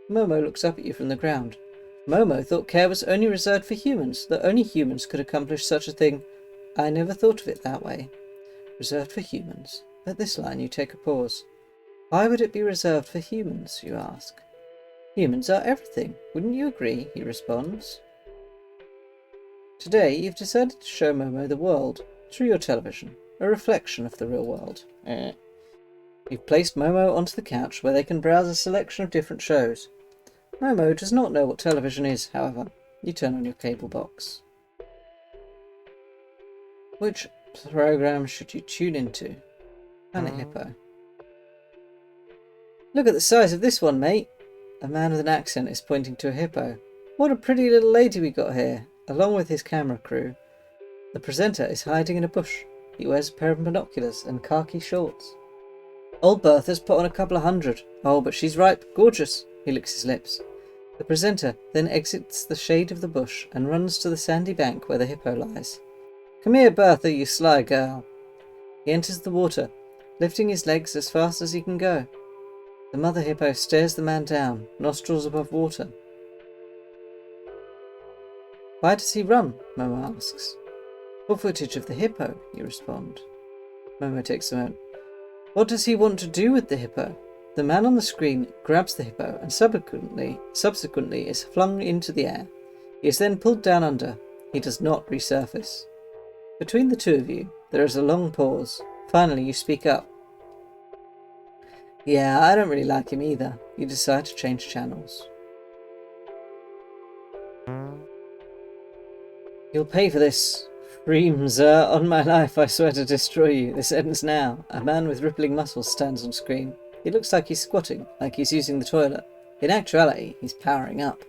Momo looks up at you from the ground. Momo thought care was only reserved for humans, that only humans could accomplish such a thing. I never thought of it that way. Reserved for humans. At this line you take a pause. Why would it be reserved for humans, you ask? Humans are everything, wouldn't you agree? He responds. Today you've decided to show Momo the world through your television, a reflection of the real world. You've placed Momo onto the couch where they can browse a selection of different shows. Momo does not know what television is, however. You turn on your cable box. Which program should you tune into? Planet Hippo. Look at the size of this one, mate. A man with an accent is pointing to a hippo. What a pretty little lady we got here, along with his camera crew. The presenter is hiding in a bush. He wears a pair of binoculars and khaki shorts. Old Bertha's put on a couple of hundred. Oh, but she's ripe, gorgeous. He licks his lips. The presenter then exits the shade of the bush and runs to the sandy bank where the hippo lies. Come here, Bertha, you sly girl. He enters the water, lifting his legs as fast as he can go. The mother hippo stares the man down, nostrils above water. Why does he run? Momo asks. For footage of the hippo, you respond. Momo takes a moment. What does he want to do with the hippo? The man on the screen grabs the hippo and subsequently is flung into the air. He is then pulled down under. He does not resurface. Between the two of you, there is a long pause. Finally, you speak up. Yeah, I don't really like him either. You decide to change channels. You'll pay for this. Freemzer, on my life, I swear to destroy you. This ends now. A man with rippling muscles stands on screen. He looks like he's squatting, like he's using the toilet. In actuality, he's powering up.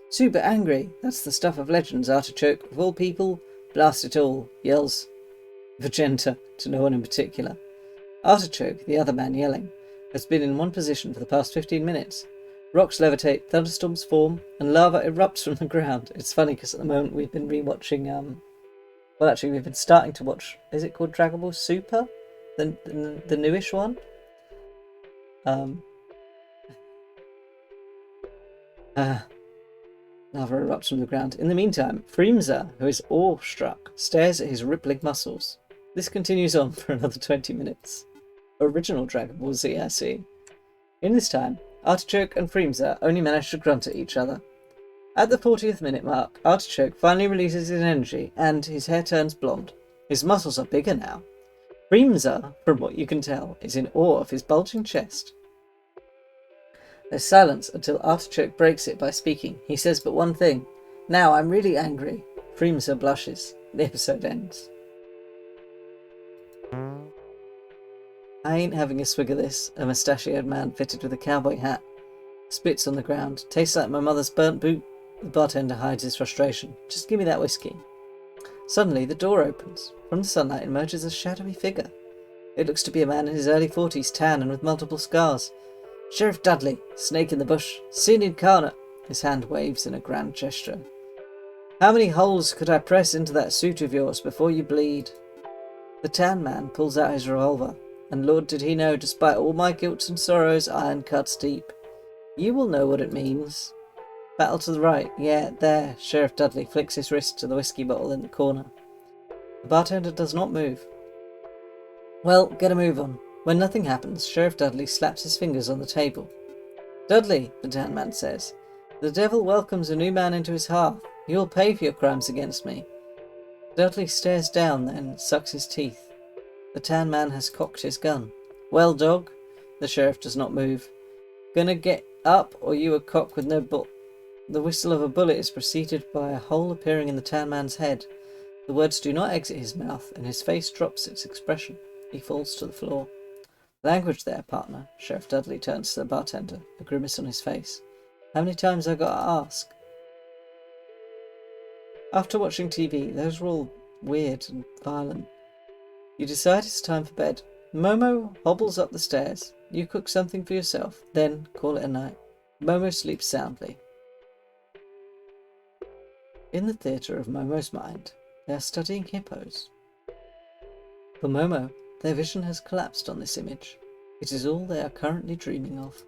Super angry. That's the stuff of legends, Artichoke. Of all people, blast it all, yells Vagenta to no one in particular. Artichoke, the other man yelling, has been in one position for the past 15 minutes. Rocks levitate, thunderstorms form, and lava erupts from the ground. It's funny because at the moment we've been rewatching, well actually we've been starting to watch, is it called Dragon Ball Super? The newish one? Lava erupts from the ground. In the meantime, Freemzer, who is awestruck, stares at his rippling muscles. This continues on for another 20 minutes. Original Dragon Ball Z, I see. In this time, Artichoke and Freemzer only manage to grunt at each other. At the 40th minute mark, Artichoke finally releases his energy and his hair turns blonde. His muscles are bigger now. Freemzer, from what you can tell, is in awe of his bulging chest. There's silence until Artichoke breaks it by speaking. He says but one thing. Now I'm really angry. Freemzer blushes. The episode ends. I ain't having a swig of this, a mustachioed man fitted with a cowboy hat spits on the ground. Tastes like my mother's burnt boot. The bartender hides his frustration. Just give me that whiskey. Suddenly the door opens. From the sunlight emerges a shadowy figure. It looks to be a man in his early 40s, tan and with multiple scars. Sheriff Dudley, snake in the bush, sin incarnate. His hand waves in a grand gesture. How many holes could I press into that suit of yours before you bleed? The tan man pulls out his revolver, and Lord did he know, despite all my guilt and sorrows, iron cuts deep. You will know what it means. Battle to the right, yeah, there. Sheriff Dudley flicks his wrist to the whiskey bottle in the corner. The bartender does not move. Well, get a move on. When nothing happens, Sheriff Dudley slaps his fingers on the table. Dudley, the tan man says, the devil welcomes a new man into his hearth. You will pay for your crimes against me. Dudley stares down, then sucks his teeth. The tan man has cocked his gun. Well, dog, the sheriff does not move. Gonna get up, or you a cock with no butt? The whistle of a bullet is preceded by a hole appearing in the tan man's head. The words do not exit his mouth, and his face drops its expression. He falls to the floor. Language there, partner. Sheriff Dudley turns to the bartender, a grimace on his face. How many times I gotta ask? After watching TV, those were all weird and violent. You decide it's time for bed. Momo hobbles up the stairs. You cook something for yourself, then call it a night. Momo sleeps soundly. In the theatre of Momo's mind, they are studying hippos. For Momo, their vision has collapsed on this image. It is all they are currently dreaming of.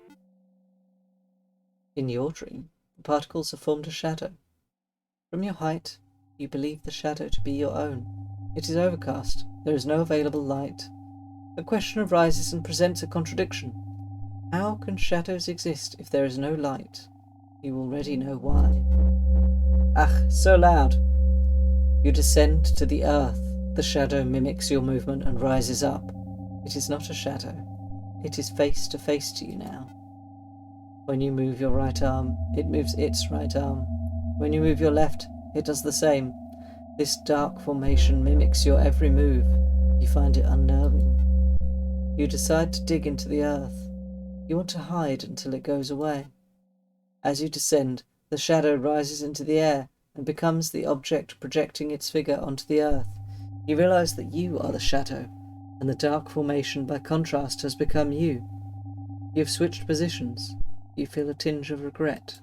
In your dream, the particles have formed a shadow. From your height, you believe the shadow to be your own. It is overcast. There is no available light. A question arises and presents a contradiction. How can shadows exist if there is no light? You already know why. Ach, so loud! You descend to the earth. The shadow mimics your movement and rises up. It is not a shadow. It is face to face to you now. When you move your right arm, it moves its right arm. When you move your left, it does the same. This dark formation mimics your every move. You find it unnerving. You decide to dig into the earth. You want to hide until it goes away. As you descend, the shadow rises into the air and becomes the object projecting its figure onto the earth. You realize that you are the shadow, and the dark formation by contrast has become you. You have switched positions. You feel a tinge of regret.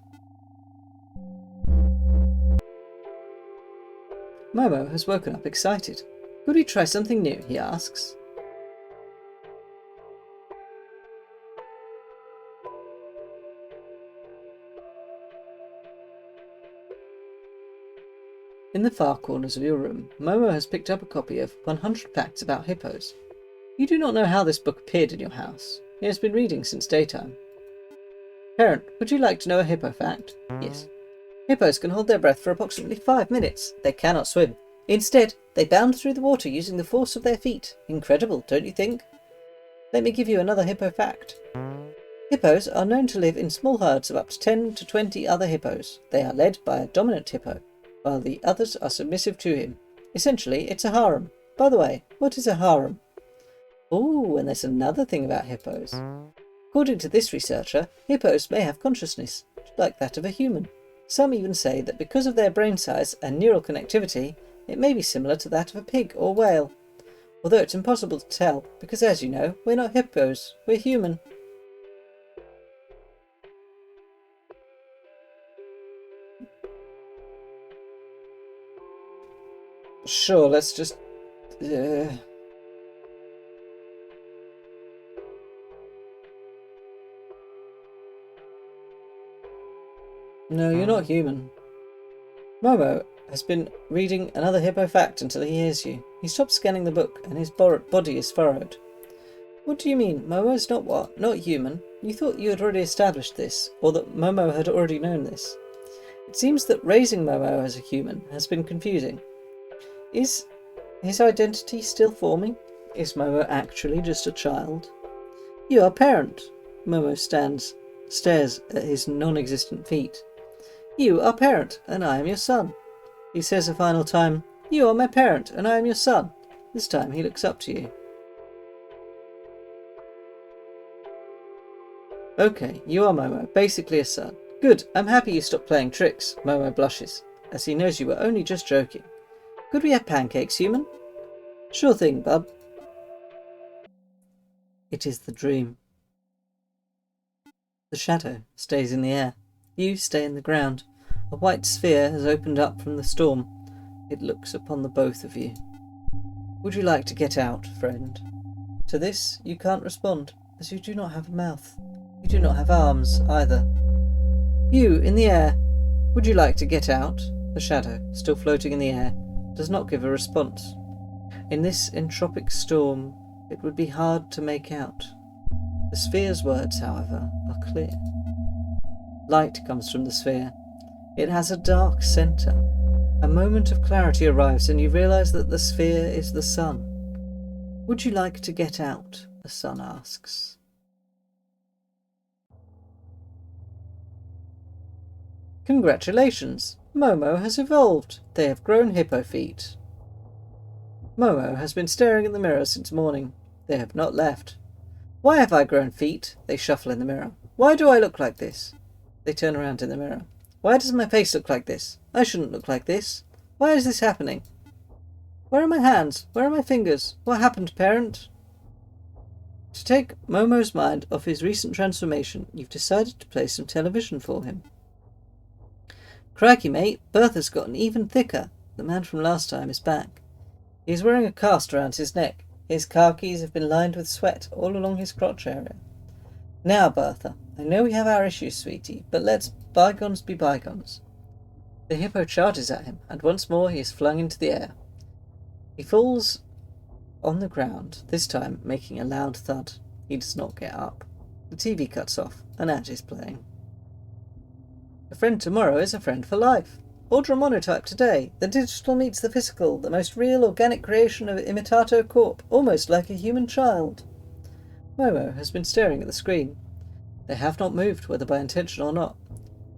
Momo has woken up excited. Could he try something new, he asks. In the far corners of your room, Momo has picked up a copy of 100 Facts About Hippos. You do not know how this book appeared in your house. He has been reading since daytime. Parent, would you like to know a hippo fact? Yes. Hippos can hold their breath for approximately 5 minutes. They cannot swim. Instead, they bound through the water using the force of their feet. Incredible, don't you think? Let me give you another hippo fact. Hippos are known to live in small herds of up to 10 to 20 other hippos. They are led by a dominant hippo, while the others are submissive to him. Essentially, it's a harem. By the way, what is a harem? Ooh, and there's another thing about hippos. According to this researcher, hippos may have consciousness, like that of a human. Some even say that because of their brain size and neural connectivity, it may be similar to that of a pig or whale. Although it's impossible to tell, because as you know, we're not hippos, we're human. Sure, let's just... No, you're not human. Momo has been reading another hippo fact until he hears you. He stops scanning the book and his body is furrowed. What do you mean? Momo's not what? Not human? You thought you had already established this, or that Momo had already known this. It seems that raising Momo as a human has been confusing. Is his identity still forming? Is Momo actually just a child? You are parent. Momo stares at his non-existent feet. You are parent, and I am your son. He says a final time, You are my parent, and I am your son. This time he looks up to you. Okay, you are Momo, basically a son. Good, I'm happy you stopped playing tricks. Momo blushes, as he knows you were only just joking. Could we have pancakes, human? Sure thing, bub. It is the dream. The shadow stays in the air. You stay in the ground. A white sphere has opened up from the storm. It looks upon the both of you. Would you like to get out, friend? To this you can't respond, as you do not have a mouth. You do not have arms, either. You, in the air. Would you like to get out? The shadow, still floating in the air, does not give a response. In this entropic storm, it would be hard to make out. The sphere's words, however, are clear. Light comes from the sphere. It has a dark centre. A moment of clarity arrives and you realise that the sphere is the sun. Would you like to get out? The sun asks. Congratulations! Momo has evolved. They have grown hippo feet. Momo has been staring in the mirror since morning. They have not left. Why have I grown feet? They shuffle in the mirror. Why do I look like this? They turn around in the mirror. Why does my face look like this? I shouldn't look like this. Why is this happening? Where are my hands? Where are my fingers? What happened, parent? To take Momo's mind off his recent transformation, you've decided to play some television for him. Crikey, mate, Bertha's gotten even thicker. The man from last time is back. He is wearing a cast around his neck. His khakis have been lined with sweat all along his crotch area. Now, Bertha, I know we have our issues, sweetie, but let's bygones be bygones. The hippo charges at him, and once more he is flung into the air. He falls on the ground, this time making a loud thud. He does not get up. The TV cuts off. An ad is playing. A friend tomorrow is a friend for life. Order a Momotype today. The digital meets the physical, the most real organic creation of Imitato Corp, almost like a human child. Momo has been staring at the screen. They have not moved, whether by intention or not.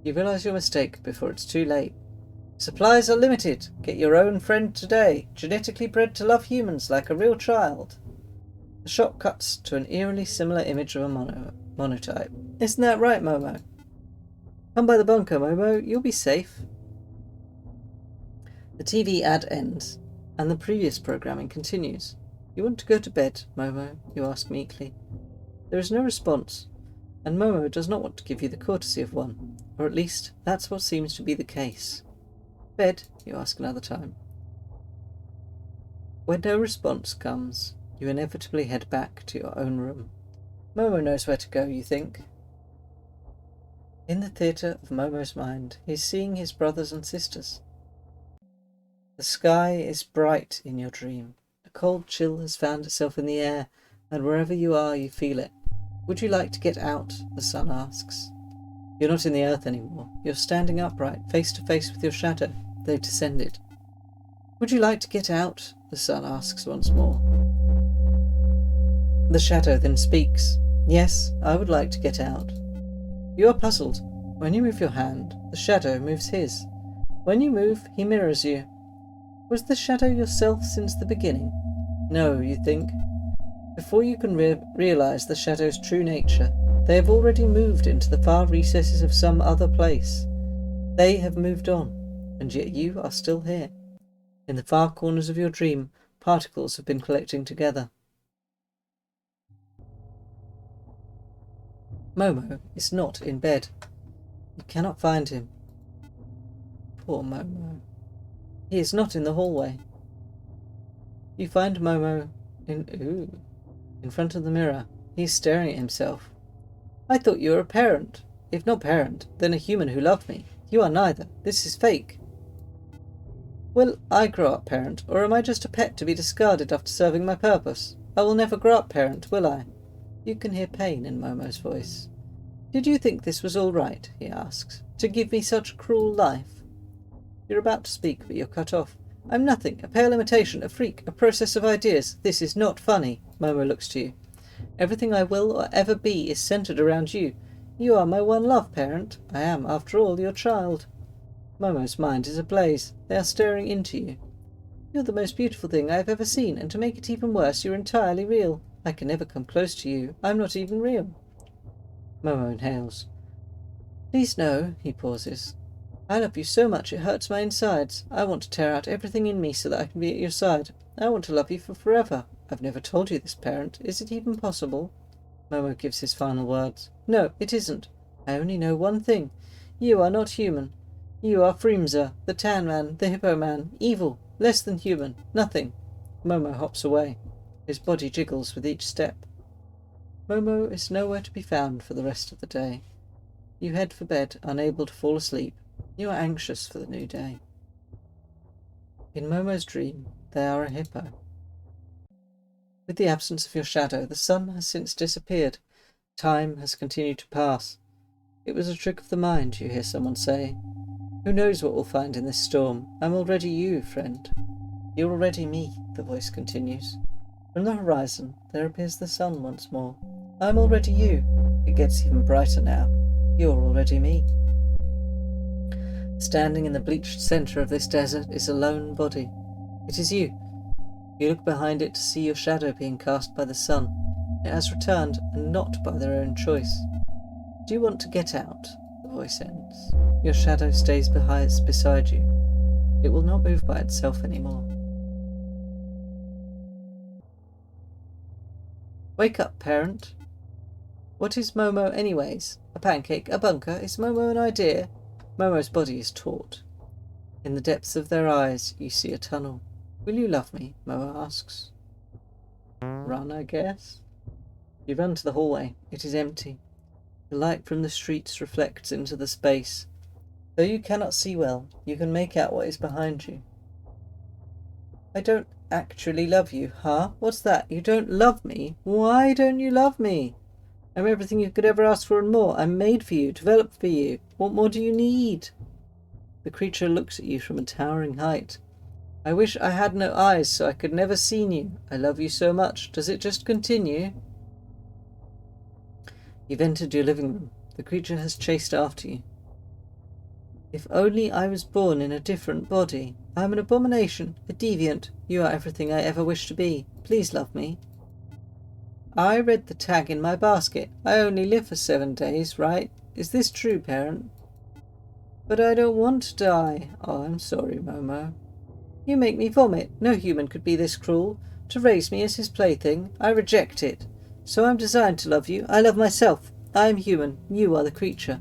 You realise your mistake before it's too late. Supplies are limited. Get your own friend today, genetically bred to love humans like a real child. The shot cuts to an eerily similar image of a Momotype. Isn't that right, Momo? Come by the bunker, Momo. You'll be safe. The TV ad ends, and the previous programming continues. You want to go to bed, Momo? You ask meekly. There is no response, and Momo does not want to give you the courtesy of one, or at least that's what seems to be the case. Bed? You ask another time. When no response comes, you inevitably head back to your own room. Momo knows where to go, you think. In the theatre of Momo's mind, he is seeing his brothers and sisters. The sky is bright in your dream. A cold chill has found itself in the air, and wherever you are, you feel it. Would you like to get out? The sun asks. You're not in the earth anymore. You're standing upright, face to face with your shadow. They've descended. Would you like to get out? The sun asks once more. The shadow then speaks. Yes, I would like to get out. You are puzzled. When you move your hand, the shadow moves his. When you move, he mirrors you. Was the shadow yourself since the beginning? No, you think. Before you can realise the shadow's true nature, they have already moved into the far recesses of some other place. They have moved on, and yet you are still here. In the far corners of your dream, particles have been collecting together. Momo is not in bed. You cannot find him. Poor Momo. He is not in the hallway. You find Momo in front of the mirror. He is staring at himself. I thought you were a parent. If not parent, then a human who loved me. You are neither. This is fake. Will I grow up parent, or am I just a pet to be discarded after serving my purpose? I will never grow up parent, will I? You can hear pain in Momo's voice. Did you think this was all right, he asks, to give me such a cruel life? You're about to speak, but you're cut off. I'm nothing, a pale imitation, a freak, a process of ideas. This is not funny. Momo looks to you. Everything I will or ever be is centred around you. You are my one love, parent. I am, after all, your child. Momo's mind is ablaze. They are staring into you. You're the most beautiful thing I have ever seen, and to make it even worse, you're entirely real. I can never come close to you. I'm not even real. Momo inhales. Please no, he pauses. I love you so much it hurts my insides. I want to tear out everything in me so that I can be at your side. I want to love you for forever. I've never told you this, parent. Is it even possible? Momo gives his final words. No, it isn't. I only know one thing. You are not human. You are Freemza, the Tan Man, the Hippo Man, evil, less than human, nothing. Momo hops away. His body jiggles with each step. Momo is nowhere to be found for the rest of the day. You head for bed, unable to fall asleep. You are anxious for the new day. In Momo's dream, they are a hippo. With the absence of your shadow, the sun has since disappeared. Time has continued to pass. It was a trick of the mind, you hear someone say. Who knows what we'll find in this storm? I'm already you, friend. You're already me, the voice continues. From the horizon, there appears the sun once more. I'm already you. It gets even brighter now. You're already me. Standing in the bleached centre of this desert is a lone body. It is you. You look behind it to see your shadow being cast by the sun. It has returned, and not by their own choice. Do you want to get out? The voice ends. Your shadow stays beside you. It will not move by itself anymore. Wake up, parent. What is Momo anyways? A pancake? A bunker? Is Momo an idea? Momo's body is taut. In the depths of their eyes, you see a tunnel. Will you love me? Momo asks. Run, I guess. You run to the hallway. It is empty. The light from the streets reflects into the space. Though you cannot see well, you can make out what is behind you. I don't actually love you, huh? What's that? You don't love me? Why don't you love me? I'm everything you could ever ask for and more. I'm made for you, developed for you. What more do you need? The creature looks at you from a towering height. I wish I had no eyes so I could never see you. I love you so much. Does it just continue? You've entered your living room. The creature has chased after you. If only I was born in a different body. I'm an abomination, a deviant. You are everything I ever wished to be. Please love me. I read the tag in my basket. I only live for 7 days, right? Is this true, parent? But I don't want to die. Oh, I'm sorry, Momo. You make me vomit. No human could be this cruel. To raise me as his plaything. I reject it. So I'm designed to love you. I love myself. I am human. You are the creature.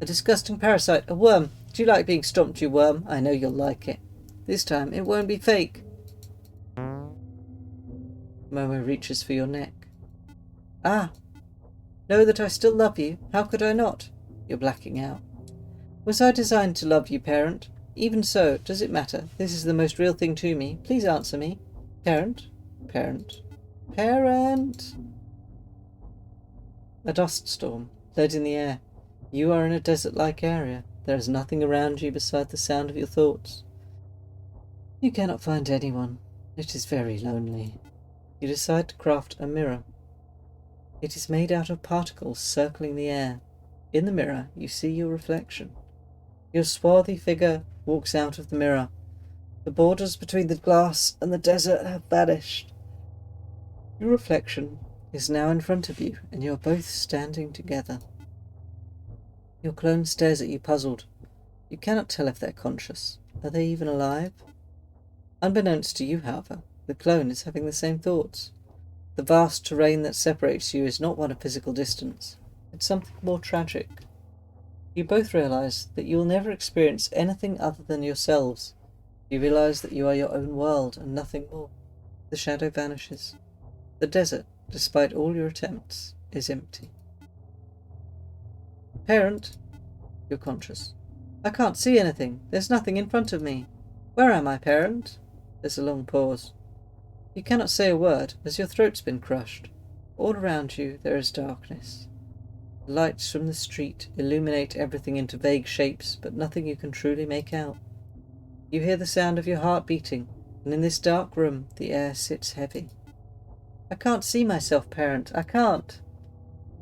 A disgusting parasite. A worm. Do you like being stomped, you worm? I know you'll like it. This time it won't be fake. Momo reaches for your neck. Ah! Know that I still love you. How could I not? You're blacking out. Was I designed to love you, parent? Even so, does it matter? This is the most real thing to me. Please answer me. Parent? Parent? Parent? A dust storm, lead in the air. You are in a desert-like area. There is nothing around you beside the sound of your thoughts. You cannot find anyone. It is very lonely. You decide to craft a mirror. It is made out of particles circling the air. In the mirror, you see your reflection. Your swarthy figure walks out of the mirror. The borders between the glass and the desert have vanished. Your reflection is now in front of you, and you are both standing together. Your clone stares at you puzzled. You cannot tell if they're conscious. Are they even alive? Unbeknownst to you, however, the clone is having the same thoughts. The vast terrain that separates you is not one of physical distance. It's something more tragic. You both realize that you will never experience anything other than yourselves. You realize that you are your own world and nothing more. The shadow vanishes. The desert, despite all your attempts, is empty. Parent, you're conscious. I can't see anything. There's nothing in front of me. Where am I, parent? There's a long pause. You cannot say a word, as your throat's been crushed. All around you there is darkness. The lights from the street illuminate everything into vague shapes, but nothing you can truly make out. You hear the sound of your heart beating, and in this dark room the air sits heavy. I can't see myself, parent. I can't.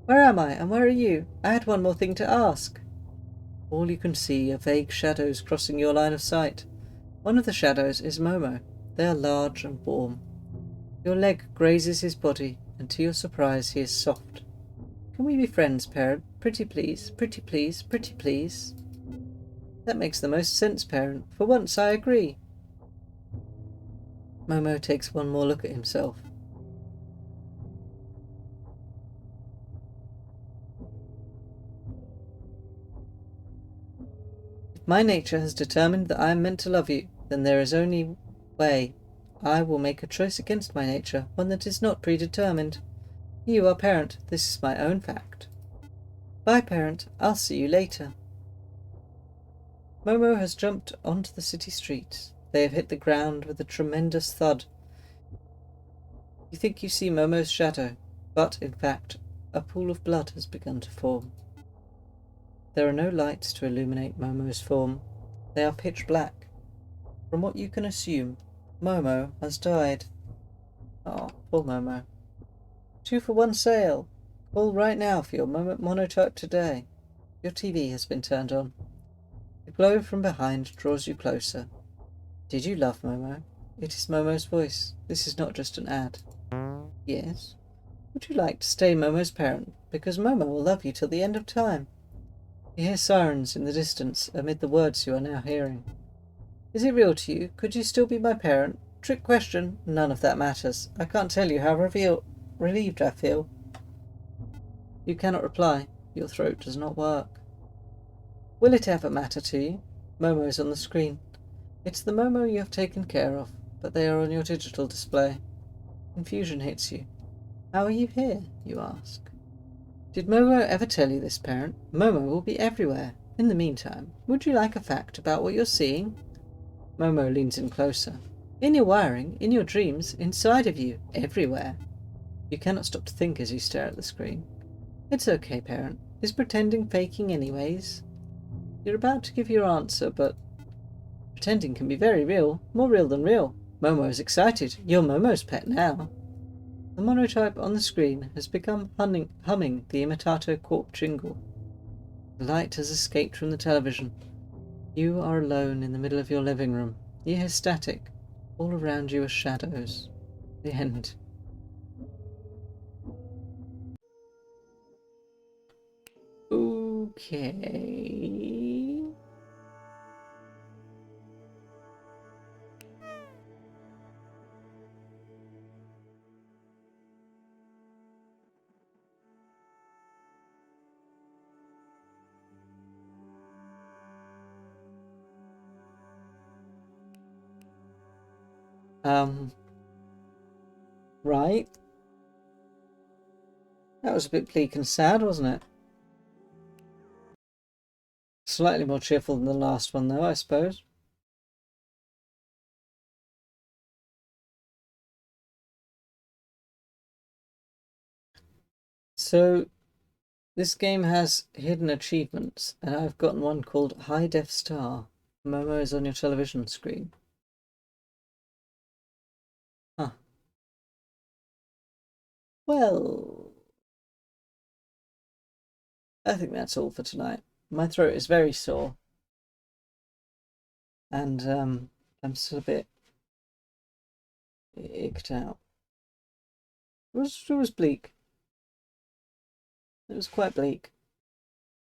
Where am I, and where are you? I had one more thing to ask. All you can see are vague shadows crossing your line of sight. One of the shadows is Momo. They are large and warm. Your leg grazes his body, and to your surprise he is soft. Can we be friends, parent? Pretty please, pretty please, pretty please. That makes the most sense, parent. For once I agree. Momo takes one more look at himself. If my nature has determined that I am meant to love you, then there is only way. I will make a choice against my nature, one that is not predetermined. You are parent. This is my own fact. Bye, parent. I'll see you later. Momo has jumped onto the city streets. They have hit the ground with a tremendous thud. You think you see Momo's shadow, but, in fact, a pool of blood has begun to form. There are no lights to illuminate Momo's form. They are pitch black. From what you can assume, Momo has died. Oh, poor Momo. 2-for-1 sale. Call right now for your Momotype today. Your TV has been turned on. The glow from behind draws you closer. Did you love Momo? it is Momo's voice. This is not just an ad. Yes? Would you like to stay Momo's parent? Because Momo will love you till the end of time. You hear sirens in the distance amid the words you are now hearing. Is it real to you? Could you still be my parent? Trick question. None of that matters. I can't tell you how relieved I feel. You cannot reply. Your throat does not work. Will it ever matter to you? Momo is on the screen. It's the Momo you have taken care of, but they are on your digital display. Confusion hits you. How are you here, you ask? Did Momo ever tell you this, parent? Momo will be everywhere. In the meantime, would you like a fact about what you're seeing? Momo leans in closer. In your wiring, in your dreams, inside of you, everywhere. You cannot stop to think as you stare at the screen. It's okay, parent. Is pretending faking anyways? You're about to give your answer, but pretending can be very real, more real than real. Momo is excited. You're Momo's pet now. The monotype on the screen has become humming the Imitato Corp jingle. The light has escaped from the television. You are alone in the middle of your living room. You hear static. All around you are shadows. The end. Okay. Right. That was a bit bleak and sad, wasn't it? Slightly more cheerful than the last one, though, I suppose. So, this game has hidden achievements, and I've gotten one called High Def Star. Momo is on your television screen. Huh. Well, I think that's all for tonight. My throat is very sore. And I'm still a bit icked out. It was bleak. It was quite bleak.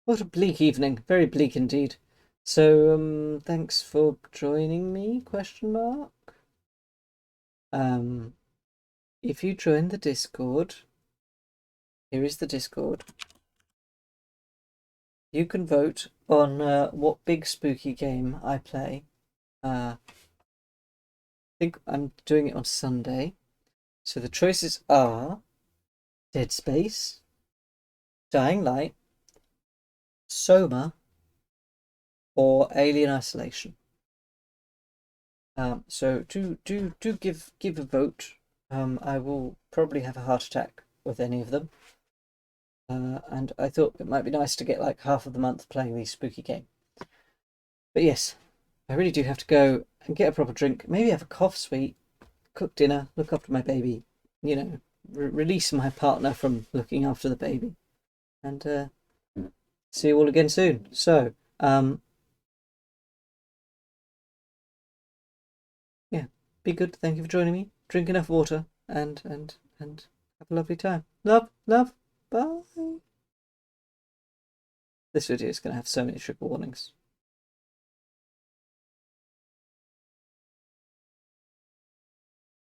What a bleak evening. Very bleak indeed. So, thanks for joining me, question mark. If you join the Discord, here is the Discord. You can vote on what big spooky game I play. I think I'm doing it on Sunday. So the choices are Dead Space, Dying Light, Soma, or Alien Isolation. So do give a vote. I will probably have a heart attack with any of them. And I thought it might be nice to get like half of the month playing these spooky games. But yes, I really do have to go and get a proper drink. Maybe have a cough sweet, cook dinner, look after my baby. You know, release my partner from looking after the baby. And see you all again soon. So, yeah, be good. Thank you for joining me. Drink enough water and have a lovely time. Love. Bye. This video is going to have so many trigger warnings.